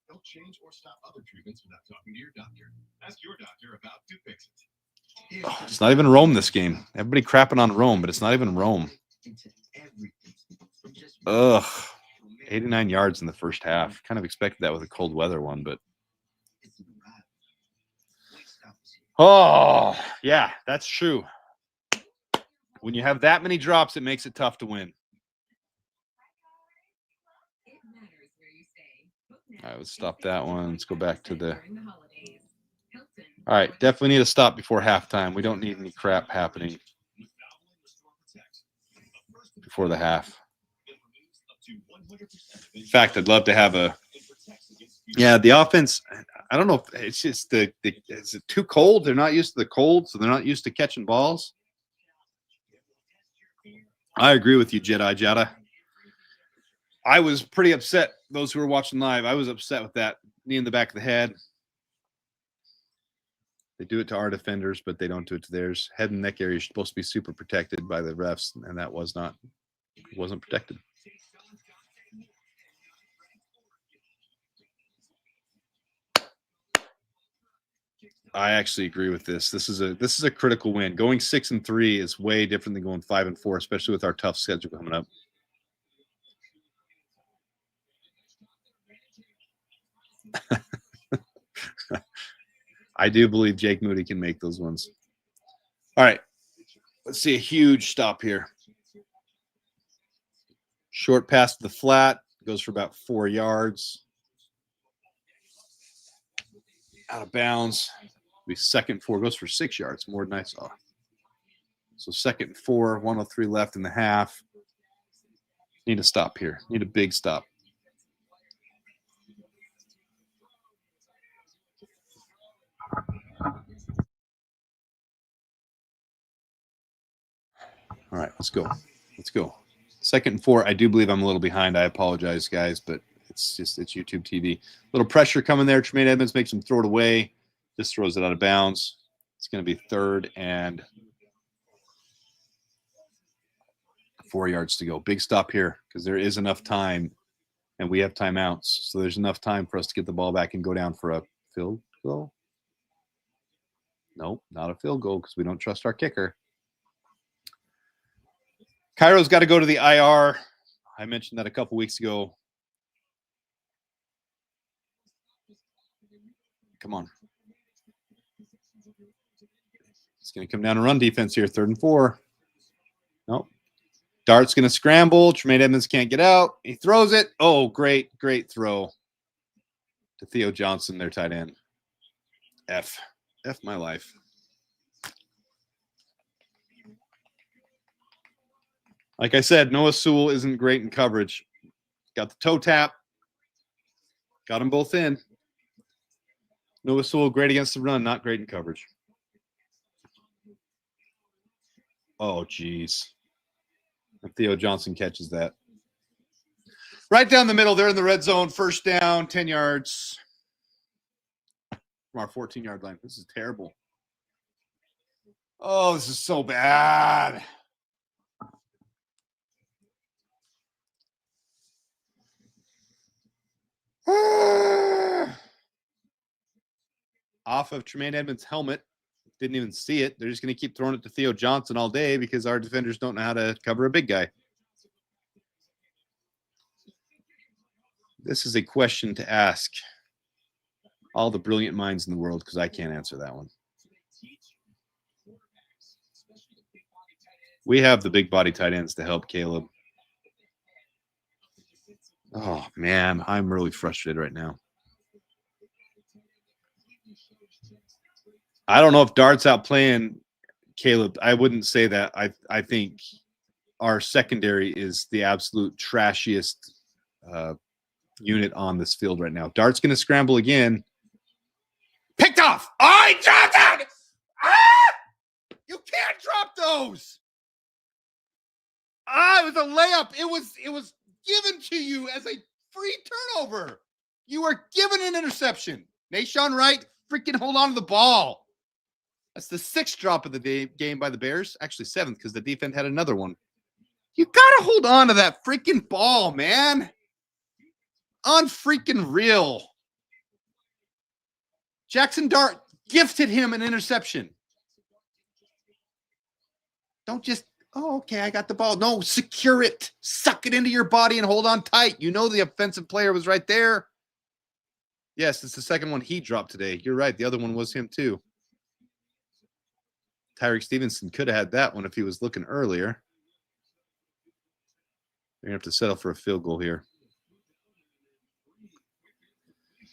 Don't change or stop other treatments without talking to your doctor. Ask your doctor about Dupixent. Oh, it's not even Rome this game. Everybody crapping on Rome, but it's not even Rome. Ugh. 89 yards in the first half. Kind of expected that with a cold weather one, but. Oh, yeah, that's true. When you have that many drops, it makes it tough to win. All right, let's stop that one. Let's go back to the. All right, definitely need to stop before halftime. We don't need any crap happening before the half. In fact, I'd love to have a. Yeah, the offense. I don't know if it's just is it too cold? They're not used to the cold, so they're not used to catching balls. I agree with you, Jedi Jada. I was pretty upset. Those who were watching live, I was upset with that knee in the back of the head. They do it to our defenders, but they don't do it to theirs. Head and neck area is supposed to be super protected by the refs, and that wasn't protected. I actually agree with this. This is a critical win. Going 6-3 is way different than going 5-4, especially with our tough schedule coming up. I do believe Jake Moody can make those ones. All right. Let's see a huge stop here. Short pass to the flat. Goes for about 4 yards. Out of bounds. Be 2nd and 4. Goes for 6 yards. More than I saw. So 2nd and 4. 1:03 left in the half. Need a stop here. Need a big stop. All right, let's go. Let's go. 2nd and 4. I do believe I'm a little behind. I apologize, guys, but it's YouTube TV. Little pressure coming there. Tremaine Edmonds makes him throw it away. Just throws it out of bounds. It's going to be 3rd and 4 yards to go. Big stop here because there is enough time, and we have timeouts. So there's enough time for us to get the ball back and go down for a field goal. Nope, not a field goal because we don't trust our kicker. Cairo's got to go to the IR. I mentioned that a couple weeks ago. Come on. It's going to come down to run defense here. 3rd and 4. Nope. Dart's going to scramble. Tremaine Edmonds can't get out. He throws it. Oh, great throw to Theo Johnson, their tight end. F my life. Like I said, Noah Sewell isn't great in coverage. Got the toe tap. Got them both in. Noah Sewell, great against the run, not great in coverage. Oh, geez. If Theo Johnson catches that. Right down the middle, they're in the red zone. First down, 10 yards from our 14-yard line. This is terrible. Oh, this is so bad. Off of Tremaine Edmonds' helmet. Didn't even see it. They're just going to keep throwing it to Theo Johnson all day because our defenders don't know how to cover a big guy. This is a question to ask all the brilliant minds in the world because I can't answer that one. We have the big body tight ends to help Caleb. Oh, man, I'm really frustrated right now. I don't know if Dart's out playing Caleb. I wouldn't say that. I think our secondary is the absolute trashiest unit on this field right now. Dart's going to scramble again. Picked off. Oh, he dropped it. Ah! You can't drop those. Ah, it was a layup. It was given to you as a free turnover. You are given an interception. Nashawn Wright, freaking hold on to the ball. That's the 6th drop of the game by the Bears. Actually, 7th because the defense had another one. You got to hold on to that freaking ball, man. Unfreaking real. Jackson Dart gifted him an interception. Don't just, oh, okay, I got the ball. No, secure it. Suck it into your body and hold on tight. You know the offensive player was right there. Yes, it's the second one he dropped today. You're right. The other one was him too. Tyreek Stevenson could have had that one if he was looking earlier. They're going to have to settle for a field goal here.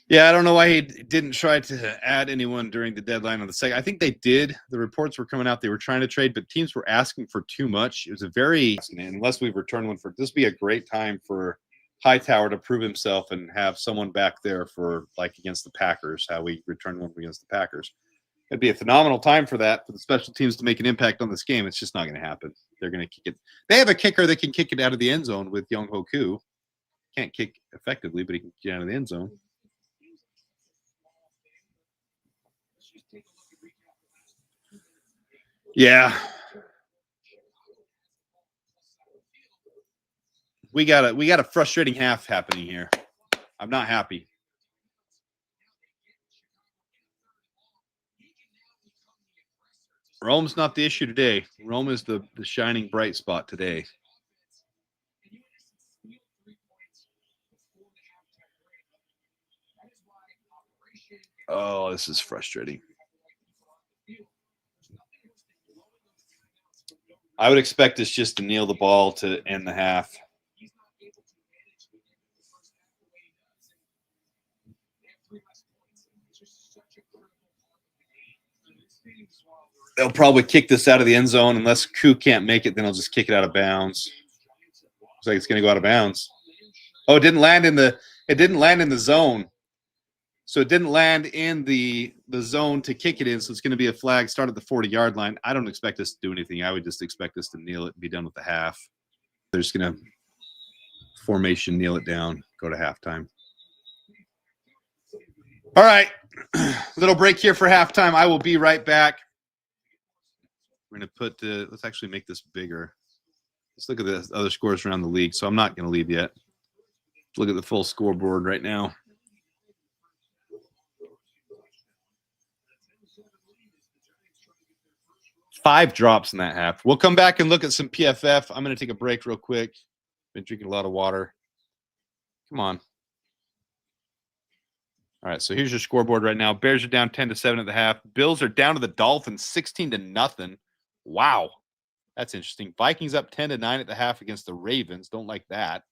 Yeah, I don't know why he didn't try to add anyone during the deadline on the second. I think they did. The reports were coming out. They were trying to trade, but teams were asking for too much. It was a very, unless we return one for, this would be a great time for Hightower to prove himself and have someone back there for, like, against the Packers, how we return one against the Packers. It'd be a phenomenal time for that, for the special teams to make an impact on this game. It's just not going to happen. They're going to kick it. They have a kicker that can kick it out of the end zone with Young Hoku. Can't kick effectively, but he can get out of the end zone. Yeah. We got a frustrating half happening here. I'm not happy. Rome's not the issue today. Rome is the shining bright spot today. Oh, this is frustrating. I would expect us just to kneel the ball to end the half. They'll probably kick this out of the end zone unless Koo can't make it. Then I'll just kick it out of bounds. Looks like it's going to go out of bounds. Oh, it didn't land in the zone. So it didn't land in the zone to kick it in. So it's going to be a flag. Start at the 40-yard line. I don't expect us to do anything. I would just expect us to kneel it and be done with the half. They're just going to formation, kneel it down, go to halftime. All right. Little break here for halftime. I will be right back. We're going to put let's actually make this bigger. Let's look at the other scores around the league. So I'm not going to leave yet. Let's look at the full scoreboard right now. Five drops in that half. We'll come back and look at some PFF. I'm going to take a break real quick. Been drinking a lot of water. Come on. All right, so here's your scoreboard right now. Bears are down 10-7 at the half. Bills are down to the Dolphins 16-0. Wow. That's interesting. Vikings up 10-9 at the half against the Ravens. Don't like that.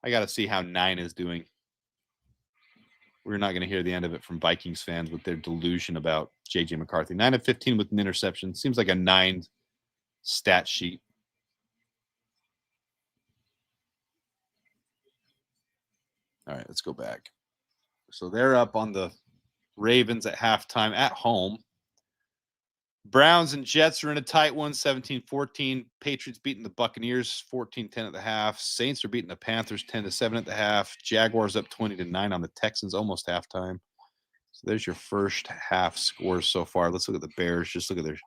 I got to see how 9 is doing. We're not going to hear the end of it from Vikings fans with their delusion about J.J. McCarthy. 9 of 15 with an interception. Seems like a 9 stat sheet. All right, let's go back. So they're up on the Ravens at halftime at home. Browns and Jets are in a tight one, 17-14. Patriots beating the Buccaneers 14-10 at the half. Saints are beating the Panthers 10-7 at the half. Jaguars up 20-9 on the Texans, almost halftime. So there's your first half scores so far. Let's look at the Bears. Just look at their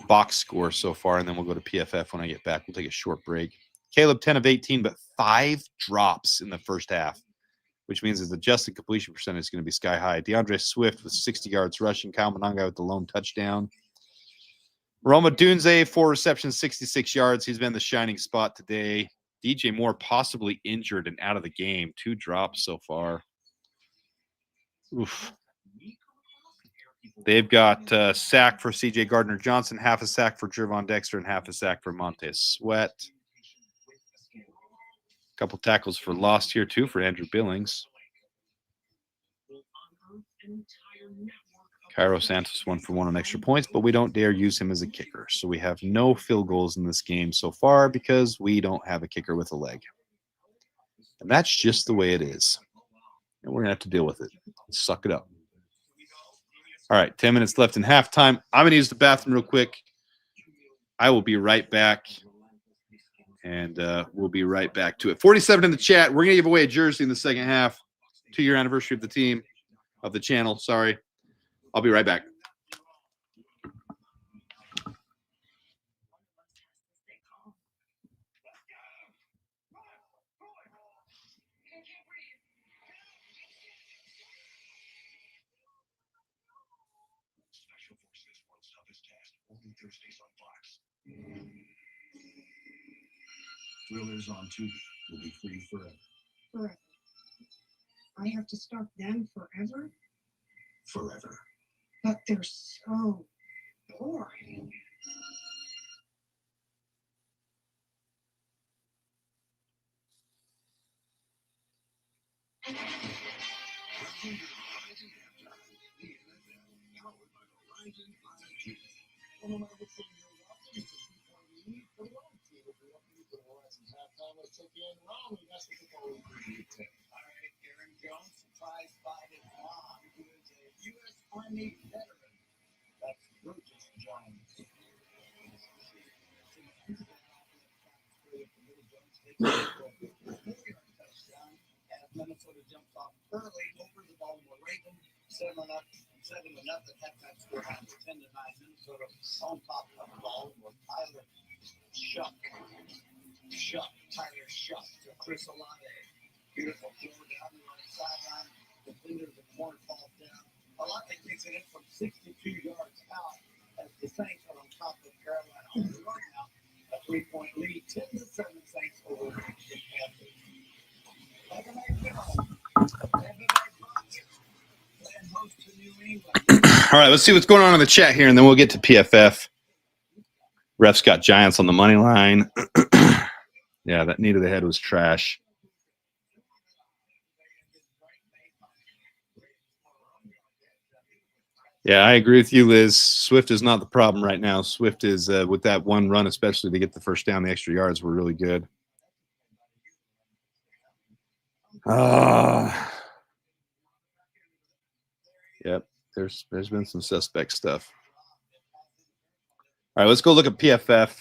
box score so far, and then we'll go to PFF when I get back. We'll take a short break. Caleb 10 of 18, but 5 drops in the first half, which means his adjusted completion percentage is going to be sky high. DeAndre Swift with 60 yards rushing. Kyle Monanga with the lone touchdown. Roma Dunze, 4 receptions, 66 yards. He's been the shining spot today. DJ Moore possibly injured and out of the game. 2 drops so far. Oof. They've got sack for C.J. Gardner-Johnson, half a sack for Gervon Dexter, and half a sack for Montez Sweat. A couple tackles for lost here, too, for Andrew Billings. Cairo Santos 1 for 1 on extra points, but we don't dare use him as a kicker. So we have no field goals in this game so far because we don't have a kicker with a leg. And that's just the way it is. And we're going to have to deal with it. Suck it up. All right, 10 minutes left in halftime. I'm going to use the bathroom real quick. I will be right back. And we'll be right back to it. 47 in the chat. We're going to give away a jersey in the second half. 2-year anniversary of the team, of the channel. Sorry. I'll be right back. Special Forces World's toughest task, only Thursdays on Fox. Thrillers on Tubi will be free forever. Forever. I have to start them forever? Forever. But they're so boring. Aaron Jones, surprised by his mom, who is a U.S. Army veteran. That's Burgess Jones. As Minnesota jumps off early over the Baltimore Ravens, 7-0 at halftime score after 10-9. Minnesota on top of the ball with Tyler Shuck. Tyler Shuck to Chris Olave. Beautiful throw down the right sideline. Defender of the corner falls down. Olave takes it in from 62 yards out as the Saints are on top of Carolina on the road now. A 3-point lead, 10-7 Saints over the Panthers. All right, let's see what's going on in the chat here, and then we'll get to PFF. Refs got Giants on the money line. Yeah, that knee to the head was trash. Yeah, I agree with you, Liz. Swift is not the problem right now. Swift is, with that one run, especially to get the first down, the extra yards were really good. Yep, there's been some suspect stuff. All right, let's go look at PFF.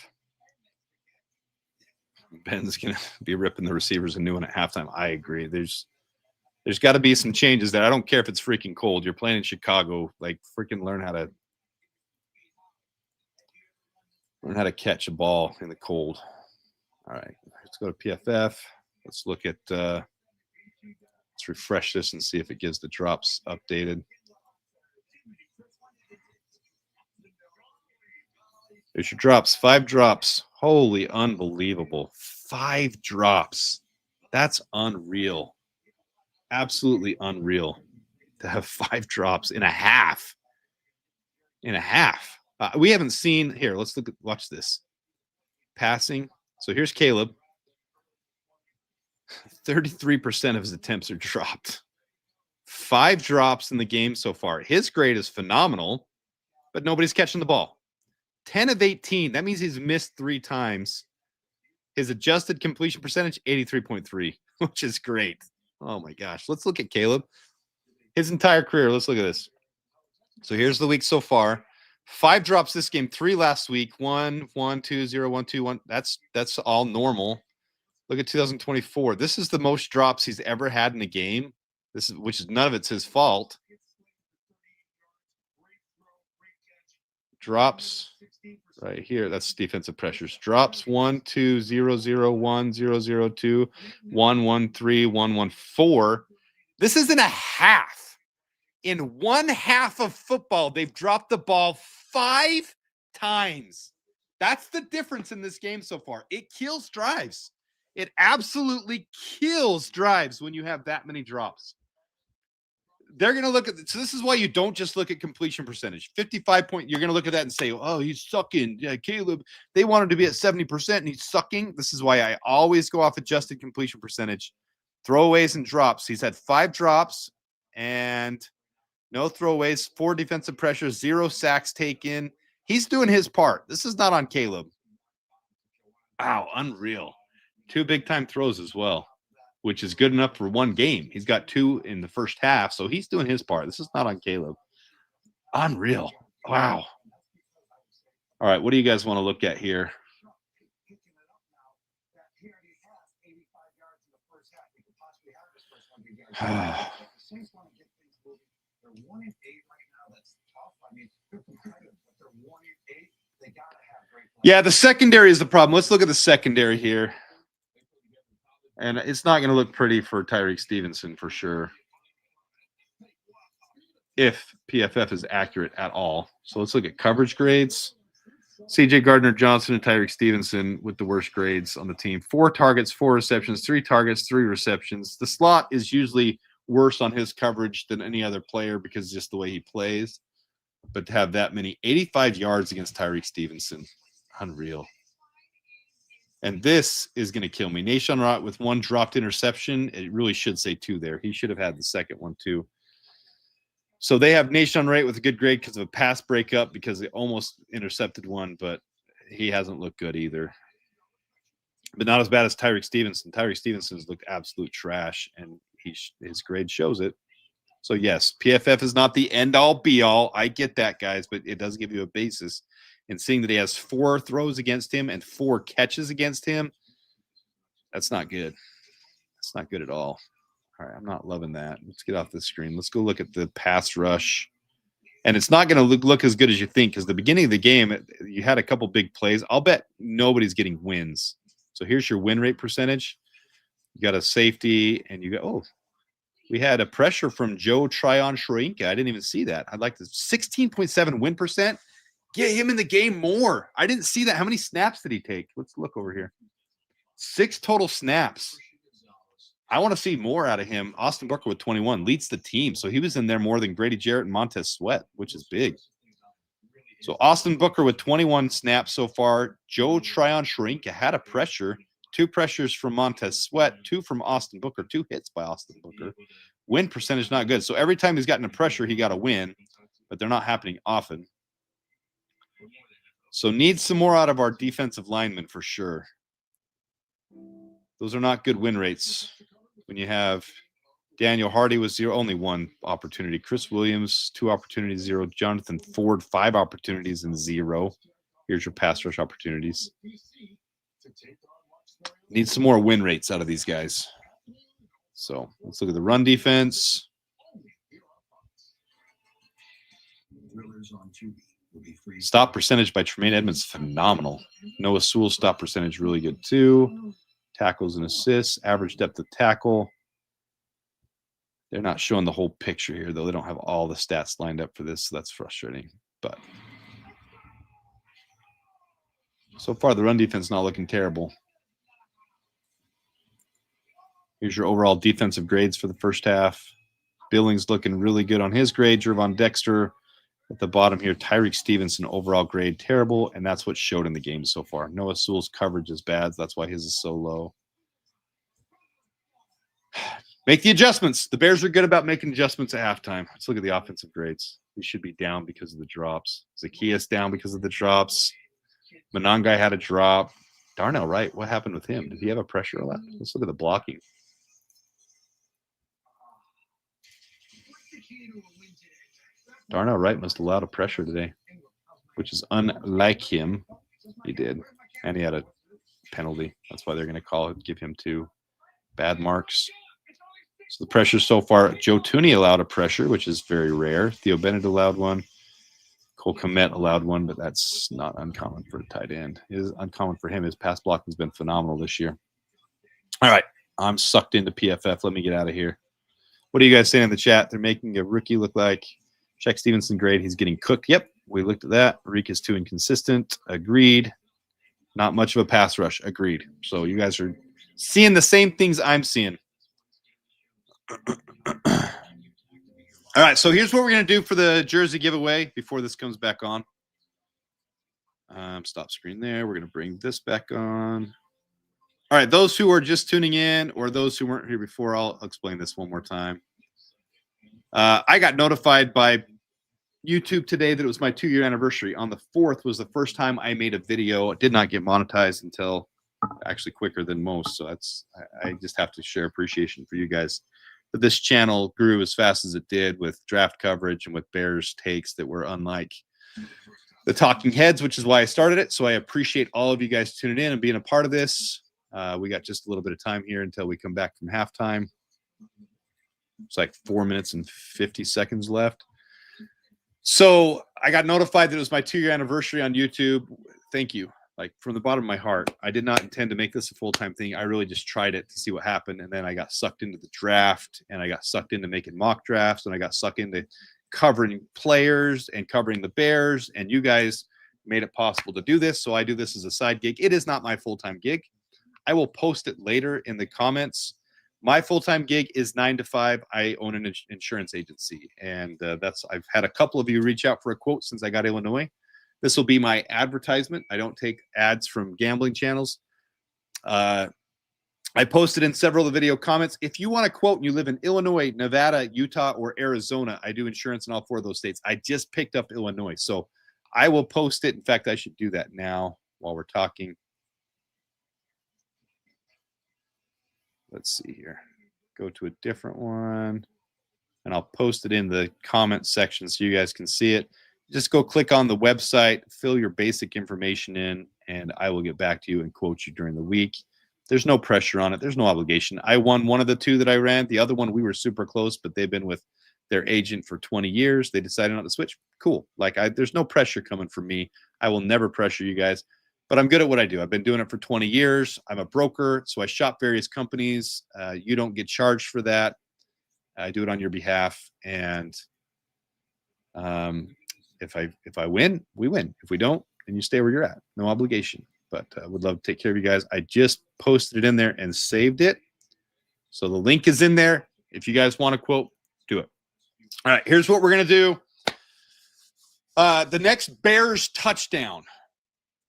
Ben's going to be ripping the receivers a new one at halftime. I agree. There's got to be some changes there. I don't care if it's freaking cold. You're playing in Chicago. Like, freaking learn how to catch a ball in the cold. All right, let's go to PFF. Let's look at let's refresh this and see if it gives the drops updated. There's your drops. 5 drops. Holy unbelievable. 5 drops. That's unreal. Absolutely unreal to have 5 drops in a half. We haven't seen here. Let's watch this. Passing. So here's Caleb. 33% of his attempts are dropped. 5 drops in the game so far. His grade is phenomenal, but nobody's catching the ball. 10 of 18. That means he's missed 3 times. His adjusted completion percentage, 83.3, which is great. Oh, my gosh. Let's look at Caleb. His entire career. Let's look at this. So here's the week so far. 5 drops this game, 3 last week. 1, 1, 2, 0, 1, 2, 1. That's all normal. Look at 2024. This is the most drops he's ever had in a game. This is which is none of it's his fault. Drops right here. That's defensive pressures. Drops 1, 2, 0, 0, 1, 0, 0, 2, 1, 1, 3, 1, 1, 4. This isn't a half. In one half of football, they've dropped the ball 5 times. That's the difference in this game so far. It kills drives. It absolutely kills drives when you have that many drops. They're going to look at – so this is why you don't just look at completion percentage. 55 point – you're going to look at that and say, oh, he's sucking. Yeah, Caleb, they want him to be at 70% and he's sucking. This is why I always go off adjusted completion percentage. Throwaways and drops. He's had 5 drops and no throwaways, 4 defensive pressures, 0 sacks taken. He's doing his part. This is not on Caleb. Wow, unreal. 2 big-time throws as well, which is good enough for 1 game. He's got 2 in the first half, so he's doing his part. This is not on Caleb. Unreal. Wow. All right, what do you guys want to look at here? Yeah, the secondary is the problem. Let's look at the secondary here. And it's not going to look pretty for Tyreek Stevenson for sure, if PFF is accurate at all. So let's look at coverage grades. CJ Gardner-Johnson and Tyreek Stevenson with the worst grades on the team. 4 targets, 4 receptions, 3 targets, 3 receptions. The slot is usually worse on his coverage than any other player because just the way he plays. But to have that many, 85 yards against Tyreek Stevenson, unreal. And this is going to kill me. Nahshon Wright with 1 dropped interception. It really should say 2 there. He should have had the second one too. So they have Nahshon Wright with a good grade because of a pass breakup because they almost intercepted one, but he hasn't looked good either. But not as bad as Tyreek Stevenson. Tyreek Stevenson's looked absolute trash, and his grade shows it. So, yes, PFF is not the end-all, be-all. I get that, guys, but it does give you a basis. And seeing that he has 4 throws against him and 4 catches against him, that's not good. That's not good at all. All right, I'm not loving that. Let's get off the screen. Let's go look at the pass rush. And it's not going to look as good as you think because the beginning of the game, you had a couple big plays. I'll bet nobody's getting wins. So here's your win rate percentage. You got a safety, and you got we had a pressure from Joe Tryon-Shoyinka. I didn't even see that. I'd like the 16.7 win percent. Get him in the game more. I didn't see that. How many snaps did he take? Let's look over here. 6 total snaps. I want to see more out of him. Austin Booker with 21 leads the team. So he was in there more than Grady Jarrett and Montez Sweat, which is big. So Austin Booker with 21 snaps so far. Joe Tryon-Shoyinka had a pressure. 2 pressures from Montez Sweat, 2 from Austin Booker, 2 hits by Austin Booker. Win percentage not good. So every time he's gotten a pressure, he got a win, but they're not happening often. So needs some more out of our defensive linemen for sure. Those are not good win rates. When you have Daniel Hardy with 0, only 1 opportunity. Chris Williams, 2 opportunities, 0. Jonathan Ford, 5 opportunities and 0. Here's your pass rush opportunities. Need some more win rates out of these guys. So let's look at the run defense. Stop percentage by Tremaine Edmonds, phenomenal. Noah Sewell's stop percentage, really good too. Tackles and assists, average depth of tackle. They're not showing the whole picture here, though. They don't have all the stats lined up for this, so that's frustrating. But so far, the run defense is not looking terrible. Here's your overall defensive grades for the first half. Billings looking really good on his grade. Gervon Dexter at the bottom here. Tyreek Stevenson overall grade terrible, and that's what showed in the game so far. Noah Sewell's coverage is bad. That's why his is so low. Make the adjustments. The Bears are good about making adjustments at halftime. Let's look at the offensive grades. We should be down because of the drops. Zacchaeus down because of the drops. Monangai had a drop. Darnell Wright, what happened with him? Did he have a pressure left? Let's look at the blocking. Darnell Wright must have allowed a pressure today. which is unlike him. He did, and he had a penalty. That's why they're going to give him 2 bad marks. So the pressure so far, Joe Tooney allowed a pressure, which is very rare. Theo Bennett allowed one. Cole Kmet allowed one, but that's not uncommon for a tight end. It is uncommon for him. His pass blocking has been phenomenal this year. All right, I'm sucked into PFF. Let me get out of here. What are you guys saying in the chat? They're making a rookie look like Shaq Stevenson grade. He's getting cooked. Yep, we looked at that. Reek is too inconsistent. Agreed. Not much of a pass rush. Agreed. So you guys are seeing the same things I'm seeing. All right, so here's what we're going to do for the jersey giveaway before this comes back on. Stop screen there. We're going to bring this back on. All right, those who are just tuning in or those who weren't here before, I'll explain this one more time. I got notified by YouTube today that it was my 2-year anniversary. On the 4th was the first time I made a video. It did not get monetized until actually quicker than most. So I just have to share appreciation for you guys. But this channel grew as fast as it did with draft coverage and with Bears takes that were unlike the talking heads, which is why I started it. So I appreciate all of you guys tuning in and being a part of this. We got just a little bit of time here until we come back from halftime. It's like 4 minutes and 50 seconds left. So I got notified that it was my 2-year anniversary on YouTube. Thank you. Like from the bottom of my heart, I did not intend to make this a full-time thing. I really just tried it to see what happened. And then I got sucked into the draft, and I got sucked into making mock drafts, and I got sucked into covering players and covering the Bears. And you guys made it possible to do this. So I do this as a side gig. It is not my full-time gig. I will post it later in the comments. My full-time gig is 9 to 5. I own an insurance agency. And I've had a couple of you reach out for a quote since I got Illinois. This will be my advertisement. I don't take ads from gambling channels. I posted in several of the video comments. If you want a quote and you live in Illinois, Nevada, Utah, or Arizona, I do insurance in all 4 of those states. I just picked up Illinois. So I will post it. In fact, I should do that now while we're talking. Let's see here. Go to a different one. And I'll post it in the comment section so you guys can see it. Just go click on the website, fill your basic information in, and I will get back to you and quote you during the week. There's no pressure on it. There's no obligation. I won one of the 2 that I ran. The other one, we were super close, but they've been with their agent for 20 years. They decided not to switch. Cool. There's no pressure coming from me. I will never pressure you guys, but I'm good at what I do. I've been doing it for 20 years. I'm a broker, so I shop various companies. You don't get charged for that. I do it on your behalf, and if I win, we win. If we don't, then you stay where you're at. No obligation. But I would love to take care of you guys. I just posted it in there and saved it. So the link is in there. If you guys want to quote, do it. All right, here's what we're going to do. The next Bears touchdown.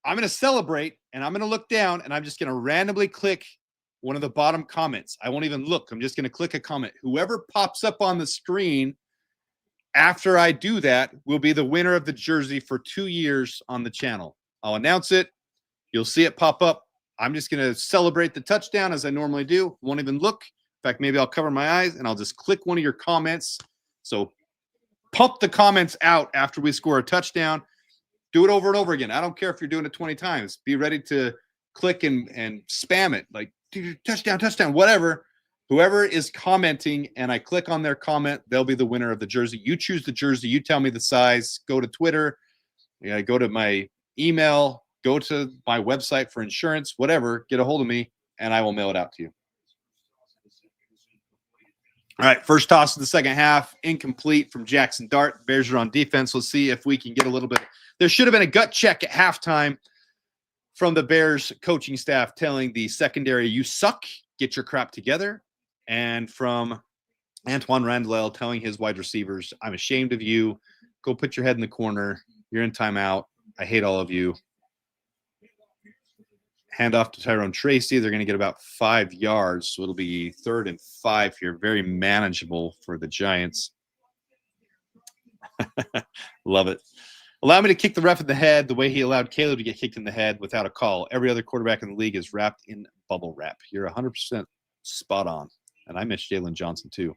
I'm going to celebrate, and I'm going to look down, and I'm just going to randomly click one of the bottom comments. I won't even look. I'm just going to click a comment. Whoever pops up on the screen after I do that will be the winner of the jersey for 2 years on the channel. I'll announce it. You'll see it pop up. I'm just going to celebrate the touchdown as I normally do. Won't even look. In fact, maybe I'll cover my eyes and I'll just click one of your comments. So pump the comments out after we score a touchdown. Do it over and over again. I don't care if you're doing it 20 times. Be ready to click and spam it. Like, touchdown, touchdown, whatever. Whoever is commenting and I click on their comment, they'll be the winner of the jersey. You choose the jersey. You tell me the size. Go to Twitter. Go to my email. Go to my website for insurance. Whatever. Get a hold of me, and I will mail it out to you. All right, first toss of the second half. Incomplete from Jackson Dart. Bears are on defense. Let's see if we can get a little bit. There should have been a gut check at halftime from the Bears coaching staff telling the secondary, you suck. Get your crap together. And from Antoine Randall telling his wide receivers, I'm ashamed of you. Go put your head in the corner. You're in timeout. I hate all of you. Hand off to Tyrone Tracy. They're going to get about 5 yards. So it'll be 3rd and 5 here. Very manageable for the Giants. Love it. Allow me to kick the ref in the head the way he allowed Caleb to get kicked in the head without a call. Every other quarterback in the league is wrapped in bubble wrap. You're 100% spot on. And I miss Jalen Johnson too.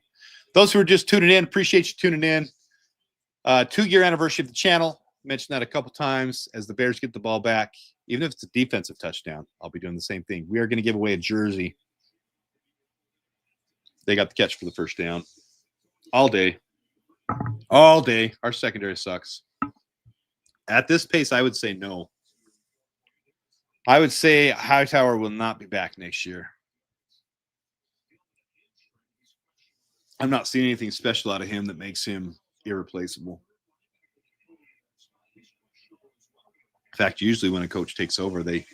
Those who are just tuning in, appreciate you tuning in. 2-year anniversary of the channel. Mentioned that a couple times. As the Bears get the ball back, even if it's a defensive touchdown, I'll be doing the same thing. We are going to give away a jersey. They got the catch for the first down. All day. All day. Our secondary sucks. At this pace, I would say no. I would say Hightower will not be back next year. I'm not seeing anything special out of him that makes him irreplaceable. In fact, usually when a coach takes over, they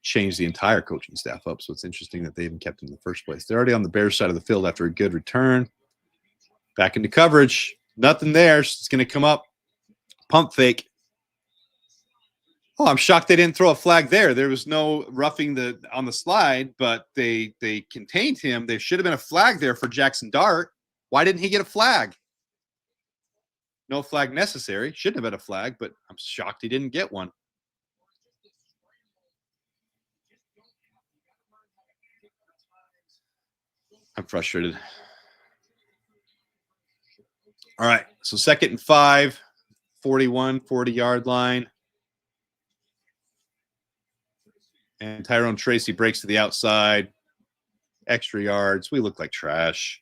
change the entire coaching staff up. So it's interesting that they even kept him in the first place. They're already on the Bears side of the field after a good return. Back into coverage. Nothing there. So it's going to come up. Pump fake. Oh, I'm shocked they didn't throw a flag there. There was no roughing on the slide, but they contained him. There should have been a flag there for Jackson Dart. Why didn't he get a flag? No flag necessary. Shouldn't have been a flag, but I'm shocked he didn't get one. I'm frustrated. All right, so 2nd and 5, 41, 40-yard line. And Tyrone Tracy breaks to the outside. Extra yards. We look like trash.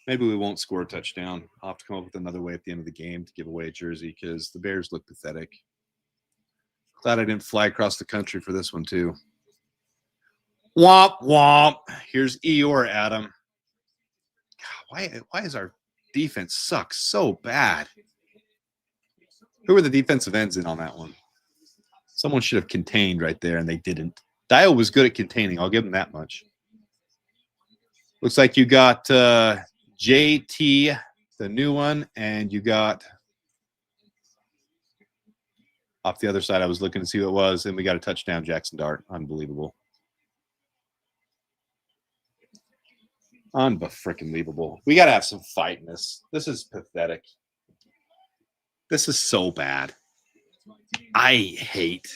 Maybe we won't score a touchdown. I'll have to come up with another way at the end of the game to give away a jersey because the Bears look pathetic. Glad I didn't fly across the country for this one, too. Womp, womp. Here's Eeyore, Adam. God, why is our defense suck so bad? Who were the defensive ends in on that one? Someone should have contained right there, and they didn't. Dial was good at containing. I'll give him that much. Looks like you got JT, the new one, and you got off the other side. I was looking to see what it was, and we got a touchdown, Jackson Dart. Unbelievable. Unbefrickin-believable. We got to have some fight in this. This is pathetic. This is so bad. I hate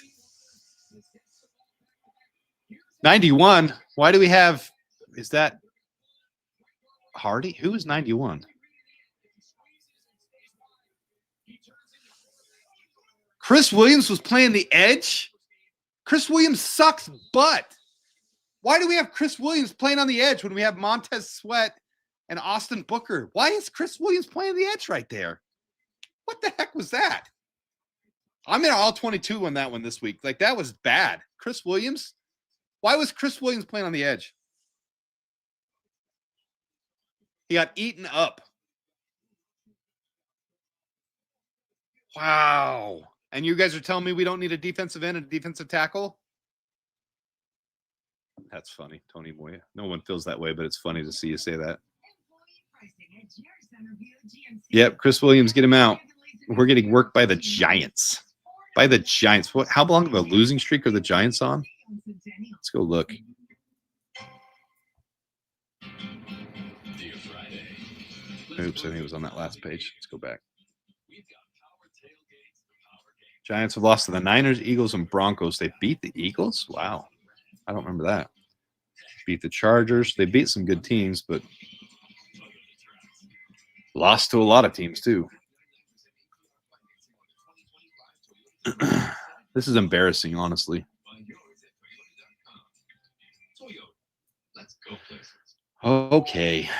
91. Why do we have? Is that Hardy? Who is 91? Chris Williams was playing the edge. Chris Williams sucks butt. Why do we have Chris Williams playing on the edge when we have Montez Sweat and Austin Booker? Why is Chris Williams playing the edge right there? What the heck was that? I'm in all 22 on that one this week. Like, that was bad. Chris Williams? Why was Chris Williams playing on the edge? He got eaten up. Wow. And you guys are telling me we don't need a defensive end and a defensive tackle? That's funny, Tony Moya. No one feels that way, but it's funny to see you say that. Yep, Chris Williams, get him out. We're getting worked by the Giants. By the Giants. What? How long of a losing streak are the Giants on? Let's go look. Oops, I think it was on that last page. Let's go back. Giants have lost to the Niners, Eagles, and Broncos. They beat the Eagles? Wow. I don't remember that. Beat the Chargers. They beat some good teams, but lost to a lot of teams, too. This is embarrassing, honestly. Okay.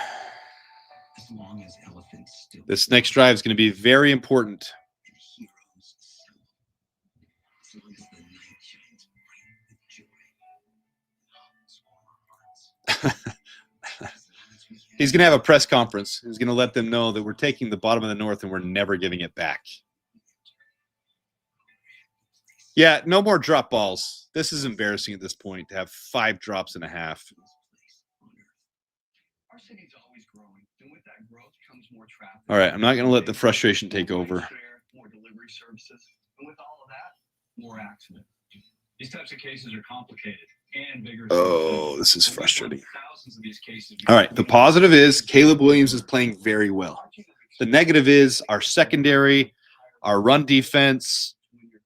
This next drive is going to be very important. He's going to have a press conference. He's going to let them know that we're taking the bottom of the North and we're never giving it back. Yeah, no more drop balls. This is embarrassing at this point to have 5 drops and a half. Our city's always growing, and with that growth comes more traffic. All right, I'm not going to let the frustration take over. More delivery services, and with all of that, more accidents. These types of cases are complicated and bigger. Oh, this is frustrating. All right, the positive is Caleb Williams is playing very well. The negative is our secondary, our run defense,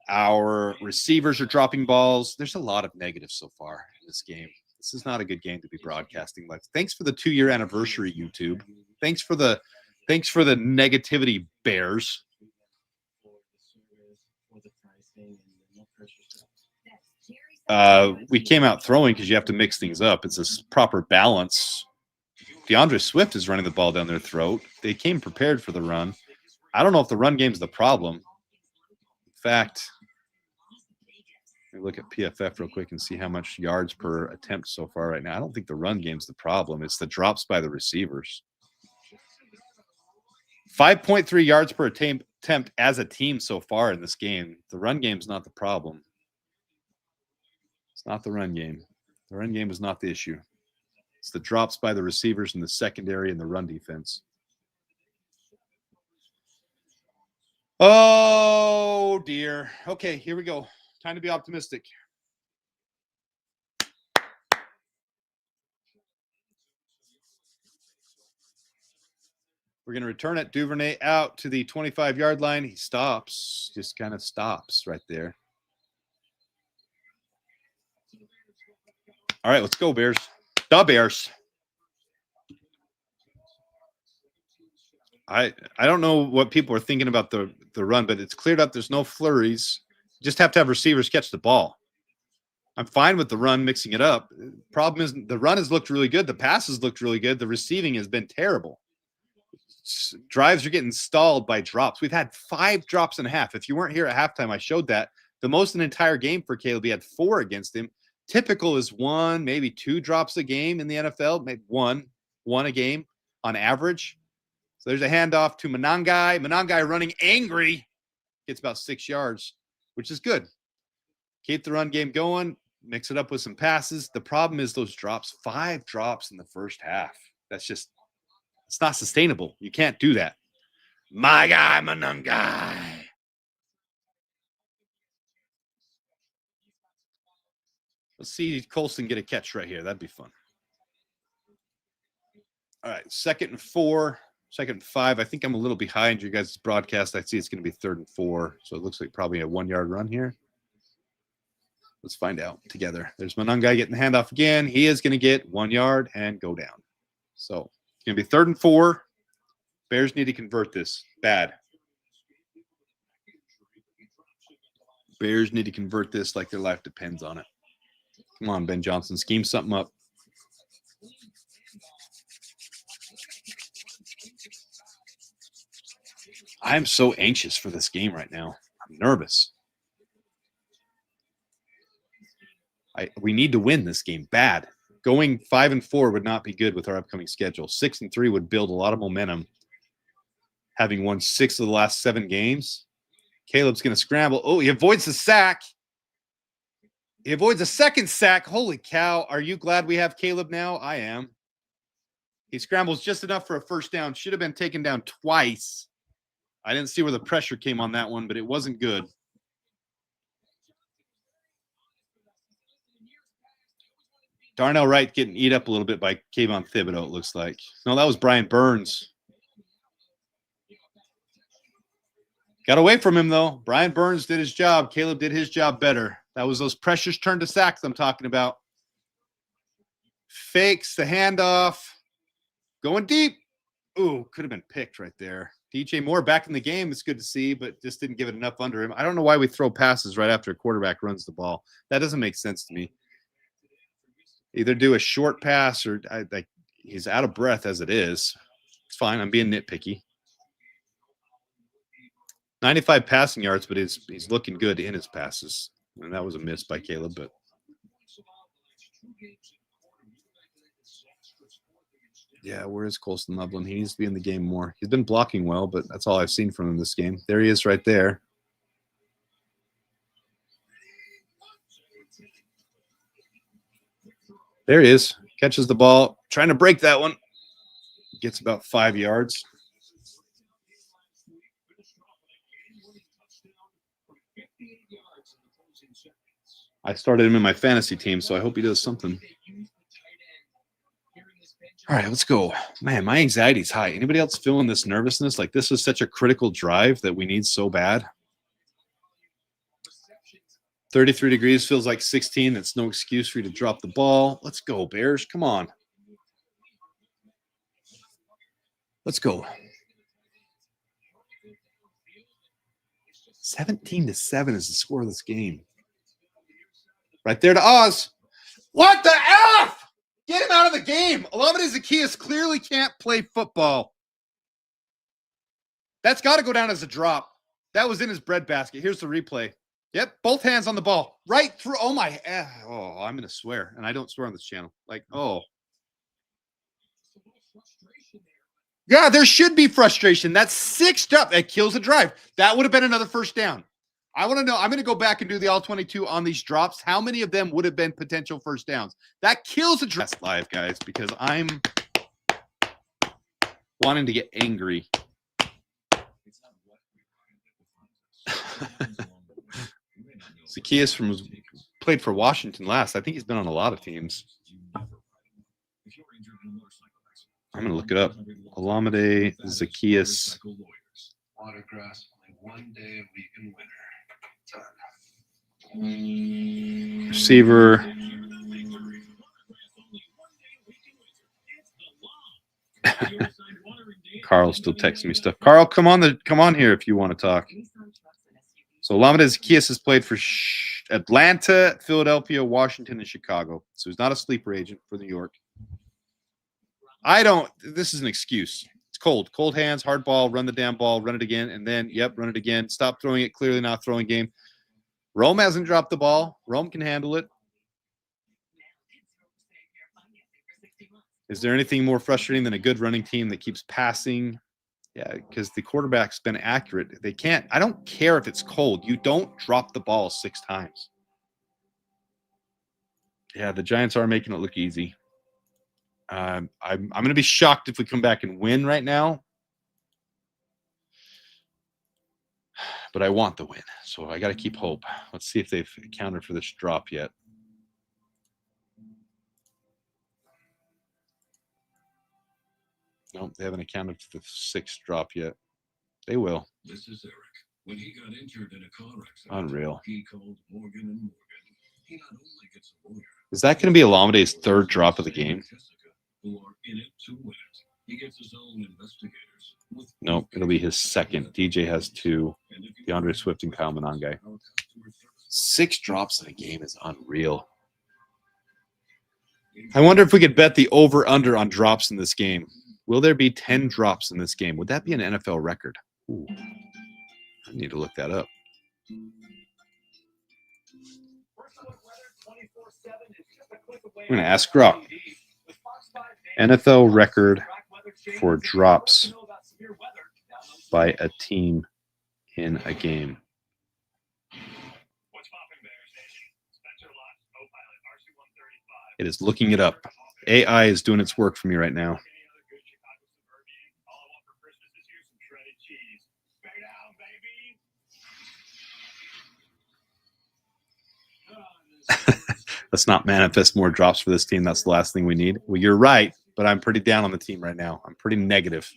our receivers are dropping balls. There's a lot of negatives so far in this game. This is not a good game to be broadcasting. Like, thanks for the 2-year anniversary, YouTube. Thanks for the negativity, Bears. We came out throwing because you have to mix things up. It's a proper balance. DeAndre Swift is running the ball down their throat. They came prepared for the run. I don't know if the run game's the problem. In fact, let me look at PFF real quick and see how much yards per attempt so far right now. I don't think the run game's the problem. It's the drops by the receivers. 5.3 yards per attempt as a team so far in this game. The run game's not the problem. It's not the run game. The run game is not the issue. It's the drops by the receivers in the secondary and the run defense. Oh, dear. Okay, here we go. Time to be optimistic. We're going to return it. Duvernay out to the 25-yard line. He stops, just kind of stops right there. All right, let's go, Bears. The Bears. I don't know what people are thinking about the run, but it's cleared up. There's no flurries. You just have to have receivers catch the ball. I'm fine with the run, mixing it up. Problem is the run has looked really good. The passes looked really good. The receiving has been terrible. Drives are getting stalled by drops. We've had 5 drops and a half. If you weren't here at halftime, I showed that. The most in an entire game for Caleb, he had 4 against him. Typical is 1, maybe 2 drops a game in the NFL, maybe one a game on average. So there's a handoff to Monangai. Monangai running angry. Gets about 6 yards, which is good. Keep the run game going. Mix it up with some passes. The problem is those drops. 5 drops in the first half. That's just, it's not sustainable. You can't do that. My guy, Monangai. Let's see Colston get a catch right here. That'd be fun. All right, 2nd and 4, 2nd and 5. I think I'm a little behind your guys' broadcast. I see it's going to be 3rd and 4, so it looks like probably a 1-yard run here. Let's find out together. There's Monangai getting the handoff again. He is going to get 1 yard and go down. So it's going to be 3rd and 4. Bears need to convert this. Bad. Bears need to convert this like their life depends on it. Come on, Ben Johnson. Scheme something up. I'm so anxious for this game right now. I'm nervous. We need to win this game bad. Going 5 and 4 would not be good with our upcoming schedule. 6 and 3 would build a lot of momentum. Having won 6 of the last 7 games. Caleb's going to scramble. Oh, he avoids the sack. He avoids a 2nd sack. Holy cow. Are you glad we have Caleb now? I am. He scrambles just enough for a 1st down. Should have been taken down twice. I didn't see where the pressure came on that one, but it wasn't good. Darnell Wright getting eat up a little bit by Kayvon Thibodeau, it looks like. No, that was Brian Burns. Got away from him, though. Brian Burns did his job. Caleb did his job better. That was those pressures turned to sacks I'm talking about. Fakes the handoff. Going deep. Ooh, could have been picked right there. DJ Moore back in the game. It's good to see, but just didn't give it enough under him. I don't know why we throw passes right after a quarterback runs the ball. That doesn't make sense to me. Either do a short pass or he's out of breath as it is. It's fine. I'm being nitpicky. 95 passing yards, but he's looking good in his passes. And that was a miss by Caleb, but yeah, where is Colston Loveland? He needs to be in the game more. He's been blocking well, but that's all I've seen from him this game. There he is right there. There he is. Catches the ball. Trying to break that one. Gets about 5 yards. I started him in my fantasy team, so I hope he does something. All right, let's go. Man, my anxiety is high. Anybody else feeling this nervousness? Like this is such a critical drive that we need so bad. 33 degrees feels like 16. That's no excuse for you to drop the ball. Let's go, Bears. Come on. Let's go. 17-7 is the score of this game. Right there to Oz. What the F? Get him out of the game. Olamide Zaccheaus clearly can't play football. That's got to go down as a drop. That was in his breadbasket. Here's the replay. Yep, both hands on the ball. Right through. Oh, my. Oh, I'm going to swear. And I don't swear on this channel. Like, oh. Yeah, there should be frustration. That's 6 up. That kills a drive. That would have been another first down. I want to know. I'm going to go back and do the all 22 on these drops. How many of them would have been potential first downs? That kills a dress live, guys, because I'm wanting to get angry. Zaccheaus played for Washington last. I think he's been on a lot of teams. I'm going to look it up. Olamide Zaccheaus. Watergrass, only 1 day a week in winter. Receiver. Carl's still texting me stuff. Carl, come on here if you want to talk. So Olamide Zaccheaus has played for Atlanta, Philadelphia, Washington, and Chicago. So he's not a sleeper agent for New York. This is an excuse. It's cold. Cold hands, hard ball, run the damn ball, run it again, and then, run it again. Stop throwing it, clearly not throwing game. Rome hasn't dropped the ball. Rome can handle it. Is there anything more frustrating than a good running team that keeps passing? Yeah, because the quarterback's been accurate. They can't. I don't care if it's cold. You don't drop the ball 6 times. Yeah, the Giants are making it look easy. I'm going to be shocked if we come back and win right now. But I want the win, so I got to keep hope. Let's see if they've accounted for this drop yet. Nope, they haven't accounted for the 6th drop yet. They will. This is Eric. When he got injured in a car accident, Unreal. he called Morgan and Morgan. He not only gets a lawyer. Is that going to be Olamide's 3rd drop of the game? Who are in it to win it. He gets his own investigators. Nope, it'll be his 2nd. DJ has 2. DeAndre Swift and Kyle Monangai. 6 drops in a game is unreal. I wonder if we could bet the over-under on drops in this game. Will there be 10 drops in this game? Would that be an NFL record? Ooh, I need to look that up. I'm going to ask Rock. NFL record for drops by a team in a game. It is looking it up. AI is doing its work for me right now. Let's not manifest more drops for this team. That's the last thing we need. Well, you're right, but I'm pretty down on the team right now. I'm pretty negative.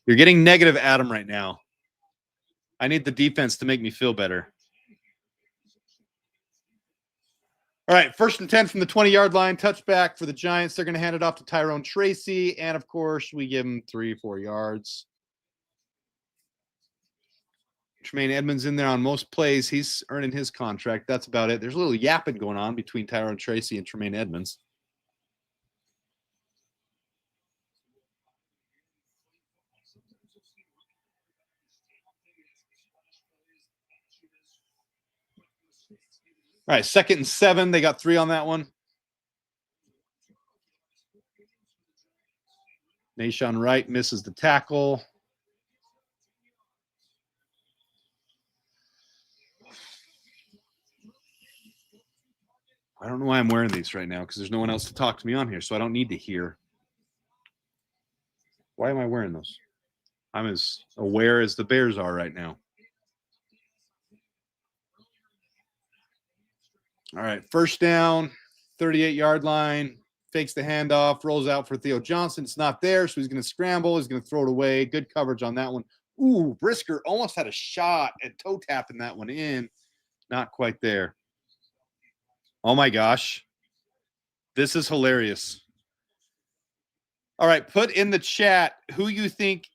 You're getting negative, Adam, right now. I need the defense to make me feel better. All right, 1st and 10 from the 20-yard line. Touchback for the Giants. They're going to hand it off to Tyrone Tracy. And, of course, we give him 3 or 4 yards. Tremaine Edmonds in there on most plays. He's earning his contract. That's about it. There's a little yapping going on between Tyrone Tracy and Tremaine Edmonds. All right, 2nd and 7. They got 3 on that one. Nahshon Wright misses the tackle. I don't know why I'm wearing these right now because there's no one else to talk to me on here, so I don't need to hear. Why am I wearing those? I'm as aware as the Bears are right now. All right, 1st down, 38-yard line, fakes the handoff, rolls out for Theo Johnson. It's not there, so he's going to scramble. He's going to throw it away. Good coverage on that one. Ooh, Brisker almost had a shot at toe tapping that one in. Not quite there. Oh, my gosh. This is hilarious. All right, put in the chat who you think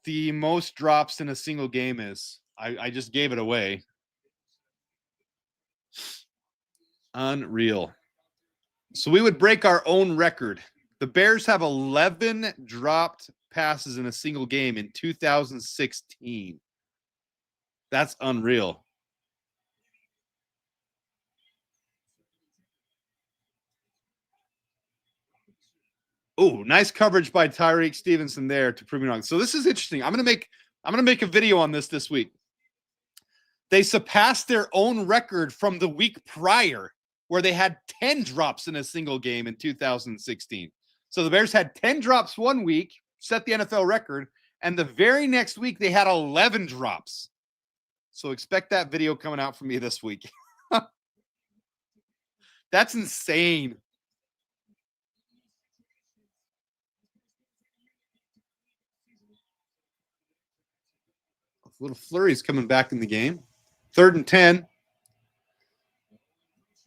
the most drops in a single game is. I just gave it away. Unreal. So we would break our own record. The Bears have 11 dropped passes in a single game in 2016. That's unreal. Oh, nice coverage by Tyreek Stevenson there to prove me wrong. So this is interesting. I'm gonna make a video on this week. They surpassed their own record from the week prior, where they had 10 drops in a single game in 2016. So the Bears had 10 drops one week, set the NFL record, and the very next week they had 11 drops. So expect that video coming out from me this week. That's insane. Little flurries coming back in the game. 3rd and 10.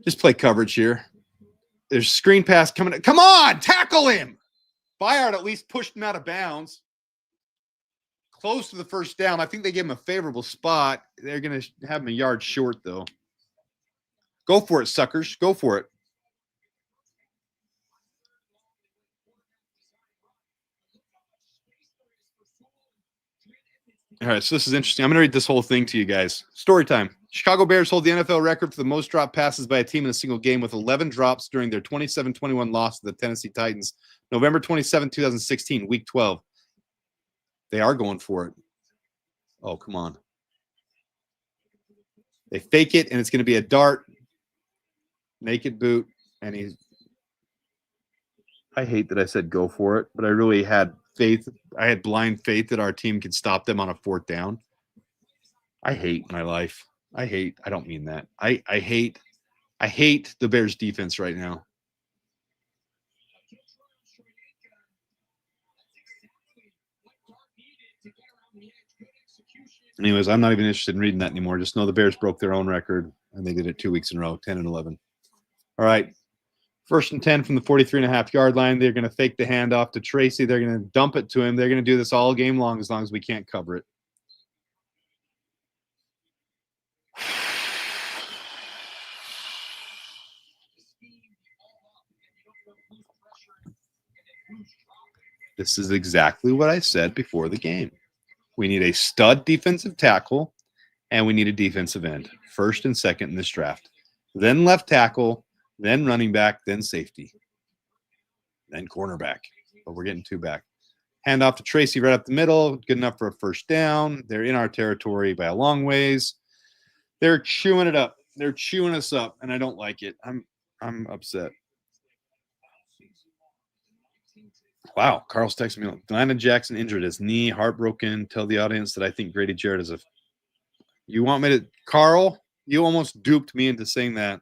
Just play coverage here. There's screen pass coming. Come on, tackle him. Bayard at least pushed him out of bounds. Close to the first down. I think they gave him a favorable spot. They're going to have him a yard short, though. Go for it, suckers. Go for it. All right, so this is interesting. I'm going to read this whole thing to you guys. Story time. Chicago Bears hold the NFL record for the most drop passes by a team in a single game with 11 drops during their 27-21 loss to the Tennessee Titans, November 27, 2016, Week 12. They are going for it. Oh, come on. They fake it, and it's going to be a dart, naked boot, and he's – I hate that I said go for it, but I really had faith. I had blind faith that our team could stop them on a 4th down. I hate my life. I don't mean that. I hate the Bears defense right now. Anyways, I'm not even interested in reading that anymore. Just know the Bears broke their own record, and they did it 2 weeks in a row, 10 and 11. All right. 1st and 10 from the 43.5-yard line. They're going to fake the handoff to Tracy. They're going to dump it to him. They're going to do this all game long as we can't cover it. This is exactly what I said before the game. We need a stud defensive tackle, and we need a defensive end, 1st and 2nd in this draft. Then left tackle, then running back, then safety, then cornerback. But we're getting 2 back. Hand off to Tracy right up the middle. Good enough for a 1st down. They're in our territory by a long ways. They're chewing it up. They're chewing us up, and I don't like it. I'm upset. Wow, Carl's texting me. Landon Jackson injured his knee, heartbroken. Tell the audience that I think Grady Jarrett is a. You want me to, Carl? You almost duped me into saying that.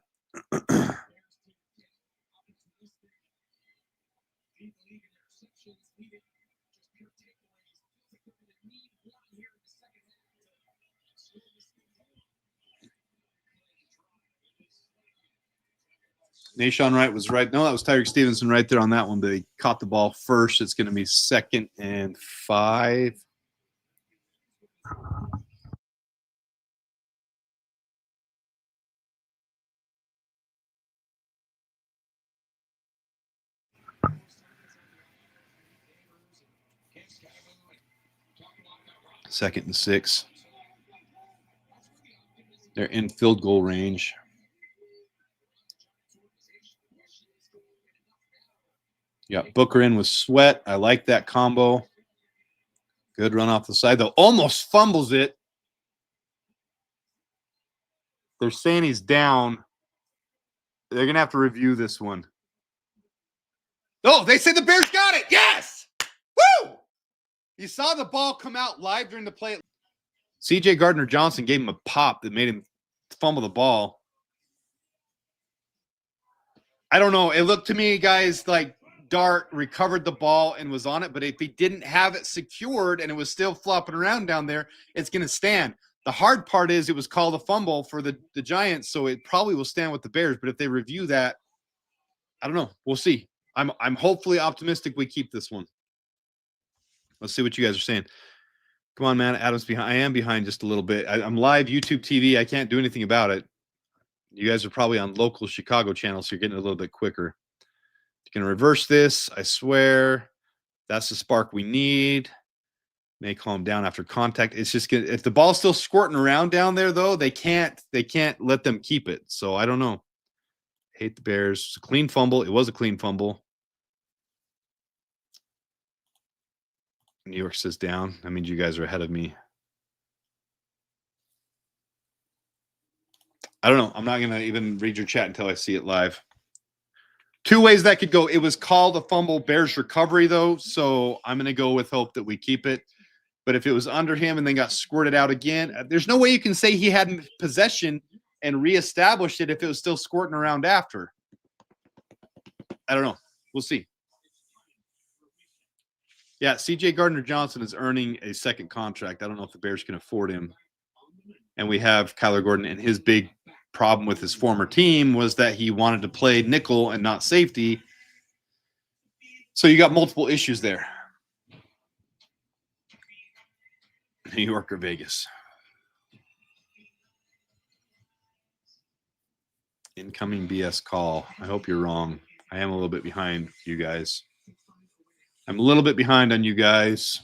Nashawn Wright was right. No, that was Tyreek Stevenson right there on that one, but he caught the ball first. It's going to be 2nd and 5. Second and 6. They're in field goal range. Yeah, Booker in with Sweat. I like that combo. Good run off the side, though. Almost fumbles it. They're saying he's down. They're going to have to review this one. Oh, they said the Bears got it. Yes! Woo! You saw the ball come out live during the play. C.J. Gardner-Johnson gave him a pop that made him fumble the ball. I don't know. It looked to me, guys, like Dart recovered the ball and was on it, but if he didn't have it secured and it was still flopping around down there, it's going to stand. The hard part is it was called a fumble for the Giants, so it probably will stand with the Bears. But if they review that, I don't know. We'll see. I'm hopefully optimistic we keep this one. Let's see what you guys are saying. Come on, man. Adam's behind. I am behind just a little bit. I'm live YouTube TV. I can't do anything about it. You guys are probably on local Chicago channel, so you're getting it a little bit quicker. You're going to reverse this. I swear. That's the spark we need. May calm down after contact. It's just gonna, if the ball's still squirting around down there, though, they can't let them keep it. So I don't know. Hate the Bears. It's a clean fumble. It was a clean fumble. New York says down. That means you guys are ahead of me. I don't know. I'm not going to even read your chat until I see it live. Two ways that could go. It was called a fumble. Bears recovery, though. So I'm going to go with hope that we keep it. But if it was under him and then got squirted out again, there's no way you can say he had possession and reestablished it if it was still squirting around after. I don't know. We'll see. Yeah, C.J. Gardner-Johnson is earning a second contract. I don't know if the Bears can afford him. And we have Kyler Gordon, and his big problem with his former team was that he wanted to play nickel and not safety. So you got multiple issues there. New York or Vegas. Incoming BS call. I hope you're wrong. I am a little bit behind you guys. I'm a little bit behind on you guys.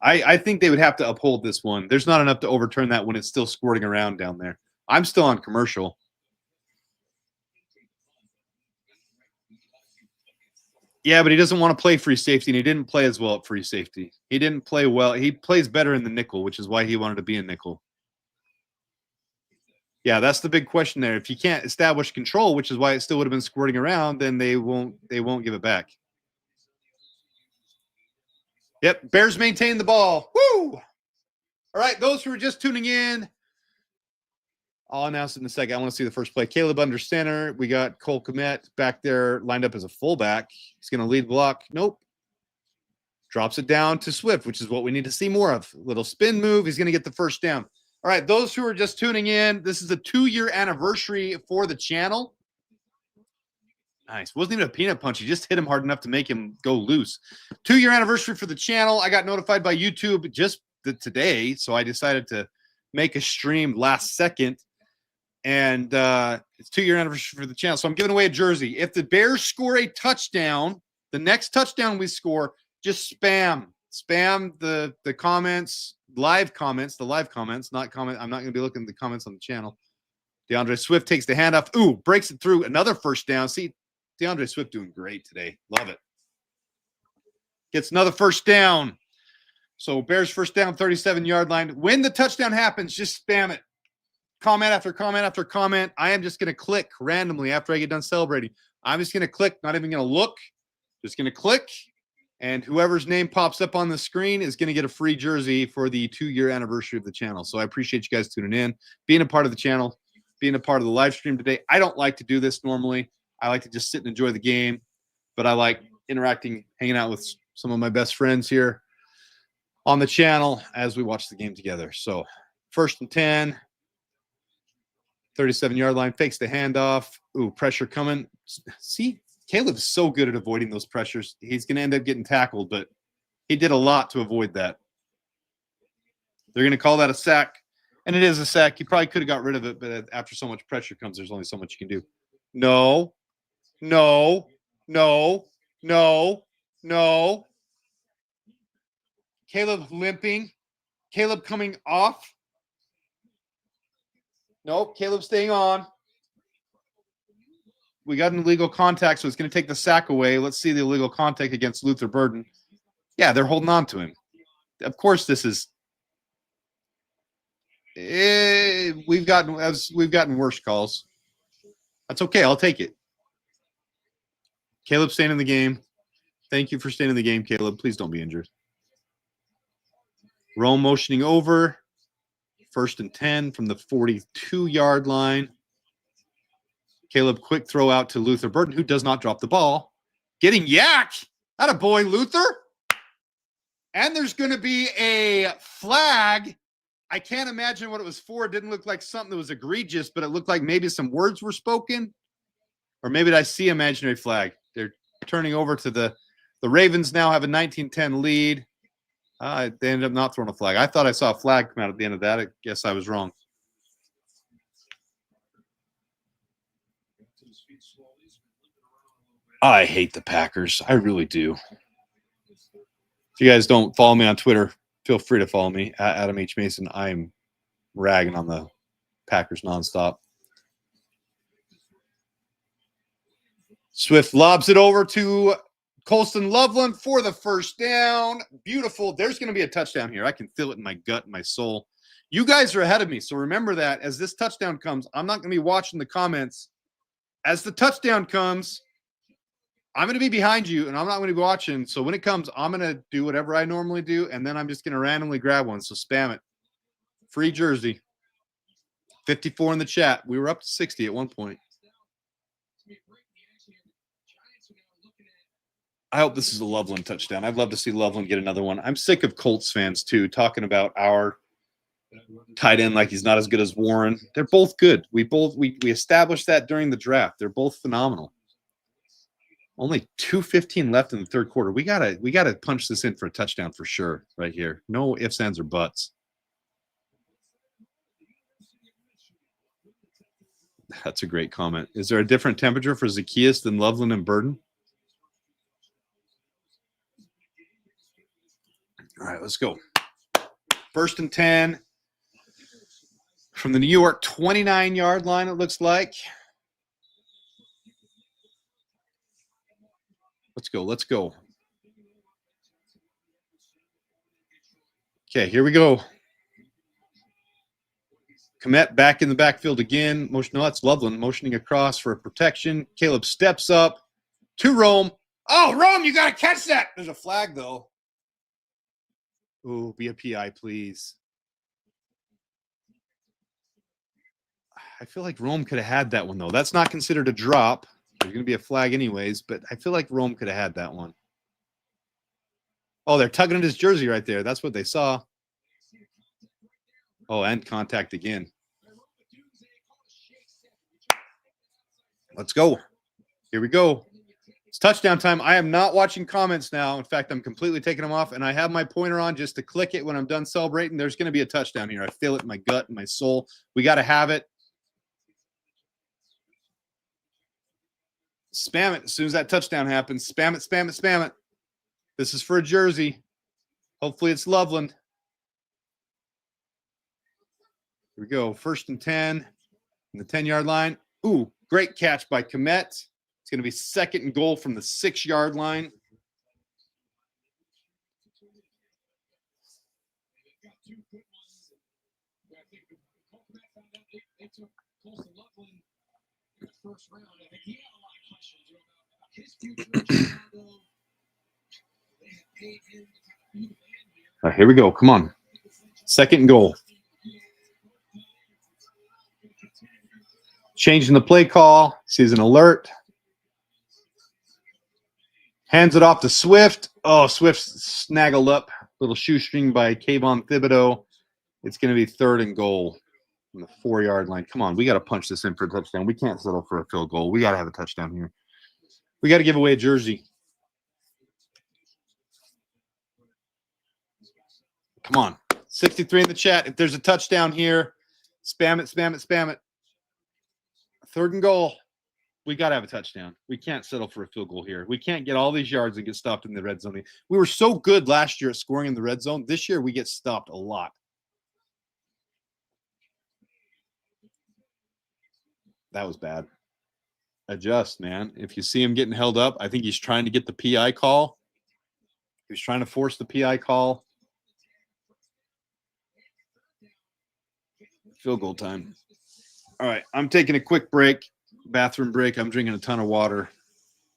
I think they would have to uphold this one. There's not enough to overturn that when it's still squirting around down there. I'm still on commercial. Yeah, but he doesn't want to play free safety, and he didn't play as well at free safety. He didn't play well. He plays better in the nickel, which is why he wanted to be in nickel. Yeah, that's the big question there. If you can't establish control, which is why it still would have been squirting around, then they won't give it back. Yep, Bears maintain the ball. Woo! All right, those who are just tuning in, I'll announce it in a second. I want to see the first play. Caleb under center. We got Cole Kmet back there lined up as a fullback. He's going to lead block. Nope. Drops it down to Swift, which is what we need to see more of. Little spin move. He's going to get the first down. All right, those who are just tuning in, this is a 2-year anniversary for the channel. Nice. Wasn't even a peanut punch. He just hit him hard enough to make him go loose. 2-year anniversary for the channel. I got notified by YouTube just today, so I decided to make a stream last second. And it's 2-year anniversary for the channel. So I'm giving away a jersey. If the Bears score a touchdown, the next touchdown we score, just spam the comments, the live comments, not comment. I'm not going to be looking at the comments on the channel. DeAndre Swift takes the handoff. Ooh, breaks it through. Another first down. See, DeAndre Swift doing great today. Love it. Gets another first down. So Bears first down, 37-yard line. When the touchdown happens, just spam it. Comment after comment after comment. I am just going to click randomly after I get done celebrating. I'm just going to click, not even going to look. Just going to click. And whoever's name pops up on the screen is going to get a free jersey for the 2-year anniversary of the channel. So I appreciate you guys tuning in, being a part of the channel, being a part of the live stream today. I don't like to do this normally. I like to just sit and enjoy the game, but I like interacting, hanging out with some of my best friends here on the channel as we watch the game together. So 1st and 10, 37-yard line, fakes the handoff. Ooh, pressure coming. See, Caleb's so good at avoiding those pressures. He's going to end up getting tackled, but he did a lot to avoid that. They're going to call that a sack, and it is a sack. He probably could have got rid of it, but after so much pressure comes, there's only so much you can do. No. Caleb limping. Caleb coming off. Nope, Caleb staying on. We got an illegal contact, so it's going to take the sack away. Let's see the illegal contact against Luther Burden. Yeah, they're holding on to him. Of course, this is. We've gotten worse calls. That's okay. I'll take it. Caleb staying in the game. Thank you for staying in the game, Caleb. Please don't be injured. Rome motioning over. 1st and 10 from the 42-yard line. Caleb, quick throw out to Luther Burden, who does not drop the ball. Getting yacked. Atta boy, Luther. And there's going to be a flag. I can't imagine what it was for. It didn't look like something that was egregious, but it looked like maybe some words were spoken. Or maybe I see imaginary flag. They're turning over to the Ravens now have a 19-10 lead. They ended up not throwing a flag. I thought I saw a flag come out at the end of that. I guess I was wrong. I hate the Packers. I really do. If you guys don't follow me on Twitter, feel free to follow me at Adam H. Mason. I'm ragging on the Packers nonstop. Swift lobs it over to Colston Loveland for the first down. Beautiful. There's going to be a touchdown here. I can feel it in my gut and my soul. You guys are ahead of me, so remember that as this touchdown comes, I'm not going to be watching the comments. As the touchdown comes, I'm going to be behind you, and I'm not going to be watching. So when it comes, I'm going to do whatever I normally do, and then I'm just going to randomly grab one. So spam it. Free jersey. 54 in the chat. We were up to 60 at one point. I hope this is a Loveland touchdown. I'd love to see Loveland get another one. I'm sick of Colts fans, too, talking about our tight end like he's not as good as Warren. They're both good. We established that during the draft. They're both phenomenal. Only 2:15 left in the third quarter. We gotta punch this in for a touchdown for sure right here. No ifs, ands, or buts. That's a great comment. Is there a different temperature for Zacchaeus than Loveland and Burden? All right, let's go. 1st and 10 from the New York 29-yard line, it looks like. Let's go. Let's go. Okay, here we go. Komet back in the backfield again. No, that's Loveland motioning across for a protection. Caleb steps up to Rome. Oh, Rome, you got to catch that. There's a flag, though. Ooh, be a PI, please. I feel like Rome could have had that one, though. That's not considered a drop. There's going to be a flag anyways, but I feel like Rome could have had that one. Oh, they're tugging at his jersey right there. That's what they saw. Oh, and contact again. Let's go. Here we go. It's touchdown time. I am not watching comments now. In fact, I'm completely taking them off, and I have my pointer on just to click it when I'm done celebrating. There's going to be a touchdown here. I feel it in my gut and my soul. We got to have it. Spam it as soon as that touchdown happens. Spam it, spam it, spam it. This is for a jersey. Hopefully it's Loveland. Here we go. 1st and 10 in the 10-yard line. Ooh, great catch by Komet. It's going to be 2nd and goal from the 6-yard line. All right, here we go. Come on. 2nd and goal. Changing the play call. Sees an alert. Hands it off to Swift. Oh, Swift snaggled up. Little shoestring by Kayvon Thibodeau. It's going to be 3rd and goal from the 4-yard line. Come on. We got to punch this in for a touchdown. We can't settle for a field goal. We got to have a touchdown here. We got to give away a jersey. Come on. 63 in the chat. If there's a touchdown here, spam it, spam it, spam it. 3rd and goal. We got to have a touchdown. We can't settle for a field goal here. We can't get all these yards and get stopped in the red zone. We were so good last year at scoring in the red zone. This year we get stopped a lot. That was bad. Adjust, man. If you see him getting held up, I think he's trying to get the PI call. He's trying to force the PI call. Field goal time. All right, I'm taking a quick break, bathroom break. I'm drinking a ton of water.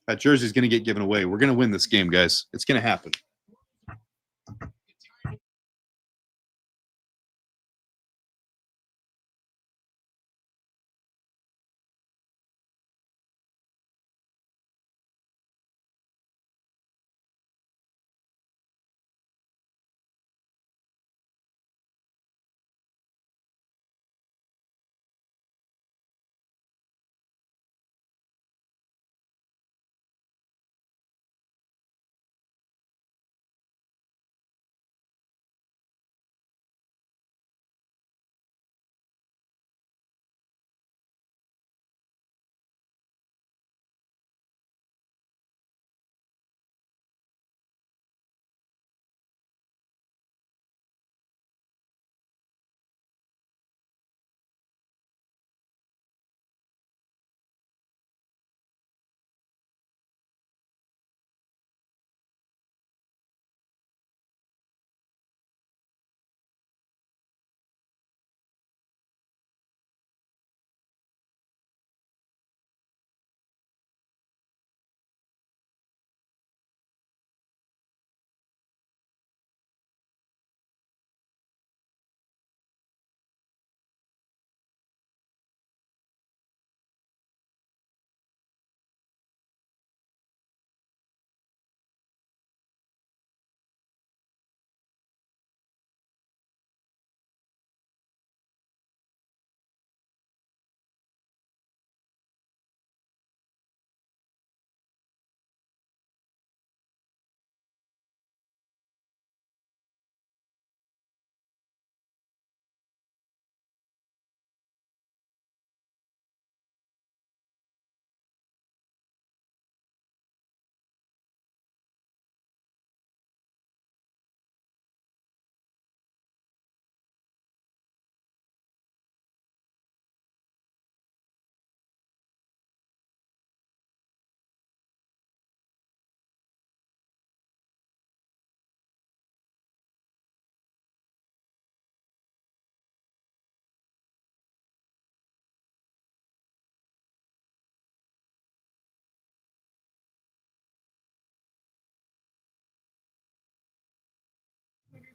That jersey's going to get given away. We're going to win this game, guys. It's going to happen.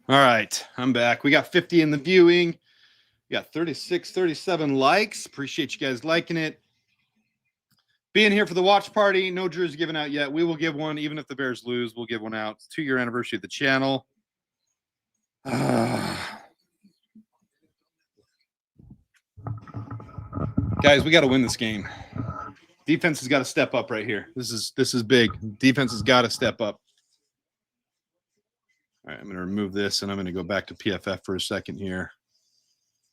All right, I'm back. We got 50 in the viewing. We got 36, 37 likes. Appreciate you guys liking it. Being here for the watch party. No Drew's given out yet. We will give one, even if the Bears lose. We'll give one out. It's 2-year anniversary of the channel. Guys, we got to win this game. Defense has got to step up right here. This is big. Defense has got to step up. All right, I'm going to remove this, and I'm going to go back to PFF for a second here.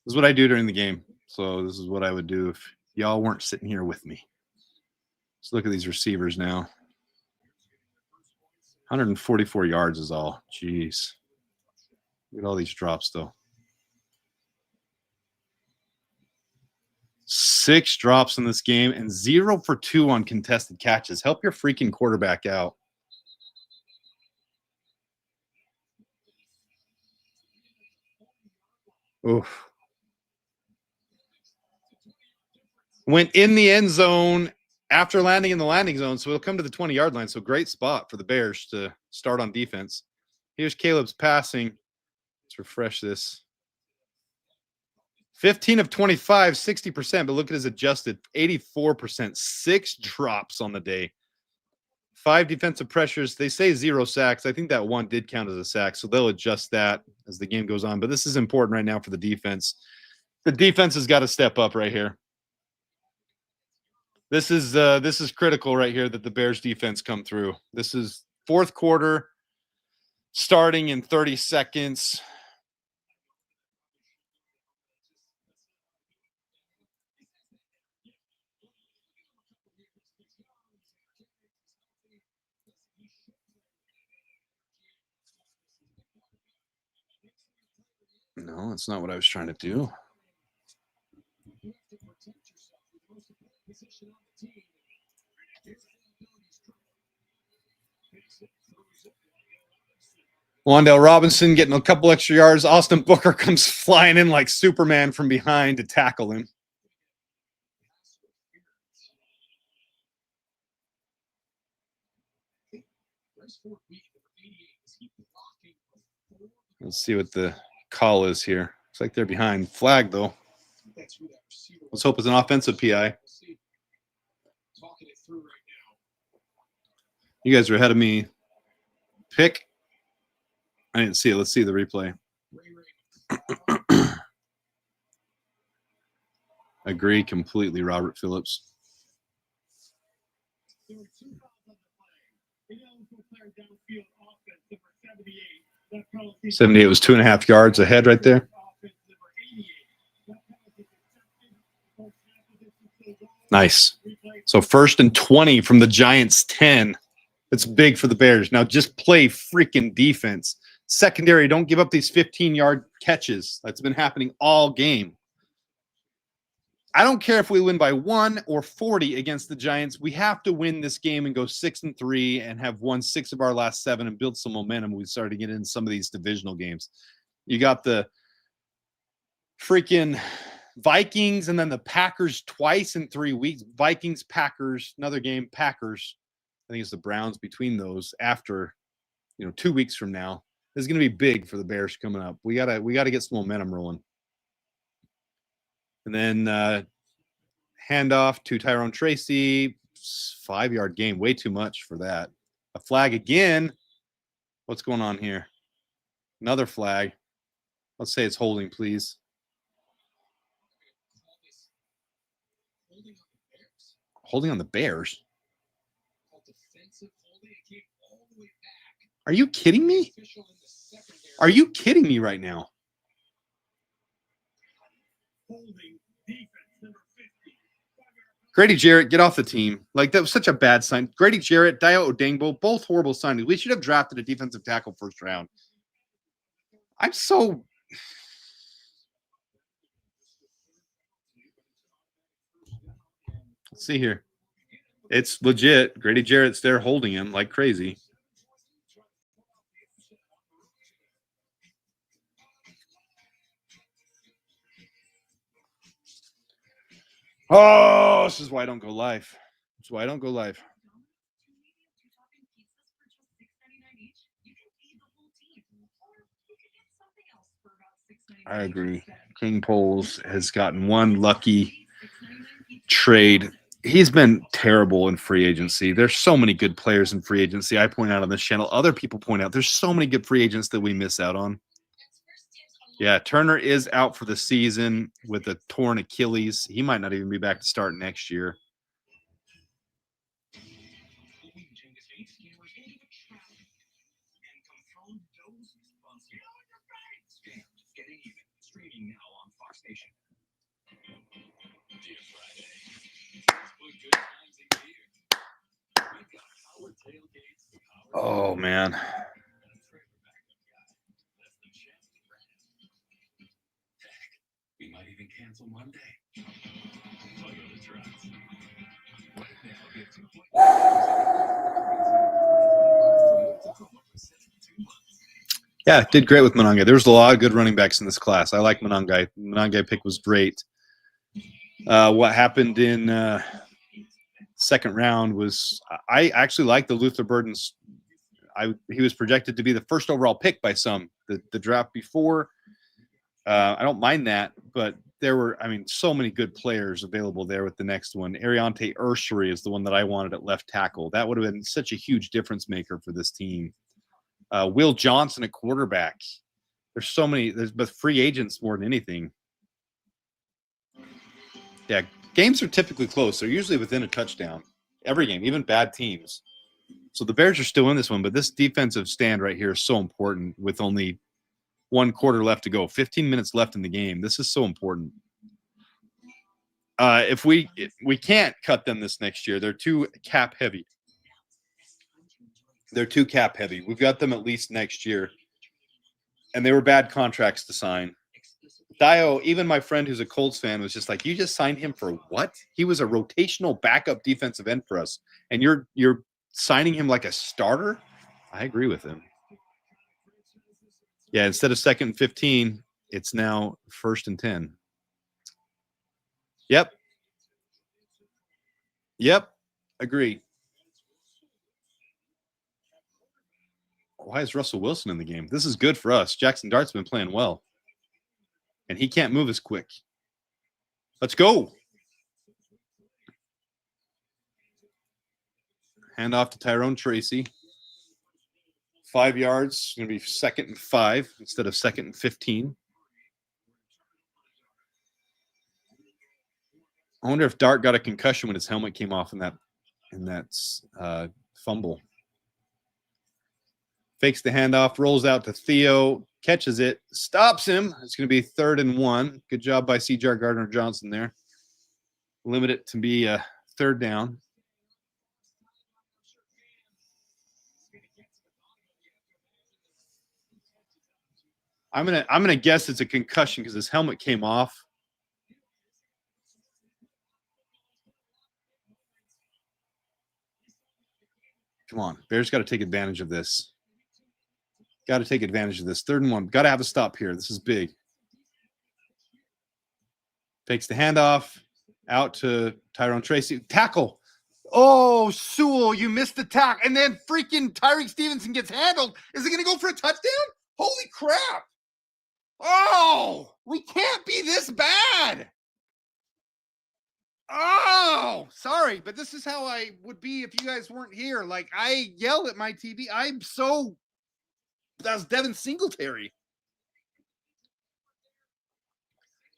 This is what I do during the game. So this is what I would do if y'all weren't sitting here with me. Let's look at these receivers now. 144 yards is all. Jeez. Look at all these drops, though. 6 drops in this game and 0 for 2 on contested catches. Help your freaking quarterback out. Oof. Went in the end zone after landing in the landing zone, so it'll come to the 20-yard line. So great spot for the Bears to start on defense. Here's Caleb's passing. Let's refresh this. 15 of 25, 60%, but look at his adjusted, 84%. 6 drops on the day. 5 defensive pressures. They say 0 sacks. I think that 1 did count as a sack, so they'll adjust that as the game goes on. But this is important right now for the defense. The defense has got to step up right here. This is critical right here that the Bears defense come through. This is 4th quarter, starting in 30 seconds. No, that's not what I was trying to do. Wan'Dale Robinson getting a couple extra yards. Austin Booker comes flying in like Superman from behind to tackle him. Let's see what the call is here. Looks like they're behind. Flag, though. Let's hope it's an offensive PI. You guys are ahead of me. Pick. I didn't see it. Let's see the replay. Agree completely, Robert Phillips. 78 was 2.5 yards ahead right there. Nice. So 1st and 20 from the Giants' 10. That's big for the Bears. Now just play freaking defense. Secondary, don't give up these 15-yard catches. That's been happening all game. I don't care if we win by 1 or 40 against the Giants. We have to win this game and go 6-3 and have won 6 of our last 7 and build some momentum. We started to get in some of these divisional games. You got the freaking Vikings and then the Packers twice in 3 weeks. Vikings, Packers, another game, Packers. I think it's the Browns between those after, 2 weeks from now. This is going to be big for the Bears coming up. We gotta get some momentum rolling. And then handoff to Tyrone Tracy, 5-yard gain, way too much for that. A flag again. What's going on here? Another flag. Let's say it's holding, please. Holding on the Bears? Are you kidding me? Are you kidding me right now? Grady Jarrett, get off the team. Like, that was such a bad sign. Grady Jarrett, Dayo Odengbo, both horrible signings. We should have drafted a defensive tackle 1st round. I'm so... Let's see here. It's legit. Grady Jarrett's there holding him like crazy. Oh, this is why I don't go live. That's why I don't go live. I agree. King Poles has gotten one lucky trade. He's been terrible in free agency. There's so many good players in free agency. I point out on this channel. Other people point out there's so many good free agents that we miss out on. Yeah, Turner is out for the season with a torn Achilles. He might not even be back to start next year. Oh, man. We might even cancel Monday. Yeah, did great with Monangai. There's a lot of good running backs in this class. I like Monangai. Monangai pick was great. What happened in second round was I actually like the Luther Burden's. He was projected to be the first overall pick by some the draft before. I don't mind that, but there were, I mean, so many good players available there with the next one. Ariante Ursary is the one that I wanted at left tackle. That would have been such a huge difference maker for this team. Will Johnson at quarterback. There's so many. There's but free agents more than anything. Yeah, games are typically close. They're usually within a touchdown. Every game, even bad teams. So the Bears are still in this one, but this defensive stand right here is so important with only 1 quarter left to go. 15 minutes left in the game. This is so important. If we can't cut them this next year, they're too cap heavy. They're too cap heavy. We've got them at least next year. And they were bad contracts to sign. Dio, even my friend who's a Colts fan, was just like, you just signed him for what? He was a rotational backup defensive end for us. And you're signing him like a starter? I agree with him. Yeah, instead of 2nd and 15, it's now 1st and 10. Yep. Agree. Why is Russell Wilson in the game? This is good for us. Jackson Dart's been playing well. And he can't move as quick. Let's go. Hand off to Tyrone Tracy. 5 yards. Going to be 2nd and 5 instead of 2nd and 15. I wonder if Dart got a concussion when his helmet came off in that fumble. Fakes the handoff, rolls out to Theo, catches it, stops him. It's going to be 3rd and 1. Good job by C.J. Gardner-Johnson there. Limit it to be a 3rd down. I'm gonna guess it's a concussion because his helmet came off. Come on, Bears got to take advantage of this. Got to take advantage of this. 3rd and 1. Got to have a stop here. This is big. Takes the handoff out to Tyrone Tracy. Tackle. Oh, Sewell, you missed the tackle. And then freaking Tyreek Stevenson gets handled. Is it going to go for a touchdown? Holy crap. Oh, we can't be this bad. Oh, sorry, but this is how I would be if you guys weren't here. Like, I yell at my TV. That was Devin Singletary.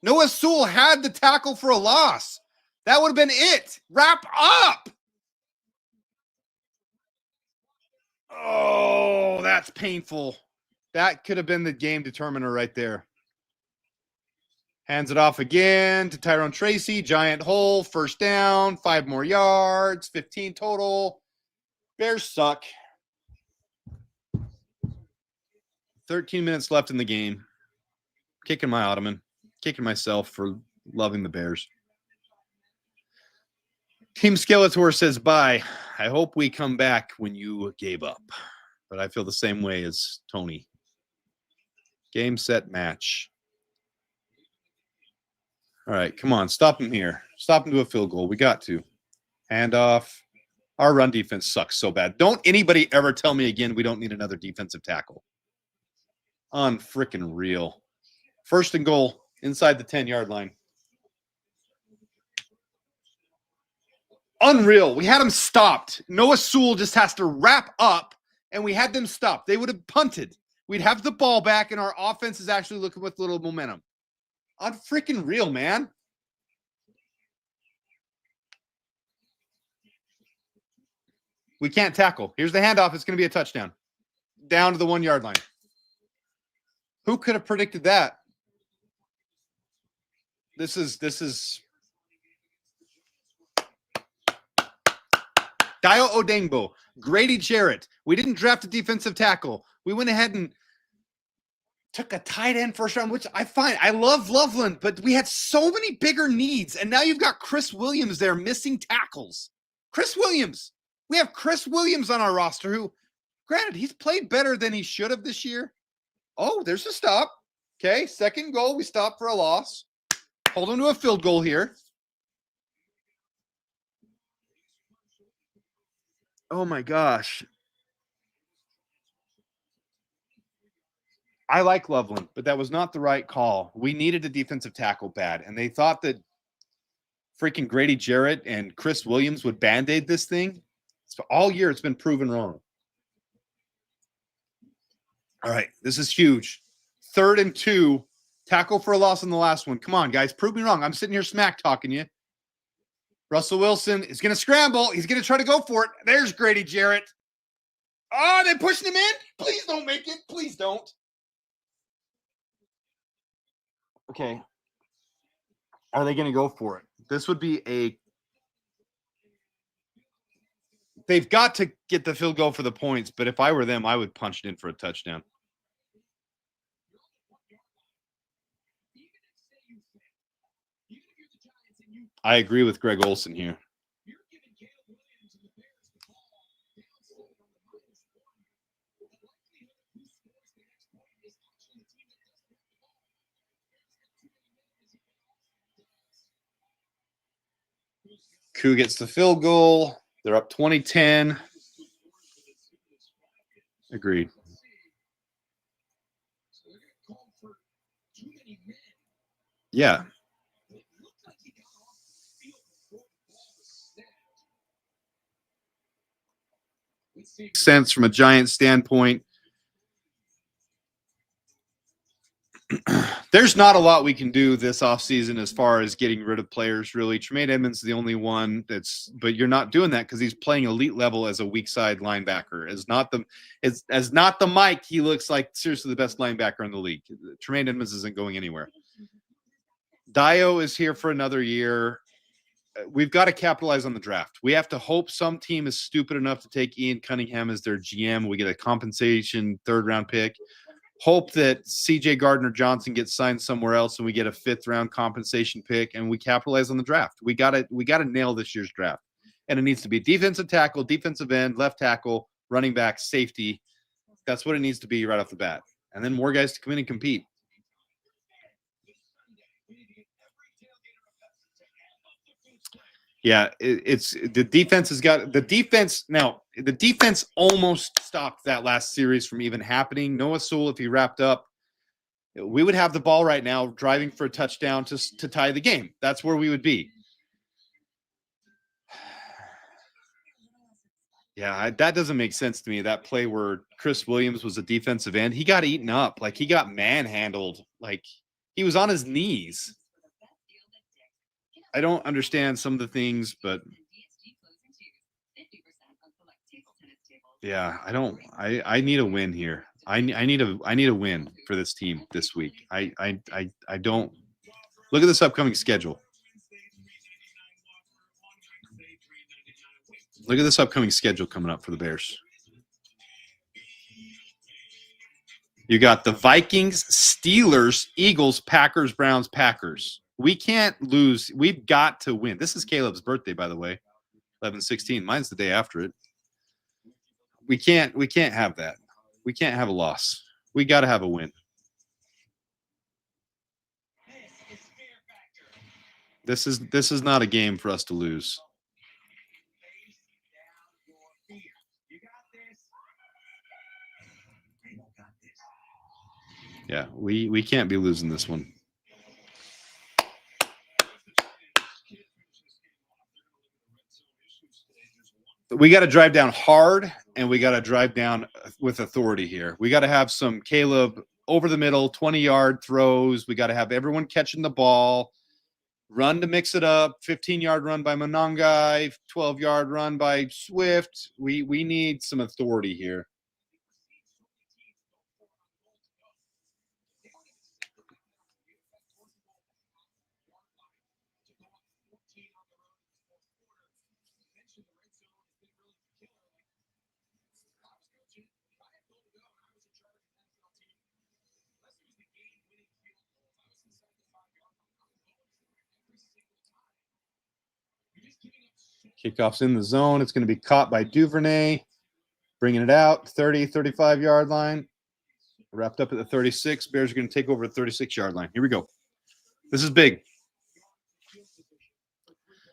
Noah Sewell had the tackle for a loss. That would have been it. Wrap up. Oh, that's painful. That could have been the game determiner right there. Hands it off again to Tyrone Tracy. Giant hole. 1st down. 5 more yards. 15 total. Bears suck. 13 minutes left in the game. Kicking my ottoman. Kicking myself for loving the Bears. Team Skeletor says, bye. I hope we come back when you gave up. But I feel the same way as Tony. Game, set, match. All right, come on. Stop him here. Stop him to a field goal. We got to. Hand off. Our run defense sucks so bad. Don't anybody ever tell me again we don't need another defensive tackle. Unfrickin' real. First and goal inside the 10-yard line. Unreal. We had them stopped. Noah Sewell just has to wrap up, and we had them stopped. They would have punted. We'd have the ball back, and our offense is actually looking with little momentum. Unfreaking real, man. We can't tackle. Here's the handoff. It's going to be a touchdown. Down to the 1-yard line. Who could have predicted that? This is Dio Odengbo, Grady Jarrett. We didn't draft a defensive tackle. We went ahead and took a tight end first round, which I find. I love Loveland, but we had so many bigger needs. And now you've got Chris Williams there missing tackles. Chris Williams. We have Chris Williams on our roster who, granted, he's played better than he should have this year. Oh, there's a stop. Okay, second goal. We stop for a loss. Hold on to a field goal here. Oh, my gosh. I like Loveland, but that was not the right call. We needed a defensive tackle bad, and they thought that freaking Grady Jarrett and Chris Williams would Band-Aid this thing. So all year it's been proven wrong. All right, this is huge. 3rd and 2. Tackle for a loss on the last one. Come on, guys. Prove me wrong. I'm sitting here smack talking you. Russell Wilson is going to scramble. He's going to try to go for it. There's Grady Jarrett. Oh, they're pushing him in. Please don't make it. Please don't. Okay. Are they going to go for it? This would be a... They've got to get the field goal for the points, but if I were them, I would punch it in for a touchdown. I agree with Greg Olson here. Koo gets the field goal. They're up 20-10. Agreed. Yeah. Sense from a Giant standpoint. There's not a lot we can do this offseason as far as getting rid of players, really. Tremaine Edmonds is the only one but you're not doing that because he's playing elite level as a weak side linebacker. As not the Mike, he looks like seriously the best linebacker in the league. Tremaine Edmonds isn't going anywhere. Dio is here for another year. We've got to capitalize on the draft. We have to hope some team is stupid enough to take Ian Cunningham as their GM. We get a compensation 3rd-round pick. Hope that CJ Gardner-Johnson gets signed somewhere else and we get a 5th-round compensation pick and we capitalize on the draft. We got to nail this year's draft. And it needs to be defensive tackle, defensive end, left tackle, running back, safety. That's what it needs to be right off the bat. And then more guys to come in and compete. Yeah, it's the defense has got the defense. Now, the defense almost stopped that last series from even happening. Noah Sewell, if he wrapped up, we would have the ball right now driving for a touchdown to tie the game. That's where we would be. Yeah, that doesn't make sense to me. That play where Chris Williams was a defensive end, he got eaten up. Like, he got manhandled. Like, he was on his knees. I don't understand some of the things, but yeah, I need a win here. I need a win for this team this week. I don't look at this upcoming schedule. Look at this upcoming schedule coming up for the Bears. You got the Vikings, Steelers, Eagles, Packers, Browns, Packers. We can't lose. We've got to win. This is Caleb's birthday, by the way. 11/16. Mine's the day after it. We can't have that. We can't have a loss. We got to have a win. This is not a game for us to lose. Yeah, we can't be losing this one. We got to drive down hard, and we got to drive down with authority here. We got to have some Caleb over the middle, 20-yard throws. We got to have everyone catching the ball, run to mix it up, 15-yard run by Monangai, 12-yard run by Swift. We need some authority here. Kickoff's in the zone. It's going to be caught by Duvernay. Bringing it out, 30, 35-yard line. Wrapped up at the 36. Bears are going to take over the 36-yard line. Here we go. This is big.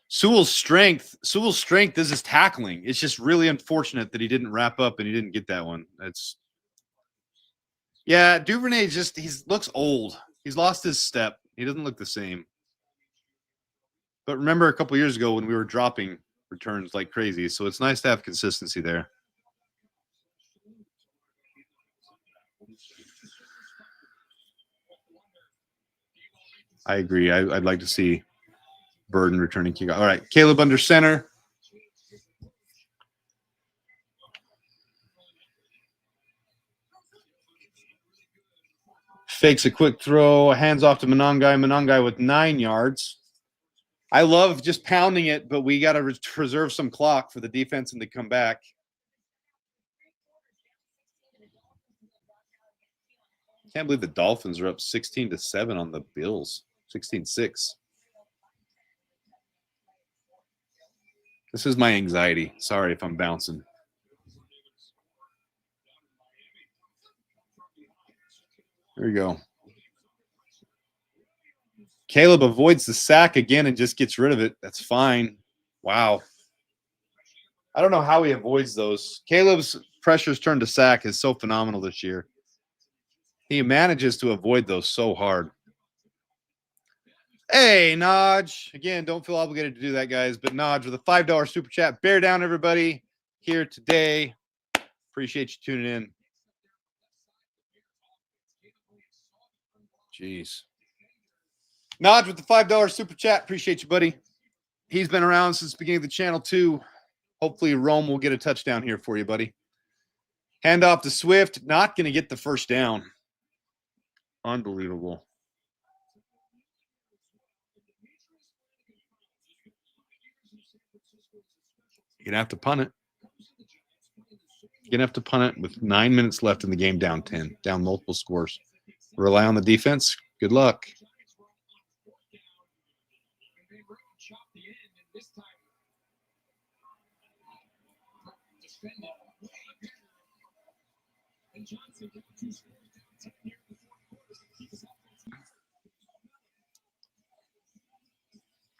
Sewell's strength is his tackling. It's just really unfortunate that he didn't wrap up and he didn't get that one. Yeah, Duvernay he looks old. He's lost his step. He doesn't look the same. But remember a couple years ago when we were dropping returns like crazy, so it's nice to have consistency there. I agree. I'd like to see Burden returning kickoff. All right, Caleb under center. Fakes a quick throw, hands off to Monangai. Monangai with 9 yards. I love just pounding it, but we got to preserve some clock for the defense and to come back. Can't believe the Dolphins are up 16-7 on the Bills. 16-6. This is my anxiety. Sorry if I'm bouncing. There you go. Caleb avoids the sack again and just gets rid of it. That's fine. Wow. I don't know how he avoids those. Caleb's pressures turned to sack is so phenomenal this year. He manages to avoid those so hard. Hey, Naj. Again, don't feel obligated to do that, guys. But Naj with a $5 super chat. Bear down, everybody, here today. Appreciate you tuning in. Jeez. Naj with the $5 super chat. Appreciate you, buddy. He's been around since the beginning of the channel, too. Hopefully, Rome will get a touchdown here for you, buddy. Hand off to Swift. Not going to get the first down. Unbelievable. You're going to have to punt it. You're going to have to punt it with 9 minutes left in the game, down 10, down multiple scores. Rely on the defense. Good luck.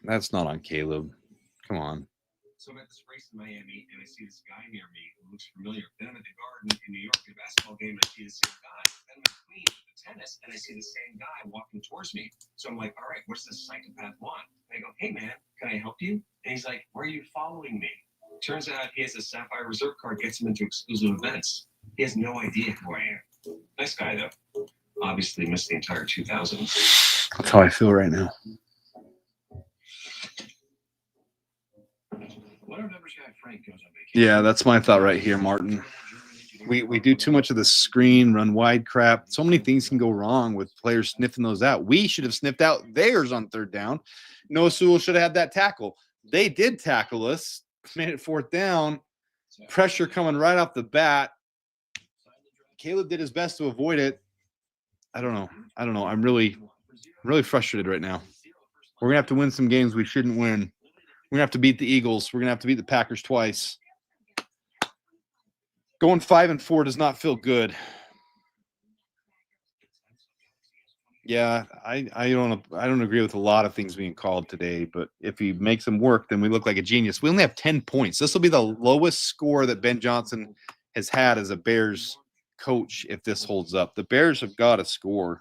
That's not on Caleb. Come on. So I'm at this race in Miami, and I see this guy near me who looks familiar. Then I'm at the Garden in New York at a basketball game, and I see the same guy. Then I'm at Queens at the tennis, and I see the same guy walking towards me. So I'm like, all right, what's this psychopath want? And I go, hey, man, can I help you? And he's like, why are you following me? Turns out he has a Sapphire Reserve card, gets him into exclusive events. He has no idea who I am. Nice guy, though. Obviously missed the entire 2000s. That's how I feel right now. Yeah, that's my thought right here, Martin. We do too much of the screen, run wide crap. So many things can go wrong with players sniffing those out. We should have sniffed out theirs on third down. Noah Sewell should have had that tackle. They did tackle us, made it fourth down. Pressure coming right off the bat. Caleb did his best to avoid it. I don't know. I'm really frustrated right now. We're going to have to win some games we shouldn't win. We're going to have to beat the Eagles. We're going to have to beat the Packers twice. Going 5-4 does not feel good. Yeah, I don't agree with a lot of things being called today, but if he makes them work, then we look like a genius. We only have 10 points. This will be the lowest score that Ben Johnson has had as a Bears coach if this holds up. The Bears have got to score.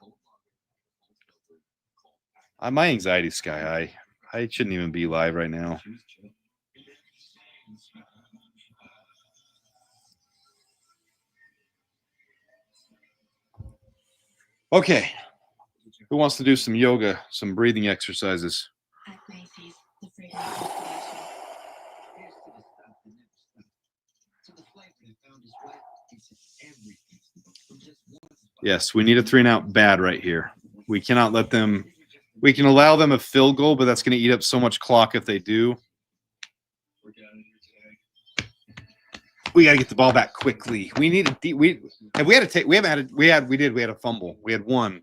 My anxiety's sky high. I shouldn't even be live right now. Okay. Who wants to do some yoga, some breathing exercises? At Macy's, the freedom of information. Yes, we need a 3-and-out bad right here. We cannot let them – we can allow them a field goal, but that's going to eat up so much clock if they do. We got to get the ball back quickly. We need a we had a fumble. We had one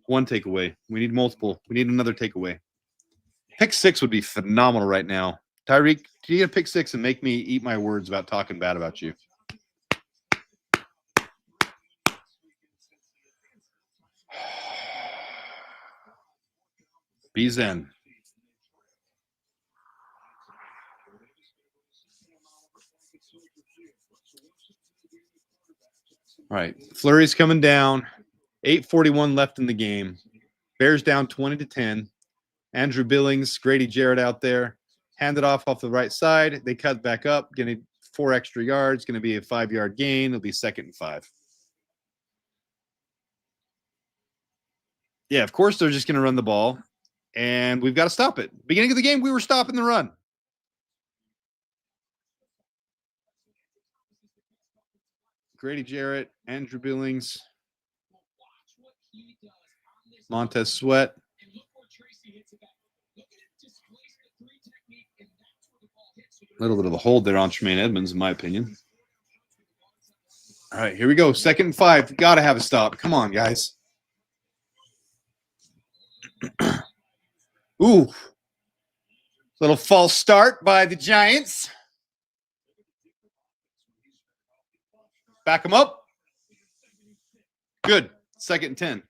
takeaway. We need multiple. We need another takeaway. Pick 6 would be phenomenal right now. Tyreek, can you get a pick 6 and make me eat my words about talking bad about you? Be zen. All right. Flurry's coming down. 8:41 left in the game. Bears down 20-10. Andrew Billings, Grady Jarrett out there. Handed off the right side. They cut back up. Getting 4 extra yards. Going to be a 5-yard gain. It'll be 2nd and 5. Yeah, of course they're just going to run the ball. And we've got to stop it. Beginning of the game, we were stopping the run. Grady Jarrett, Andrew Billings, Montez Sweat. A little bit of a hold there on Tremaine Edmonds, in my opinion. All right, here we go. 2nd and 5. Got to have a stop. Come on, guys. Ooh. Little false start by the Giants. Back them up. Good. 2nd and 10.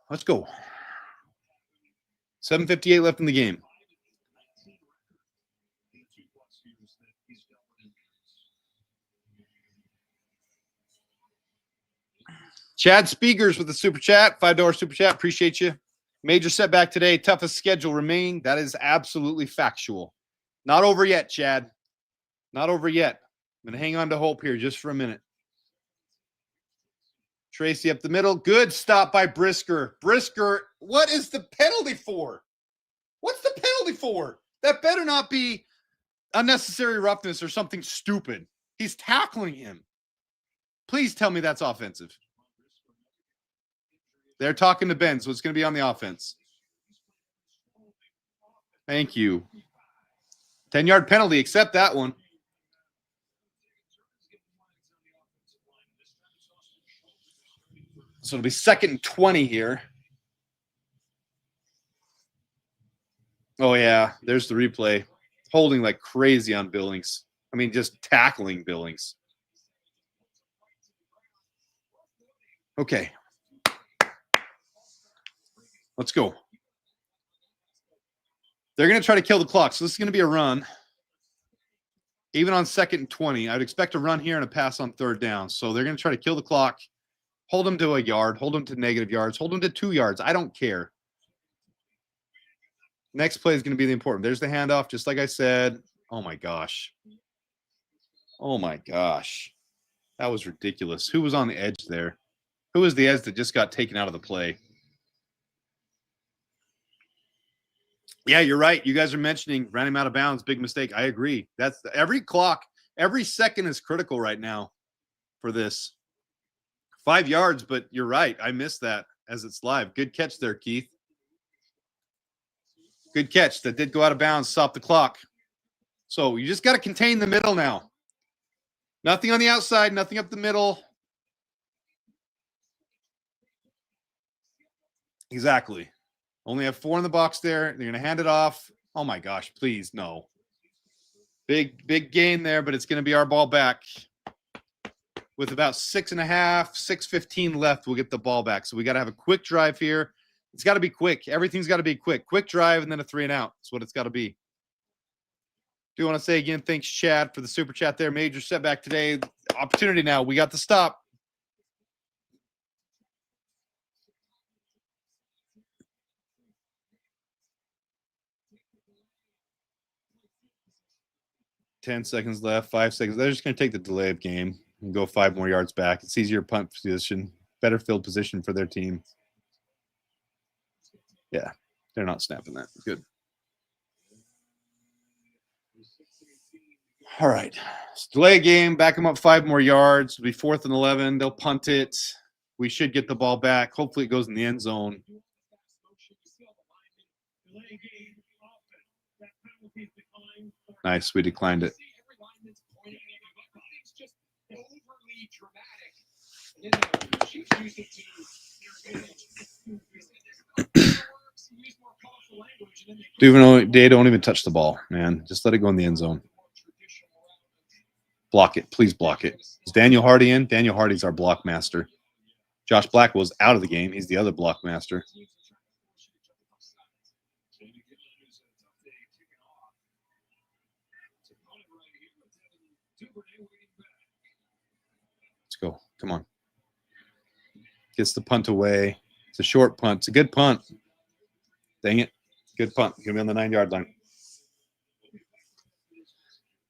Let's go. 7:58 left in the game. Chad Speakers with the super chat, $5 super chat. Appreciate you. Major setback today. Toughest schedule remaining. That is absolutely factual. Not over yet, Chad. Not over yet. I'm going to hang on to hope here just for a minute. Tracy up the middle. Good stop by Brisker. Brisker, what is the penalty for? What's the penalty for? That better not be unnecessary roughness or something stupid. He's tackling him. Please tell me that's offensive. They're talking to Ben, so it's going to be on the offense. Thank you. 10-yard penalty. Accept that one. So it'll be 2nd and 20 here. Oh, yeah. There's the replay. Holding like crazy on Billings. I mean, just tackling Billings. Okay. Let's go. They're going to try to kill the clock. So this is going to be a run. Even on 2nd and 20, I'd expect a run here and a pass on 3rd down. So they're going to try to kill the clock. Hold them to a yard. Hold them to negative yards. Hold them to 2 yards. I don't care. Next play is going to be the important. There's the handoff, just like I said. Oh, my gosh. Oh, my gosh. That was ridiculous. Who was on the edge there? Who was the edge that just got taken out of the play? Yeah, you're right. You guys are mentioning ran him out of bounds. Big mistake. I agree. That's every clock. Every second is critical right now for this. 5 yards, but you're right. I missed that as it's live. Good catch there, Keith. Good catch. That did go out of bounds. Stop the clock. So you just got to contain the middle now. Nothing on the outside. Nothing up the middle. Exactly. Only have 4 in the box there. They're going to hand it off. Oh, my gosh. Please, no. Big gain there, but it's going to be our ball back. With about 6.5, 6:15 left, we'll get the ball back. So we got to have a quick drive here. It's got to be quick. Everything's got to be quick. Quick drive and then a 3-and-out. That's what it's got to be. Do want to say again, thanks, Chad, for the super chat there. Major setback today. Opportunity now. We got the stop. Ten seconds left, 5 seconds. They're just going to take the delay of game and go 5 more yards back. It's easier punt position, better field position for their team. Yeah, they're not snapping that. Good. All right. Delay a game, back them up 5 more yards. It'll be 4th and 11. They'll punt it. We should get the ball back. Hopefully it goes in the end zone. Nice. We declined it. They don't even touch the ball, man. Just let it go in the end zone. Block it. Please block it. Is Daniel Hardy in? Daniel Hardy's our block master. Josh Blackwell's out of the game. He's the other block master. Let's go. Come on. Gets the punt away. It's a short punt. It's a good punt. Dang it. Good punt. Going to be on the 9-yard line.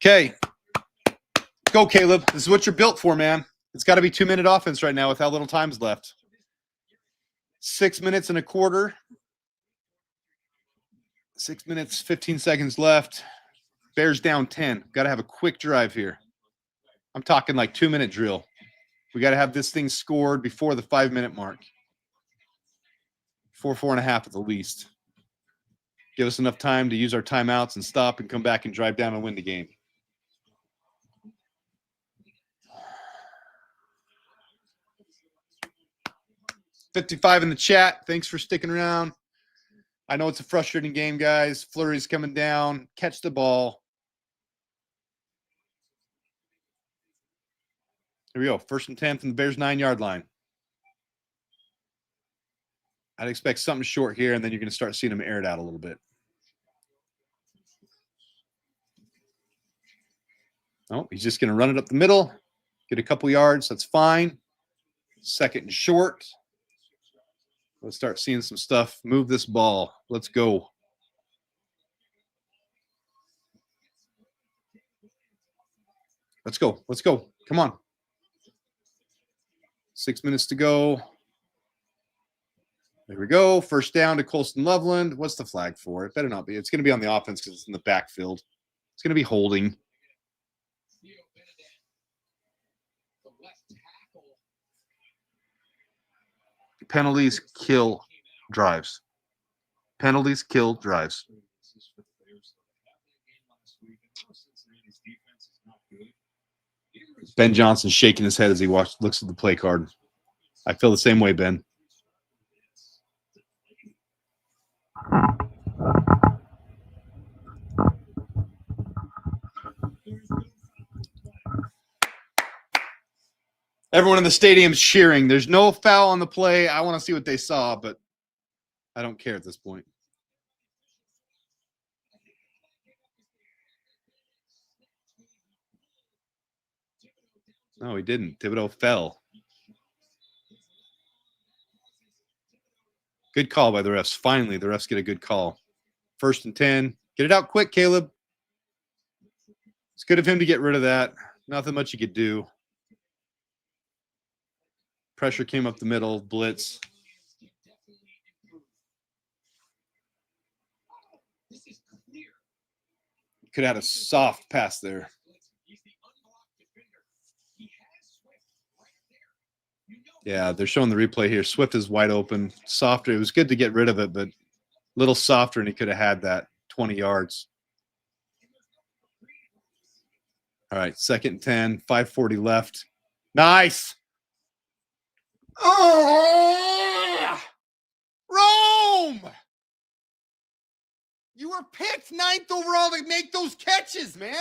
Okay. Go, Caleb. This is what you're built for, man. It's got to be 2-minute offense right now with how little time's left. 6 minutes and a quarter. 6 minutes, 15 seconds left. Bears down 10. Got to have a quick drive here. I'm talking like 2-minute drill. We got to have this thing scored before the 5-minute mark. 4.5 at the least. Give us enough time to use our timeouts and stop and come back and drive down and win the game. $55 in the chat. Thanks for sticking around. I know it's a frustrating game, guys. Flurry's coming down. Catch the ball. Here we go. 1st and 10 from the Bears' 9-yard line. I'd expect something short here, and then you're going to start seeing them air it out a little bit. Oh, he's just going to run it up the middle, get a couple yards. That's fine. 2nd and short. Let's start seeing some stuff. Move this ball. Let's go. Let's go. Let's go. Come on. 6 minutes to go. There we go. 1st down to Colston Loveland. What's the flag for? It better not be. It's going to be on the offense because it's in the backfield. It's going to be holding. Penalties kill drives. Penalties kill drives. Ben Johnson's shaking his head as he looks at the play card. I feel the same way, Ben. Everyone in the stadium's cheering. There's no foul on the play. I want to see what they saw, but I don't care at this point. No, he didn't. Thibodeau fell. Good call by the refs. Finally, the refs get a good call. 1st and 10. Get it out quick, Caleb. It's good of him to get rid of that. Nothing much he could do. Pressure came up the middle. Blitz. Could have had a soft pass there. Yeah, they're showing the replay here. Swift is wide open. Softer. It was good to get rid of it, but a little softer, and he could have had that 20 yards. All right, 2nd and 10, 5:40 left. Nice. Oh, Rome! You were picked 9th overall to make those catches, man.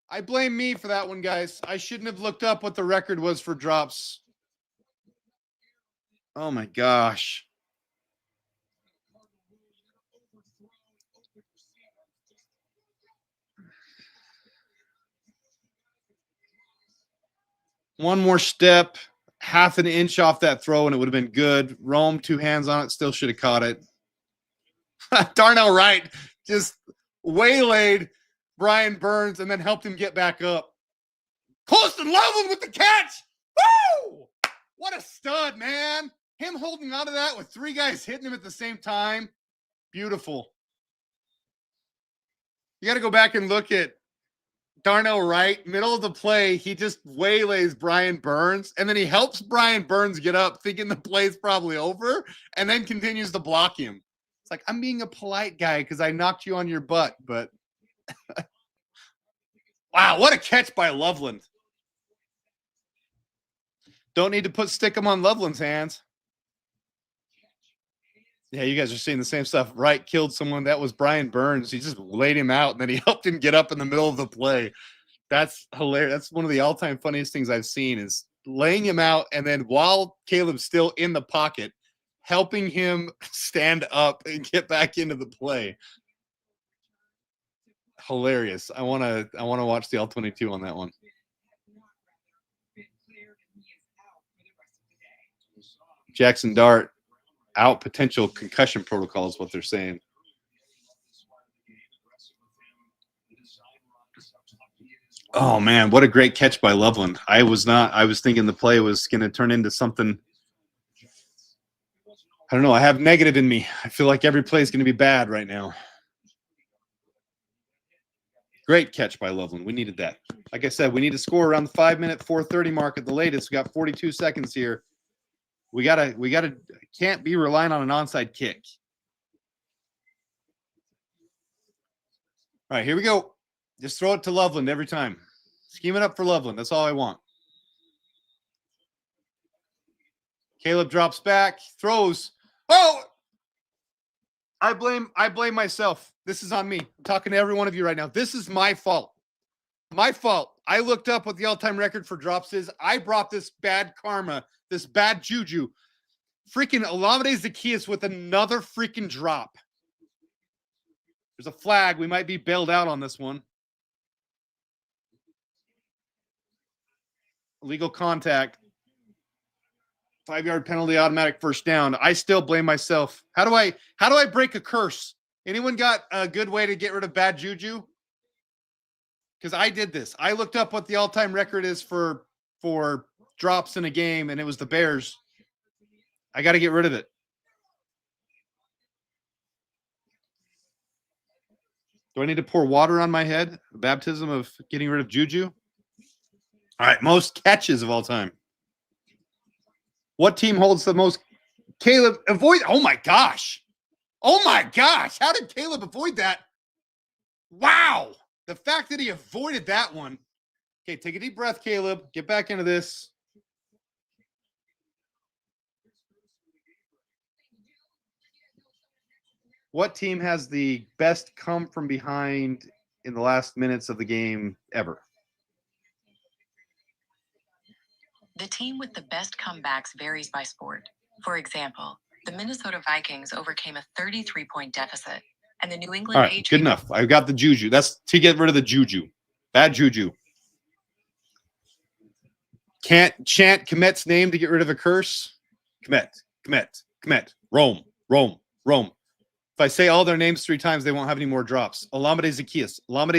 I blame me for that one, guys. I shouldn't have looked up what the record was for drops. Oh, my gosh. One more step, half an inch off that throw, and it would have been good. Rome, 2 hands on it, still should have caught it. Darnell Wright just waylaid Brian Burns and then helped him get back up. Colston Loveland with the catch. Woo! What a stud, man. Him holding on to that with 3 guys hitting him at the same time. Beautiful. You got to go back and look at Darnell Wright, middle of the play. He just waylays Brian Burns, and then he helps Brian Burns get up, thinking the play's probably over, and then continues to block him. It's like, I'm being a polite guy because I knocked you on your butt, but wow, what a catch by Loveland. Don't need to put Stickum on Loveland's hands. Yeah, you guys are seeing the same stuff. Wright killed someone. That was Brian Burns. He just laid him out, and then he helped him get up in the middle of the play. That's hilarious. That's one of the all-time funniest things I've seen is laying him out, and then while Caleb's still in the pocket, helping him stand up and get back into the play. Hilarious. I want to watch the All-22 on that one. Jackson Dart out, potential concussion protocol is what they're saying. Oh man, what a great catch by Loveland. I was thinking the play was going to turn into something. I don't know. I have negative in me. I feel like every play is going to be bad right now. Great catch by Loveland. We needed that. Like I said, we need to score around the 5-minute 4:30 mark at the latest. We got 42 seconds here. We gotta can't be relying on an onside kick. All right, here we go. Just throw it to Loveland every time. Scheme it up for Loveland. That's all I want. Caleb drops back, throws. Oh! I blame myself. This is on me. I'm talking to every one of you right now. This is my fault. My fault. I looked up what the all-time record for drops is. I brought this bad karma, this bad juju. Freaking Olamide Zaccheaus with another freaking drop. There's a flag. We might be bailed out on this one. Illegal contact. 5-yard penalty, automatic first down. I still blame myself. How do I break a curse? Anyone got a good way to get rid of bad juju? Because I did this. I looked up what the all-time record is for drops in a game, and it was the Bears. I got to get rid of it. Do I need to pour water on my head? A baptism of getting rid of juju? All right, most catches of all time. What team holds the most? Caleb, avoid. Oh, my gosh. Oh, my gosh. How did Caleb avoid that? Wow. The fact that he avoided that one. Okay, take a deep breath, Caleb. Get back into this. What team has the best come from behind in the last minutes of the game ever? The team with the best comebacks varies by sport. For example, the Minnesota Vikings overcame a 33-point deficit, and the New England All right, Patriots. good enough. I've got the juju. That's to get rid of the juju. Bad juju. Can't chant Komet's name to get rid of a curse. Komet. Rome. If I say all their names 3 times, they won't have any more drops. Olamide Zaccheaus, Romo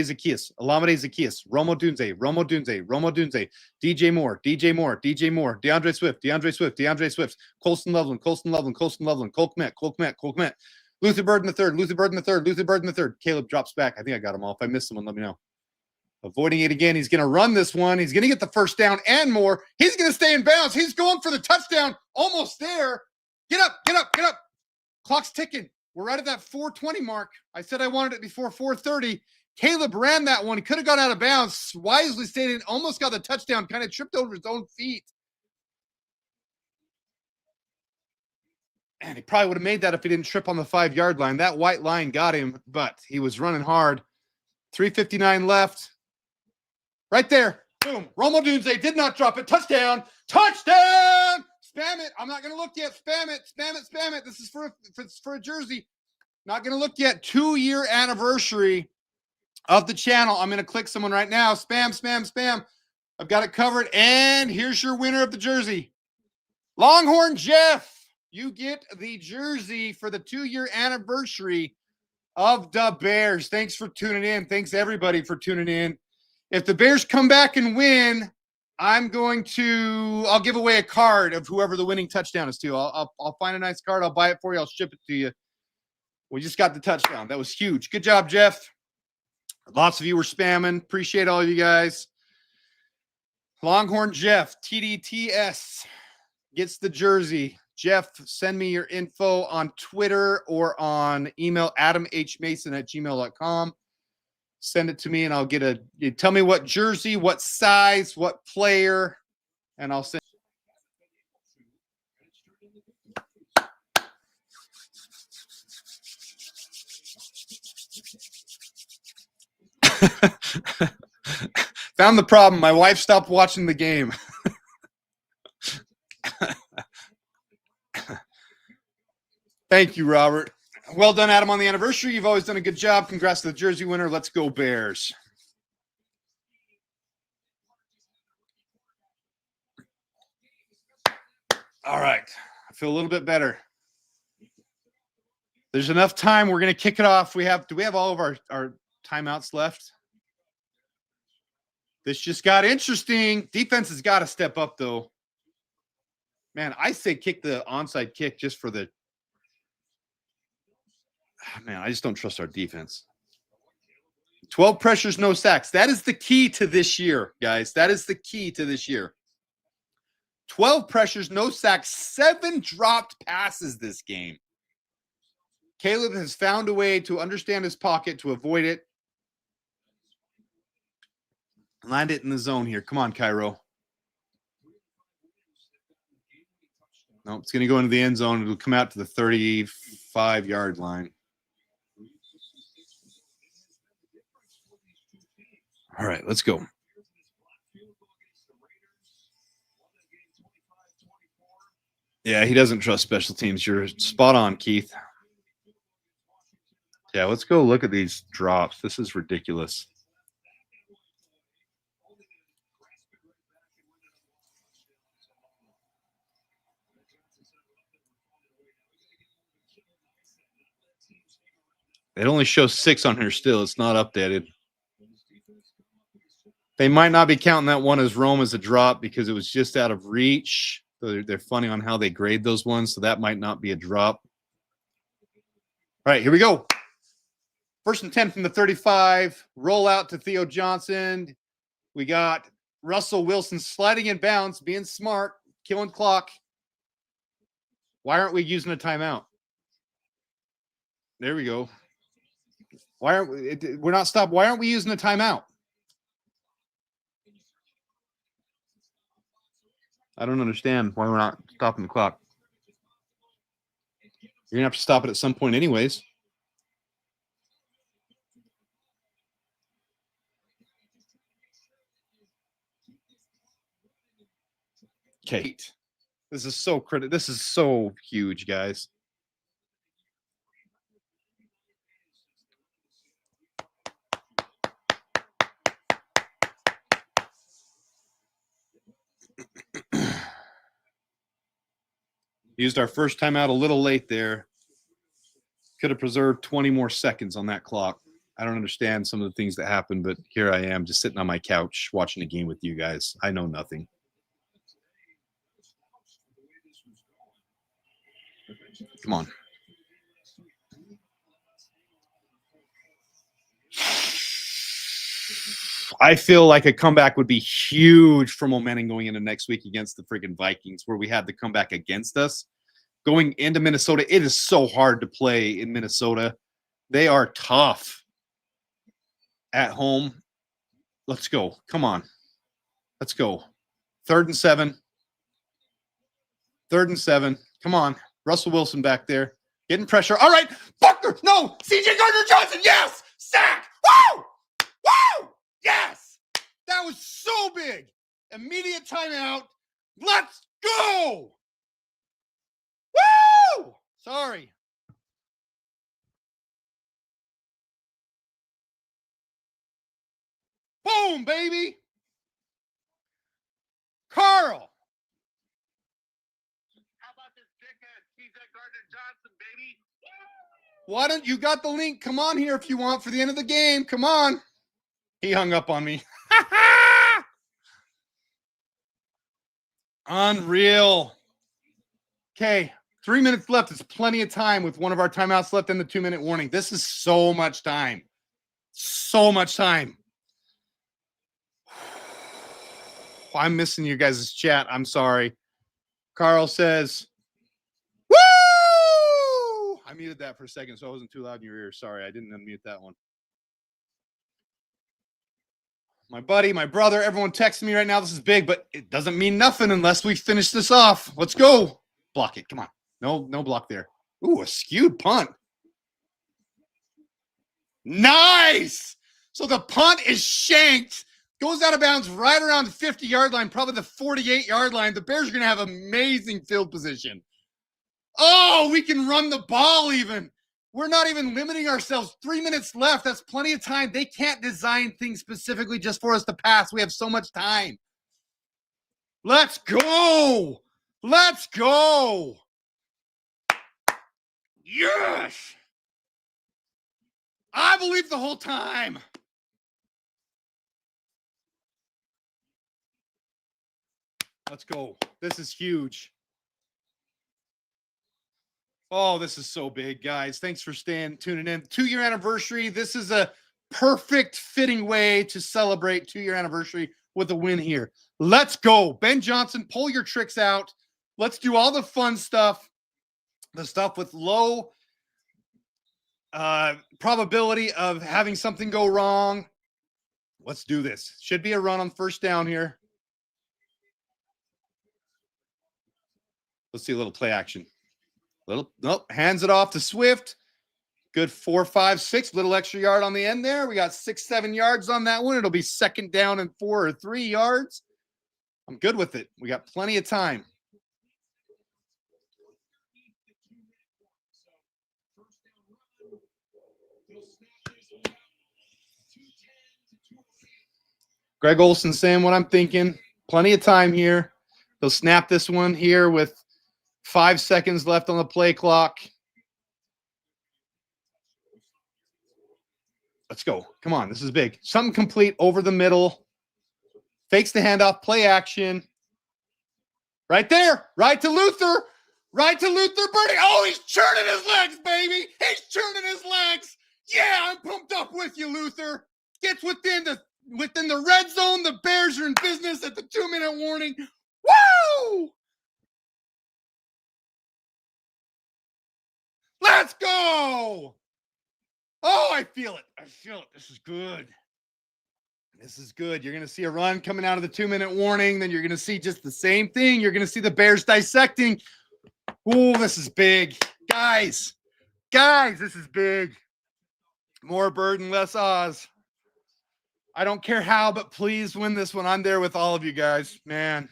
Dunze, DJ Moore, DeAndre Swift, Colston Loveland, Cole Kmet, Luther Bird in the third. Caleb drops back. I think I got them all. If I missed someone, let me know. Avoiding it again. He's going to run this one. He's going to get the first down and more. He's going to stay in bounds. He's going for the touchdown. Almost there. Get up. Clock's ticking. We're right at that 4:20 mark. I said I wanted it before 4:30. Caleb ran that one. He could have gone out of bounds. Wisely stayed in. Almost got the touchdown. Kind of tripped over his own feet. And he probably would have made that if he didn't trip on the 5-yard line. That white line got him, but he was running hard. 3:59 left. Right there. Boom. Romo Dunze did not drop it. Touchdown. Spam it. I'm not going to look yet. Spam it. This is for a jersey. Not going to look yet. 2-year anniversary of the channel. I'm going to click someone right now. Spam. I've got it covered. And here's your winner of the jersey. Longhorn Jeff, you get the jersey for the 2-year anniversary of the Bears. Thanks for tuning in. Thanks everybody for tuning in. If the Bears come back and win, I'll give away a card of whoever the winning touchdown is to. I'll find a nice card. I'll buy it for you. I'll ship it to you. We just got the touchdown. That was huge. Good job, Jeff. Lots of you were spamming. Appreciate all of you guys. Longhorn Jeff, TDTS, gets the jersey. Jeff, send me your info on Twitter or on email, adamhmason@gmail.com. Send it to me and I'll get you tell me what jersey, what size, what player, and I'll send. Found the problem. My wife stopped watching the game. Thank you, Robert. Well done, Adam, on the anniversary. You've always done a good job. Congrats to the jersey winner. Let's go, Bears. All right. I feel a little bit better. There's enough time. We're going to kick it off. Do we have all of our timeouts left? This just got interesting. Defense has got to step up, though. Man, I say kick the onside kick just for the man, I just don't trust our defense. 12 pressures, no sacks. That is the key to this year, guys. That is the key to this year. 12 pressures, no sacks, 7 dropped passes this game. Caleb has found a way to understand his pocket, to avoid it. Land it in the zone here. Come on, Cairo. No, it's going to go into the end zone. It'll come out to the 35-yard line. All right, let's go. Yeah, he doesn't trust special teams. You're spot on, Keith. Yeah, let's go look at these drops. This is ridiculous. It only shows 6 on here still. It's not updated. They might not be counting that one as Rome as a drop because it was just out of reach. So they're funny on how they grade those ones, so that might not be a drop. All right, here we go. 1st and 10 from the 35. Roll out to Theo Johnson. We got Russell Wilson sliding in bounds, being smart, killing clock. Why aren't we using a timeout? There we go. Why aren't we? We're not stopped. Why aren't we using a timeout? I don't understand why we're not stopping the clock. You're going to have to stop it at some point anyways. Kate. This is so critical. This is so huge, guys. Used our first timeout a little late there. Could have preserved 20 more seconds on that clock. I don't understand some of the things that happened, but here I am just sitting on my couch watching a game with you guys. I know nothing. Come on. I feel like a comeback would be huge for momentum going into next week against the freaking Vikings, where we had the comeback against us. Going into Minnesota, it is so hard to play in Minnesota. They are tough at home. Let's go. Come on. Let's go. 3rd and 7. 3rd and 7. Come on. Russell Wilson back there. Getting pressure. All right. Buckner. No. C.J. Gardner-Johnson. Yes. Sack. Woo! Woo! Yes. That was so big. Immediate timeout. Let's go. Woo! Sorry. Boom, baby. Carl. How about this dickhead, TJ Gardner-Johnson, baby? Why don't you got the link? Come on here if you want for the end of the game. Come on. He hung up on me. Unreal. Okay, 3 minutes left. It's plenty of time with one of our timeouts left and the 2-minute warning. This is so much time. So much time. I'm missing you guys' chat. I'm sorry. Carl says, woo! I muted that for a second so I wasn't too loud in your ear. Sorry, I didn't unmute that one. My buddy, my brother, everyone texting me right now. This is big, but it doesn't mean nothing unless we finish this off. Let's go. Block it. Come on. No block there. Ooh, a skewed punt. Nice. So the punt is shanked. Goes out of bounds right around the 50-yard line, probably the 48-yard line. The Bears are going to have amazing field position. Oh, we can run the ball even. We're not even limiting ourselves. 3 minutes left. That's plenty of time. They can't design things specifically just for us to pass. We have so much time. Let's go. Let's go. Yes. I believe the whole time. Let's go. This is huge. Oh, this is so big, guys. Thanks for tuning in. 2-year anniversary. This is a perfect fitting way to celebrate 2-year anniversary with a win here. Let's go. Ben Johnson, pull your tricks out. Let's do all the fun stuff, the stuff with low probability of having something go wrong. Let's do this. Should be a run on first down here. Let's see a little play action. Nope, hands it off to Swift. Good 4, 5, 6. Little extra yard on the end there. We got 6, 7 yards on that one. It'll be second down and 4 or 3 yards. I'm good with it. We got plenty of time. Greg Olson saying what I'm thinking. Plenty of time here. They'll snap this one here with 5 seconds left on the play clock. Let's go. Come on. This is big. Something complete over the middle. Fakes the handoff. Play action. Right there. Right to Luther. Right to Luther Birdie. Oh, he's churning his legs, baby. He's churning his legs. Yeah, I'm pumped up with you, Luther. Gets within the red zone. The Bears are in business at the 2-minute warning. Woo! Let's go. Oh, I feel it. I feel it. This is good. This is good. You're going to see a run coming out of the 2-minute warning. Then you're going to see just the same thing. You're going to see the Bears dissecting. Oh, this is big. Guys, this is big. More Bird and less Oz. I don't care how, but please win this one. I'm there with all of you guys. Man,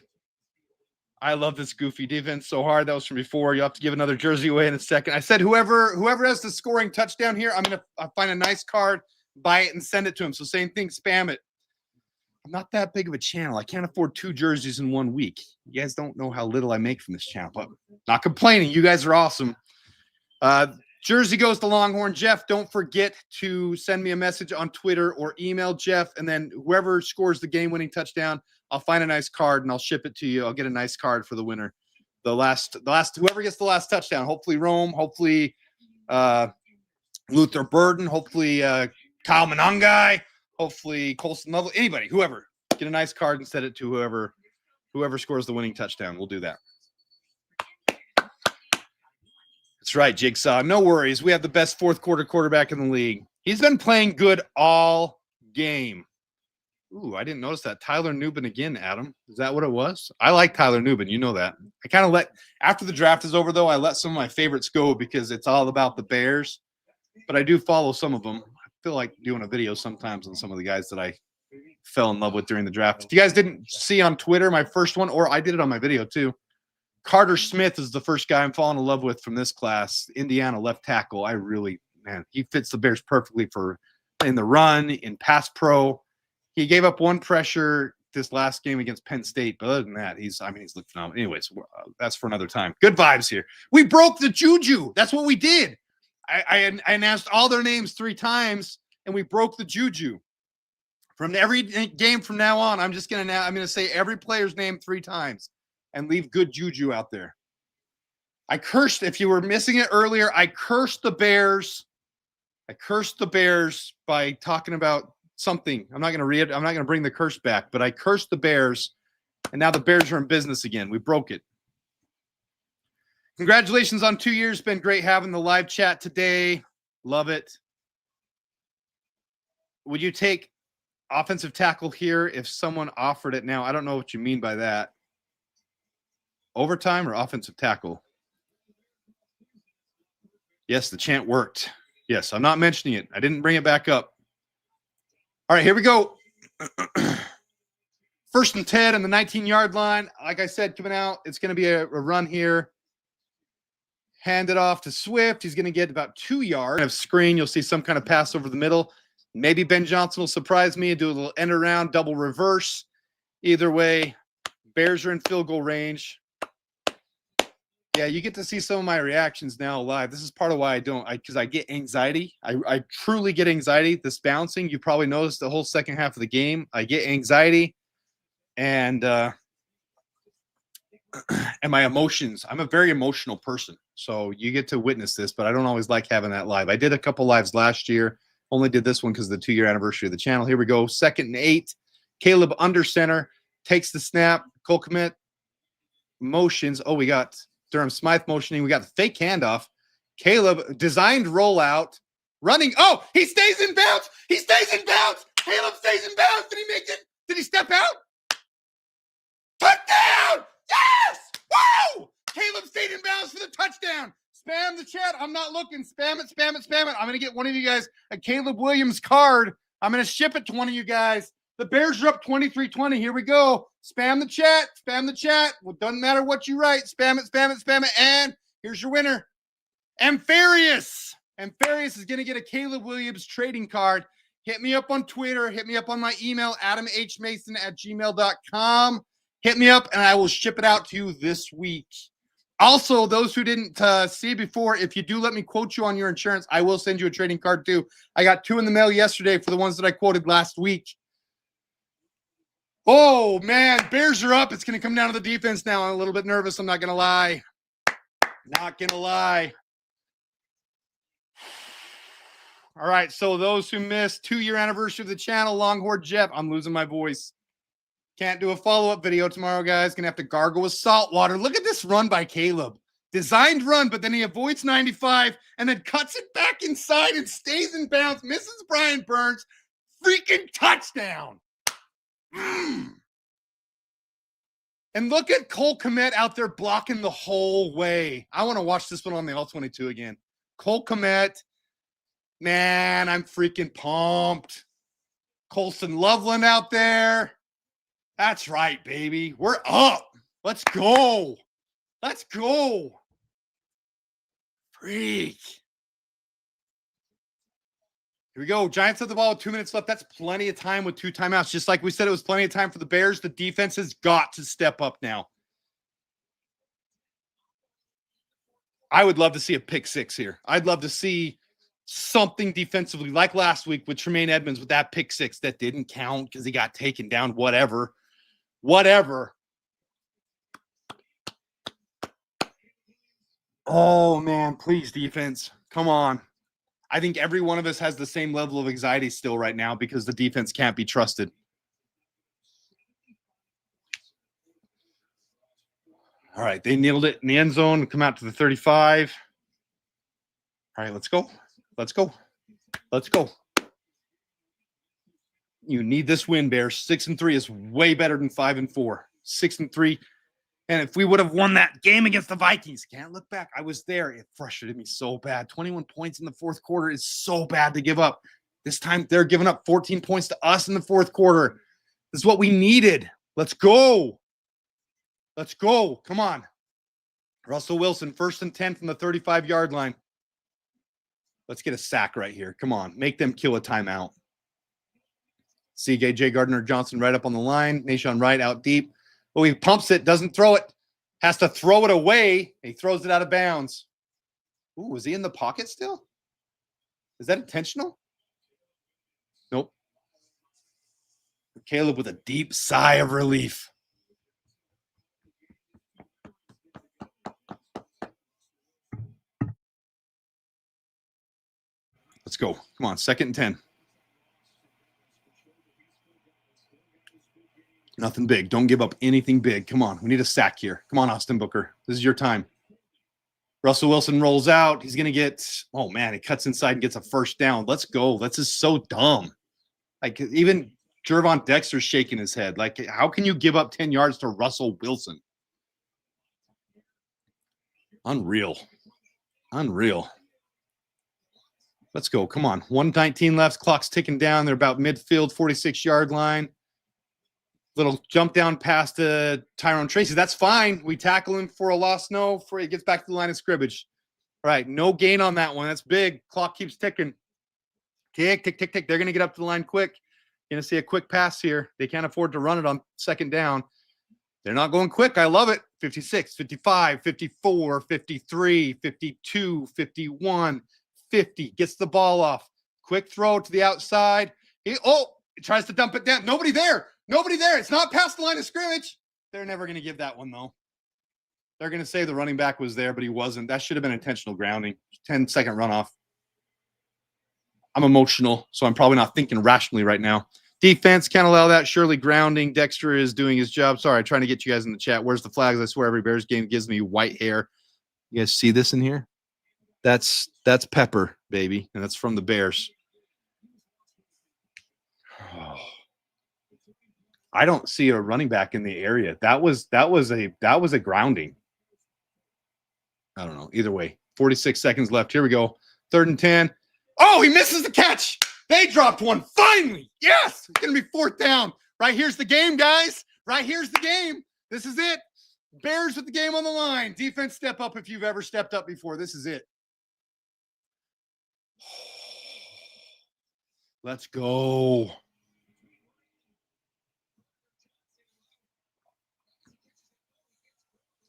I love this goofy defense so hard. That was from before. You'll have to give another jersey away in a second. I said whoever has the scoring touchdown here, I'm going to find a nice card, buy it, and send it to him. So same thing, spam it. I'm not that big of a channel. I can't afford 2 jerseys in 1 week. You guys don't know how little I make from this channel, but not complaining. You guys are awesome. Jersey goes to Longhorn. Jeff, don't forget to send me a message on Twitter or email Jeff, and then whoever scores the game-winning touchdown, I'll find a nice card and I'll ship it to you. I'll get a nice card for the winner. The last whoever gets the last touchdown. Hopefully Rome. Hopefully Luther Burden. Hopefully Kyle Monangai. Hopefully Colson Lovell. Anybody, whoever, get a nice card and send it to whoever scores the winning touchdown. We'll do that. That's right, Jigsaw. No worries. We have the best fourth quarter quarterback in the league. He's been playing good all game. Ooh, I didn't notice that. Tyler Nubin again, Adam. Is that what it was? I like Tyler Nubin. You know that. I kind of after the draft is over, though, I let some of my favorites go because it's all about the Bears. But I do follow some of them. I feel like doing a video sometimes on some of the guys that I fell in love with during the draft. If you guys didn't see on Twitter, my first one, or I did it on my video too, Carter Smith is the first guy I'm falling in love with from this class. Indiana left tackle. He fits the Bears perfectly in the run, in pass pro. He gave up one pressure this last game against Penn State, but other than that, he's looked phenomenal. Anyways, that's for another time. Good vibes here. We broke the juju. That's what we did. I announced all their names 3 times, and we broke the juju. From every game from now on, I'm gonna say every player's name 3 times and leave good juju out there. I cursed, if you were missing it earlier, I cursed the Bears. I cursed the Bears by talking about something. I'm not going to read it. I'm not going to bring the curse back, but I cursed the Bears, and now the Bears are in business again. We broke it. Congratulations on 2 years. Been great having the live chat today. Love it. Would you take offensive tackle here if someone offered it now? I don't know what you mean by that. Overtime or offensive tackle? Yes, the chant worked. Yes, I'm not mentioning it. I didn't bring it back up. All right, here we go. 1st and 10 on the 19-yard line. Like I said, coming out, it's going to be a run here. Hand it off to Swift. He's going to get about 2 yards. Have screen. You'll see some kind of pass over the middle. Maybe Ben Johnson will surprise me and do a little end around, double reverse. Either way, Bears are in field goal range. Yeah, you get to see some of my reactions now live. This is part of why I don't, because I get anxiety. I truly get anxiety. This bouncing, you probably noticed the whole second half of the game. I get anxiety and my emotions. I'm a very emotional person, so you get to witness this, but I don't always like having that live. I did a couple lives last year. Only did this one because of the 2-year anniversary of the channel. Here we go. 2nd and 8. Caleb under center. Takes the snap. Cole Kmet motions. Oh, we got Durham Smythe motioning. We got the fake handoff. Caleb designed rollout. Running. Oh, he stays in bounds. He stays in bounds. Caleb stays in bounds. Did he make it? Did he step out? Touchdown! Yes! Woo! Caleb stayed in bounds for the touchdown. Spam the chat. I'm not looking. Spam it, spam it, spam it. I'm going to get one of you guys a Caleb Williams card. I'm going to ship it to one of you guys. The Bears are up 23-20. Here we go. Spam the chat. Spam the chat. Well, doesn't matter what you write. Spam it, spam it, spam it. And here's your winner. Ampharius. Ampharius is going to get a Caleb Williams trading card. Hit me up on Twitter. Hit me up on my email, adamhmason@gmail.com. Hit me up, and I will ship it out to you this week. Also, those who didn't see before, if you do let me quote you on your insurance, I will send you a trading card too. I got 2 in the mail yesterday for the ones that I quoted last week. Oh, man, Bears are up. It's going to come down to the defense now. I'm a little bit nervous. I'm not going to lie. Not going to lie. All right, so those who missed 2-year anniversary of the channel, Longhorn Jeff, I'm losing my voice. Can't do a follow-up video tomorrow, guys. Gonna have to gargle with salt water. Look at this run by Caleb. Designed run, but then he avoids 95 and then cuts it back inside and stays in bounds. Misses Brian Burns. Freaking touchdown. And look at Cole Kmet out there blocking the whole way. I want to watch this one on the All-22 again. Cole Kmet. Man, I'm freaking pumped. Colson Loveland out there. That's right, baby. We're up. Let's go. Let's go. Freak. Here we go. Giants have the ball with 2 minutes left. That's plenty of time with 2 timeouts. Just like we said, it was plenty of time for the Bears. The defense has got to step up now. I would love to see a pick 6 here. I'd love to see something defensively like last week with Tremaine Edmonds with that pick 6 that didn't count because he got taken down, whatever. Oh, man, please, defense. Come on. I think every one of us has the same level of anxiety still right now because the defense can't be trusted. All right, they nailed it in the end zone. Come out to the 35. All right, let's go. Let's go. Let's go. You need this win, Bears. 6-3 is way better than 5-4. 6-3. And if we would have won that game against the Vikings, can't look back. I was there. It frustrated me so bad. 21 points in the fourth quarter is so bad to give up. This time they're giving up 14 points to us in the fourth quarter. This is what we needed. Let's go. Let's go. Come on. Russell Wilson, 1st and 10 from the 35-yard line. Let's get a sack right here. Come on. Make them kill a timeout. C.J. Gardner-Johnson right up on the line. Nahshon Wright out deep. Oh, he pumps it, doesn't throw it. Has to throw it away. He throws it out of bounds. Ooh, was he in the pocket still? Is that intentional? Nope. Caleb with a deep sigh of relief. Let's go. Come on, 2nd and 10. Nothing big. Don't give up anything big. Come on. We need a sack here. Come on, Austin Booker. This is your time. Russell Wilson rolls out. He's going to get, oh, man, he cuts inside and gets a first down. Let's go. That's just so dumb. Like, even Gervon Dexter's shaking his head. Like, how can you give up 10 yards to Russell Wilson? Unreal. Unreal. Let's go. Come on. 1:19 left. Clock's ticking down. They're about midfield, 46-yard line. Little jump down pass to Tyrone Tracy. That's fine. We tackle him for a loss. No, for he gets back to the line of scrimmage. All right. No gain on that one. That's big. Clock keeps ticking. Tick, tick, tick, tick. They're going to get up to the line quick. You're going to see a quick pass here. They can't afford to run it on 2nd down. They're not going quick. I love it. 56, 55, 54, 53, 52, 51, 50. Gets the ball off. Quick throw to the outside. He tries to dump it down. Nobody there. Nobody there. It's not past the line of scrimmage. They're never going to give that one, though. They're going to say the running back was there, but he wasn't. That should have been intentional grounding. 10-second runoff. I'm emotional, so I'm probably not thinking rationally right now. Defense can't allow that. Surely grounding. Dexter is doing his job. Sorry, trying to get you guys in the chat. Where's the flags? I swear every Bears game gives me white hair. You guys see this in here? That's Pepper, baby, and that's from the Bears. I don't see a running back in the area. That was a grounding. I don't know. Either way, 46 seconds left. Here we go. 3rd and 10. Oh, he misses the catch. They dropped one. Finally. Yes. It's going to be 4th down. Right here's the game, guys. Right here's the game. This is it. Bears with the game on the line. Defense, step up if you've ever stepped up before. This is it. Let's go.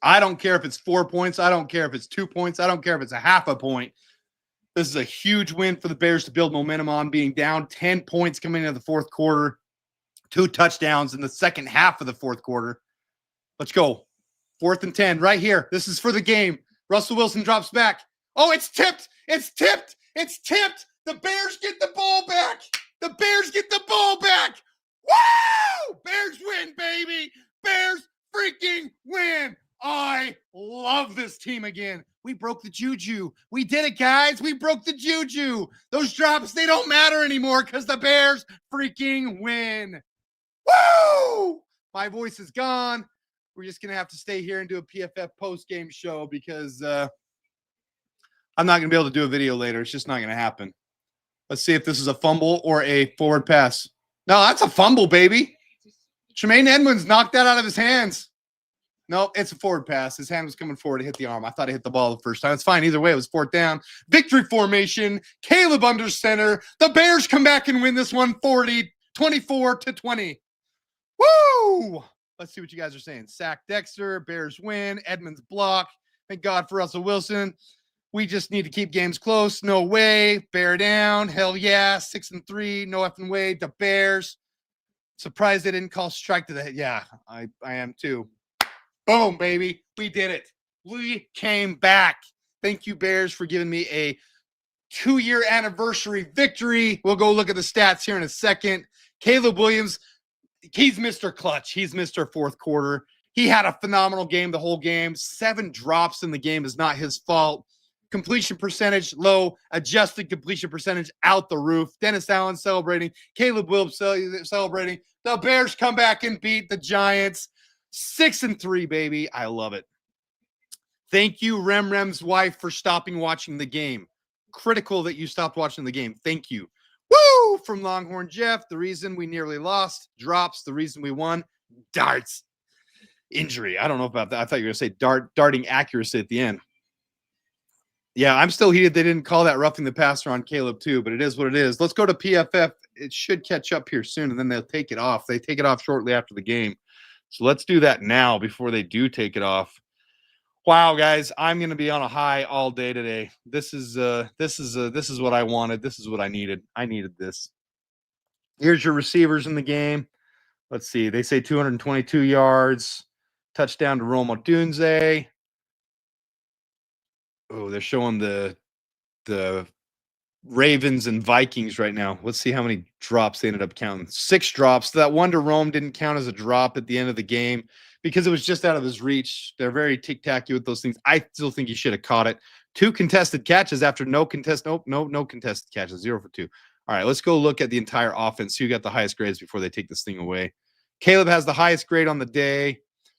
I don't care if it's 4 points. I don't care if it's 2 points. I don't care if it's a half a point. This is a huge win for the Bears to build momentum on, being down 10 points coming into the 4th quarter, 2 touchdowns in the second half of the 4th quarter. Let's go. 4th and 10 right here. This is for the game. Russell Wilson drops back. Oh, it's tipped. It's tipped. It's tipped. The Bears get the ball back. The Bears get the ball back. Woo! Bears win, baby. Bears freaking win. I love this team again. We broke the juju. We did it, guys. We broke the juju. Those drops, they don't matter anymore because the Bears freaking win. Woo! My voice is gone. We're just going to have to stay here and do a PFF post-game show because I'm not going to be able to do a video later. It's just not going to happen. Let's see if this is a fumble or a forward pass. No, that's a fumble, baby. Tremaine Edmonds knocked that out of his hands. No, it's a forward pass. His hand was coming forward to hit the arm. I thought he hit the ball the first time. It's fine. Either way, it was 4th down. Victory formation. Caleb under center. The Bears come back and win this one 24-20. Woo! Let's see what you guys are saying. Sack Dexter. Bears win. Edmonds block. Thank God for Russell Wilson. We just need to keep games close. No way. Bear down. Hell yeah. 6-3. No effing way. The Bears. Surprised they didn't call strike to the head. Yeah, I am too. Boom, baby. We did it. We came back. Thank you, Bears, for giving me a 2-year anniversary victory. We'll go look at the stats here in a second. Caleb Williams, he's Mr. Clutch. He's Mr. 4th quarter. He had a phenomenal game the whole game. 7 drops in the game is not his fault. Completion percentage low. Adjusted completion percentage out the roof. Dennis Allen celebrating. Caleb Williams celebrating. The Bears come back and beat the Giants. 6-3, baby. I love it. Thank you, Rem's wife, for stopping watching the game. Critical that you stopped watching the game. Thank you. Woo! From Longhorn Jeff, the reason we nearly lost. Drops, the reason we won. Darts. Injury. I don't know about that. I thought you were going to say darting accuracy at the end. Yeah, I'm still heated. They didn't call that roughing the passer on Caleb too, but it is what it is. Let's go to PFF. It should catch up here soon, and then they'll take it off. They take it off shortly after the game. So let's do that now before they do take it off. Wow, guys, I'm going to be on a high all day today. This is what I wanted. This is what I needed. I needed this. Here's your receivers in the game. Let's see. They say 222 yards, touchdown to Rome Odunze. Oh, they're showing the Ravens and Vikings right now. Let's see how many drops they ended up counting. 6 drops. That one to Rome didn't count as a drop at the end of the game because it was just out of his reach. They're very tic-tacky with those things. I still think he should have caught it. 2 contested catches after no contested catches. 0 for 2. All right, let's go look at the entire offense. Who got the highest grades before they take this thing away? Caleb has the highest grade on the day.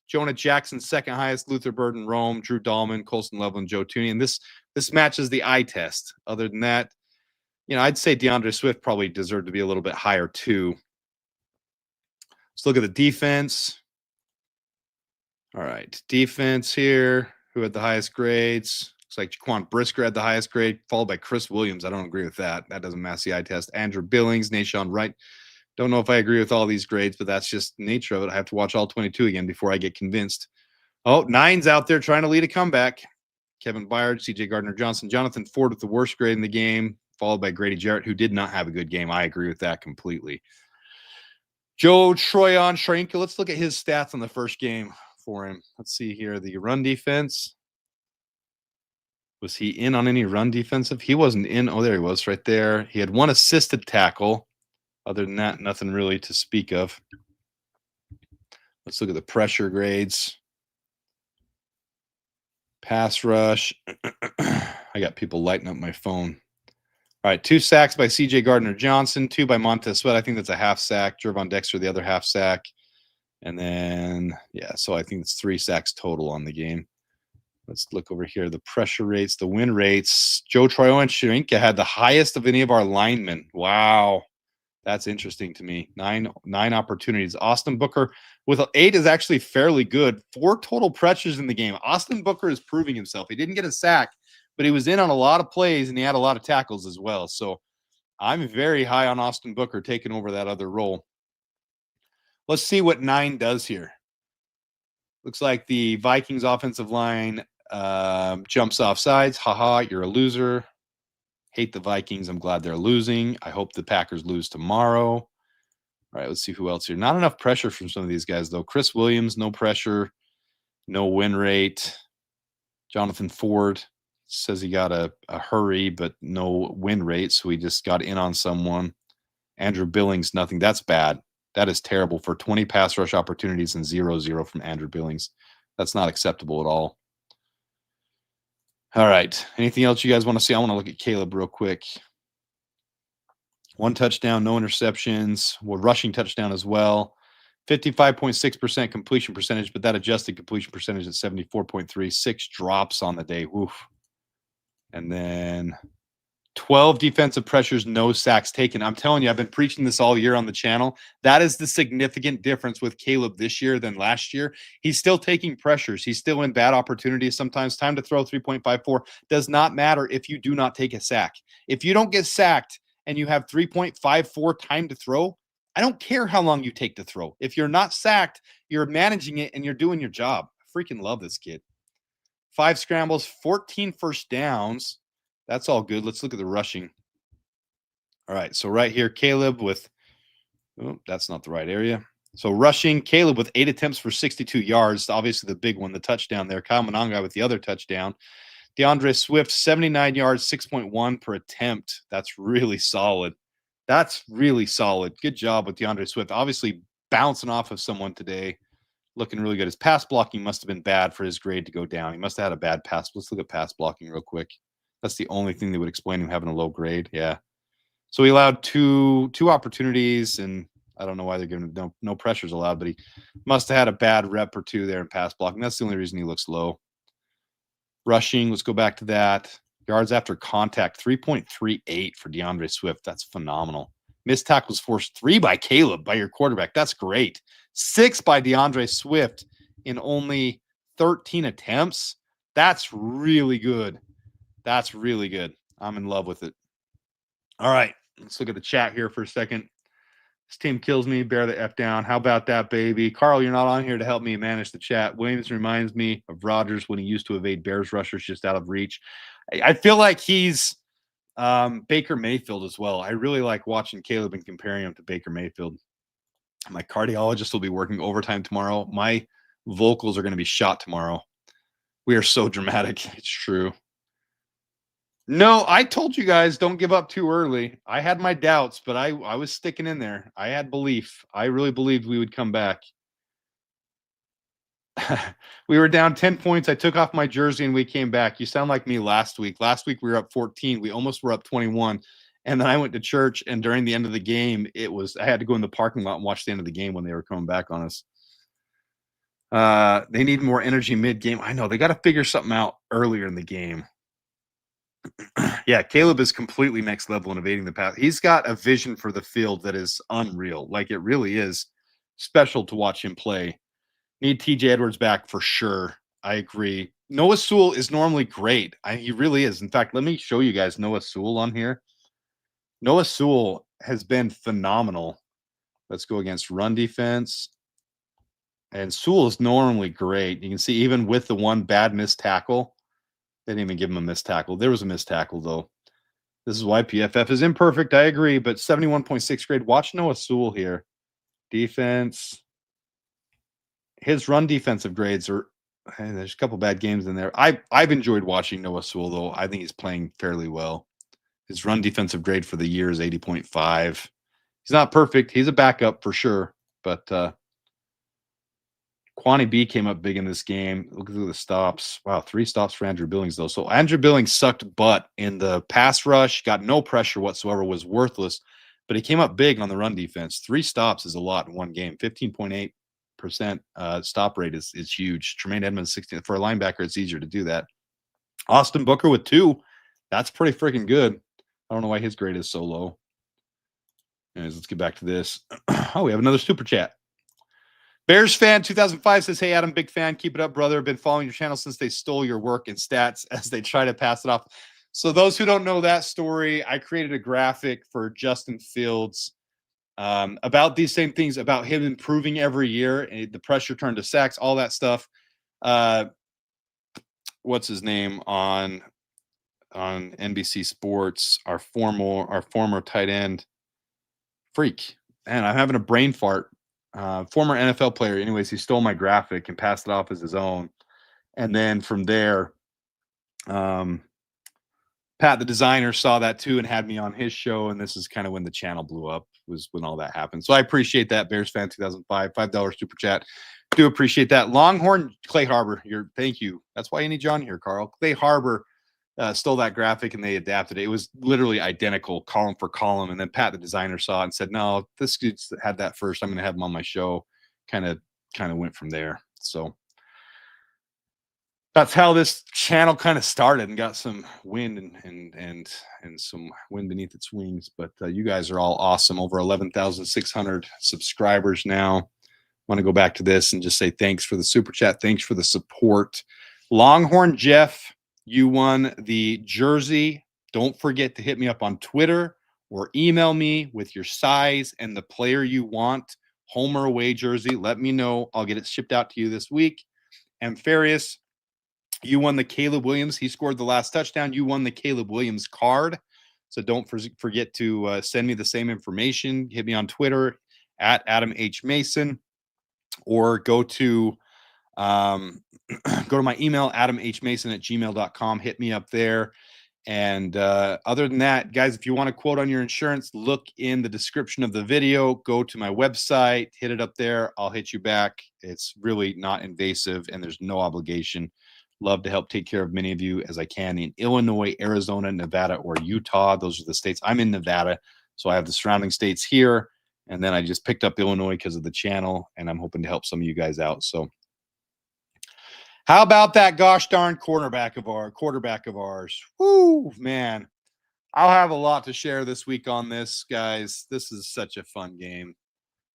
Jonah Jackson, second highest. Luther Burden, Rome, Drew Dahlman, Colston Level, and Joe Tooney. And this matches the eye test. Other than that, I'd say DeAndre Swift probably deserved to be a little bit higher too. Let's look at the defense. All right, defense here. Who had the highest grades? Looks like Jaquan Brisker had the highest grade, followed by Chris Williams. I don't agree with that. That doesn't match the eye test. Andrew Billings, Nashawn Wright. Don't know if I agree with all these grades, but that's just the nature of it. I have to watch all 22 again before I get convinced. Oh, 9's out there trying to lead a comeback. Kevin Byard, CJ Gardner-Johnson, Jonathan Ford with the worst grade in the game, followed by Grady Jarrett, who did not have a good game. I agree with that completely. Joe Troyan Sharinka, let's look at his stats on the first game for him. Let's see here. The run defense. Was he in on any run defensive? He wasn't in. Oh, there he was right there. He had 1 assisted tackle. Other than that, nothing really to speak of. Let's look at the pressure grades. Pass rush. I got people lighting up my phone. All right, 2 sacks by CJ Gardner-Johnson, 2 by Montez Sweat. I think that's a half sack. Jervon Dexter, the other half sack. And then, so I think it's 3 sacks total on the game. Let's look over here. The pressure rates, the win rates. Joe Troyan Sharinka had the highest of any of our linemen. Wow. That's interesting to me. 9 opportunities. Austin Booker with 8 is actually fairly good. 4 total pressures in the game. Austin Booker is proving himself. He didn't get a sack, but he was in on a lot of plays and he had a lot of tackles as well. So I'm very high on Austin Booker taking over that other role. Let's see what 9 does here. Looks like the Vikings offensive line jumps off sides. Haha, you're a loser. Hate the Vikings. I'm glad they're losing. I hope the Packers lose tomorrow. All right, let's see who else here. Not enough pressure from some of these guys, though. Chris Williams, no pressure, no win rate. Jonathan Ford says he got a hurry, but no win rate, so he just got in on someone. Andrew Billings, nothing. That's bad. That is terrible for 20 pass rush opportunities and 0-0 from Andrew Billings. That's not acceptable at all. All right. Anything else you guys want to see? I want to look at Caleb real quick. 1 touchdown, no interceptions. Well, rushing touchdown as well. 55.6% completion percentage, but that adjusted completion percentage at 74.3. 6 drops on the day. Woof. And then 12 defensive pressures, no sacks taken. I'm telling you, I've been preaching this all year on the channel. That is the significant difference with Caleb this year than last year. He's still taking pressures. He's still in bad opportunities. Sometimes time to throw 3.54 does not matter if you do not take a sack. If you don't get sacked and you have 3.54 time to throw, I don't care how long you take to throw. If you're not sacked, you're managing it and you're doing your job. I freaking love this kid. 5 scrambles, 14 first downs. That's all good. Let's look at the rushing. All right, so right here, Caleb with that's not the right area. So rushing, Caleb with 8 attempts for 62 yards. Obviously the big one, the touchdown there. Kyle Monangai with the other touchdown. DeAndre Swift, 79 yards, 6.1 per attempt. That's really solid. That's really solid. Good job with DeAndre Swift. Obviously bouncing off of someone today. Looking really good. His pass blocking must have been bad for his grade to go down. He must have had a bad pass. Let's look at pass blocking real quick. That's the only thing that would explain him having a low grade. Yeah. So he allowed two opportunities, and I don't know why they're giving him no pressures allowed, but he must have had a bad rep or 2 there in pass blocking. That's the only reason he looks low. Rushing, let's go back to that. Yards after contact, 3.38 for DeAndre Swift. That's phenomenal. Missed tackles forced, 3 by Caleb, by your quarterback. That's great. 6 by DeAndre Swift in only 13 attempts. That's really good. That's really good. I'm in love with it. All right. Let's look at the chat here for a second. This team kills me. Bear the F down. How about that, baby? Carl, you're not on here to help me manage the chat. Williams reminds me of Rodgers when he used to evade Bears rushers just out of reach. I feel like he's Baker Mayfield as well. I really like watching Caleb and comparing him to Baker Mayfield. My cardiologist will be working overtime tomorrow. My vocals are going to be shot tomorrow. We are so dramatic. It's true. No, I told you guys don't give up too early. I had my doubts, but I was sticking in there. I had belief. I really believed we would come back. We were down 10 points. I took off my jersey and we came back. You sound like me last week. Last week we were up 14. We almost were up 21. And then I went to church, and during the end of the game, I had to go in the parking lot and watch the end of the game when they were coming back on us. They need more energy mid-game. I know. They got to figure something out earlier in the game. Yeah, Caleb is completely next level in evading the pass. He's got a vision for the field that is unreal. Like, it really is special to watch him play. Need TJ Edwards back for sure. I agree. Noah Sewell is normally great. He really is. In fact, let me show you guys Noah Sewell on here. Noah Sewell has been phenomenal. Let's go against run defense. And Sewell is normally great. You can see even with the one bad missed tackle, they didn't even give him a missed tackle. There was a missed tackle, though. This is why PFF is imperfect. I agree, but 71.6 grade. Watch Noah Sewell here. Defense. His run defensive grades are – there's a couple bad games in there. I've enjoyed watching Noah Sewell, though. I think he's playing fairly well. His run defensive grade for the year is 80.5. He's not perfect. He's a backup for sure, but Kwani B came up big in this game. Look at the stops. Wow, 3 stops for Andrew Billings, though. So Andrew Billings sucked butt in the pass rush, got no pressure whatsoever, was worthless, but he came up big on the run defense. 3 stops is a lot in one game. 15.8% stop rate is huge. Tremaine Edmonds, 16. For a linebacker, it's easier to do that. Austin Booker with 2. That's pretty freaking good. I don't know why his grade is so low. Anyways, let's get back to this. Oh, we have another super chat. Bears fan 2005 says, hey, Adam, big fan. Keep it up, brother. Been following your channel since they stole your work and stats as they try to pass it off. So those who don't know that story, I created a graphic for Justin Fields about these same things, about him improving every year, and the pressure turned to sacks, all that stuff. What's his name on NBC Sports, our former tight end freak. Man, I'm having a brain fart. Former NFL player. Anyways, he stole my graphic and passed it off as his own. And then from there, Pat, the designer, saw that too and had me on his show. And this is kind of when the channel blew up, was when all that happened. So I appreciate that, Bears fan 2005, $5 super chat. Do appreciate that. Longhorn Clay Harbor, thank you. That's why you need John here, Carl. Clay Harbor stole that graphic and they adapted it. It was literally identical, column for column. And then Pat, the designer, saw it and said, no, this dude had that first. I'm going to have him on my show. Kind of went from there. So that's how this channel kind of started and got some wind and some wind beneath its wings. But you guys are all awesome. Over 11,600 subscribers now. I want to go back to this and just say thanks for the super chat. Thanks for the support. Longhorn Jeff, you won the jersey. Don't forget to hit me up on Twitter or email me with your size and the player you want. Home or away jersey. Let me know. I'll get it shipped out to you this week. And Farius, you won the Caleb Williams. He scored the last touchdown. You won the Caleb Williams card. So don't forget to send me the same information. Hit me on Twitter at Adam H. Mason, or go to my email, adamhmason@gmail.com. Hit me up there. And other than that, guys, if you want a quote on your insurance, look in the description of the video. Go to my website, hit it up there. I'll hit you back. It's really not invasive, and there's no obligation. Love to help take care of many of you as I can in Illinois, Arizona, Nevada, or Utah. Those are the states. I'm in Nevada, so I have the surrounding states here. And then I just picked up Illinois because of the channel, and I'm hoping to help some of you guys out. So how about that gosh darn quarterback of ours? Woo, man. I'll have a lot to share this week on this, guys. This is such a fun game.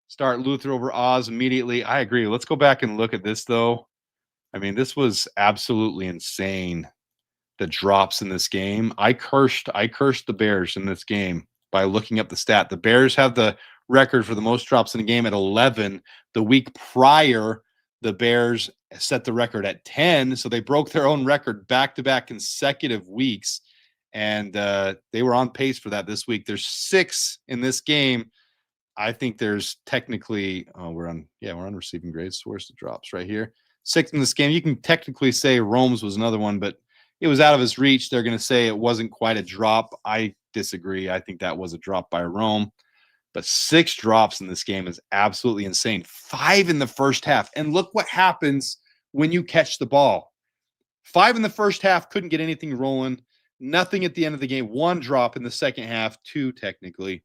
Start Luther over Oz immediately. I agree. Let's go back and look at this, though. I mean, this was absolutely insane. the drops in this game. I cursed the Bears in this game by looking up the stat. The Bears have the record for the most drops in a game at 11. The week prior, the Bears set the record at 10. So they broke their own record back-to-back consecutive weeks. And they were on pace for that this week. There's 6 in this game. I think there's technically, we're on receiving grades. So where's the drops? Right here. 6 in this game. You can technically say Rome's was another one, but it was out of his reach. They're going to say it wasn't quite a drop. I disagree. I think that was a drop by Rome. But 6 drops in this game is absolutely insane. 5 in the first half. And look what happens when you catch the ball. 5 in the first half, couldn't get anything rolling. Nothing at the end of the game. 1 drop in the second half. 2 technically.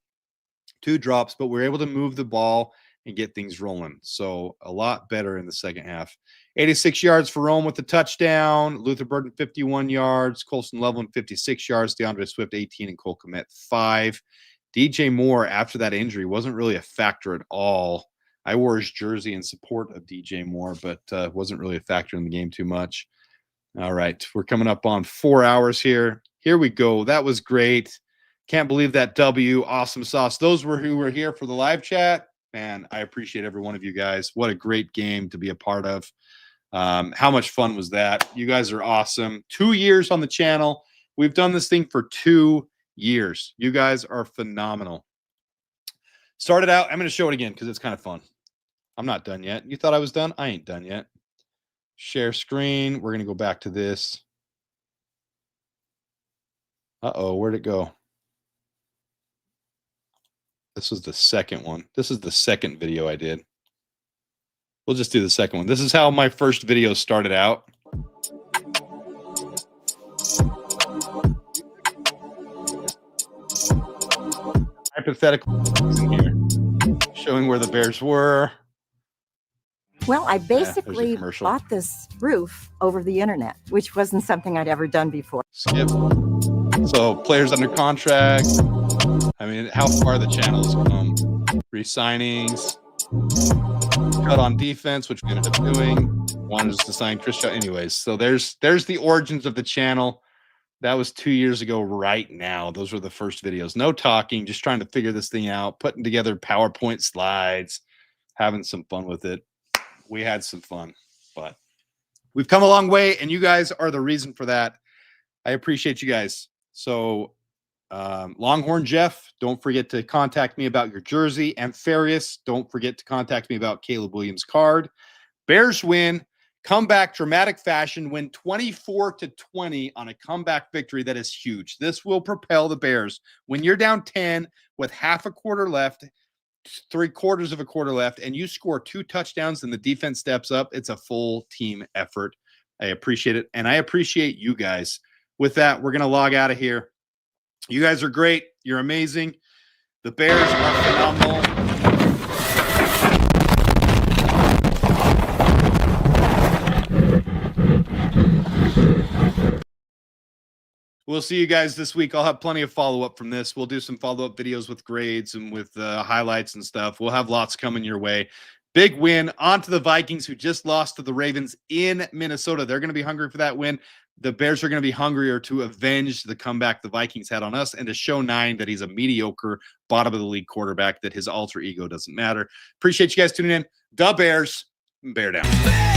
2 drops, but we're able to move the ball and get things rolling. So a lot better in the second half. 86 yards for Rome with the touchdown. Luther Burden, 51 yards. Colson Loveland, 56 yards. DeAndre Swift, 18, and Cole Kmet, 5. DJ Moore, after that injury, wasn't really a factor at all. I wore his jersey in support of DJ Moore, but wasn't really a factor in the game too much. All right, we're coming up on 4 hours here. Here we go. That was great. Can't believe that W. Awesome sauce. Those who were here for the live chat, man, I appreciate every one of you guys. What a great game to be a part of. How much fun was that? You guys are awesome. 2 years on the channel. We've done this thing for 2 years. You guys are phenomenal. Started out, I'm going to show it again because it's kind of fun. I'm not done yet. You thought I was done? I ain't done yet. Share screen. We're going to go back to this. Uh-oh, where'd it go? This was the second one. This is the second video I did. We'll just do the second one. This is how my first video started out. Hypothetical in here, showing where the Bears were. Well, I basically bought this roof over the internet, which wasn't something I'd ever done before. Skip. So players under contract. I mean, how far the channel has come. Re-signings. Cut on defense, which we ended up doing. Wanted us to sign Chris Shaw. Anyways, so there's the origins of the channel. That was 2 years ago right now. Those were the first videos. No talking, just trying to figure this thing out, putting together PowerPoint slides, having some fun with it. We had some fun, but we've come a long way, and you guys are the reason for that. I appreciate you guys. So Longhorn Jeff, don't forget to contact me about your jersey. Ampharius, don't forget to contact me about Caleb Williams' card. Bears win. Comeback, dramatic fashion, win 24-20 on a comeback victory. That is huge. This will propel the Bears. When you're down 10 with half a quarter left, 3/4 of a quarter left, and you score 2 touchdowns and the defense steps up, it's a full team effort. I appreciate it, and I appreciate you guys. With that, we're going to log out of here. You guys are great. You're amazing. The Bears are phenomenal. We'll see you guys this week. I'll have plenty of follow-up from this. We'll do some follow-up videos with grades and with highlights and stuff. We'll have lots coming your way. Big win. On to the Vikings, who just lost to the Ravens in Minnesota. They're going to be hungry for that win. The Bears are going to be hungrier to avenge the comeback the Vikings had on us and to show 9 that he's a mediocre, bottom-of-the-league quarterback, that his alter ego doesn't matter. Appreciate you guys tuning in. The Bears, bear down.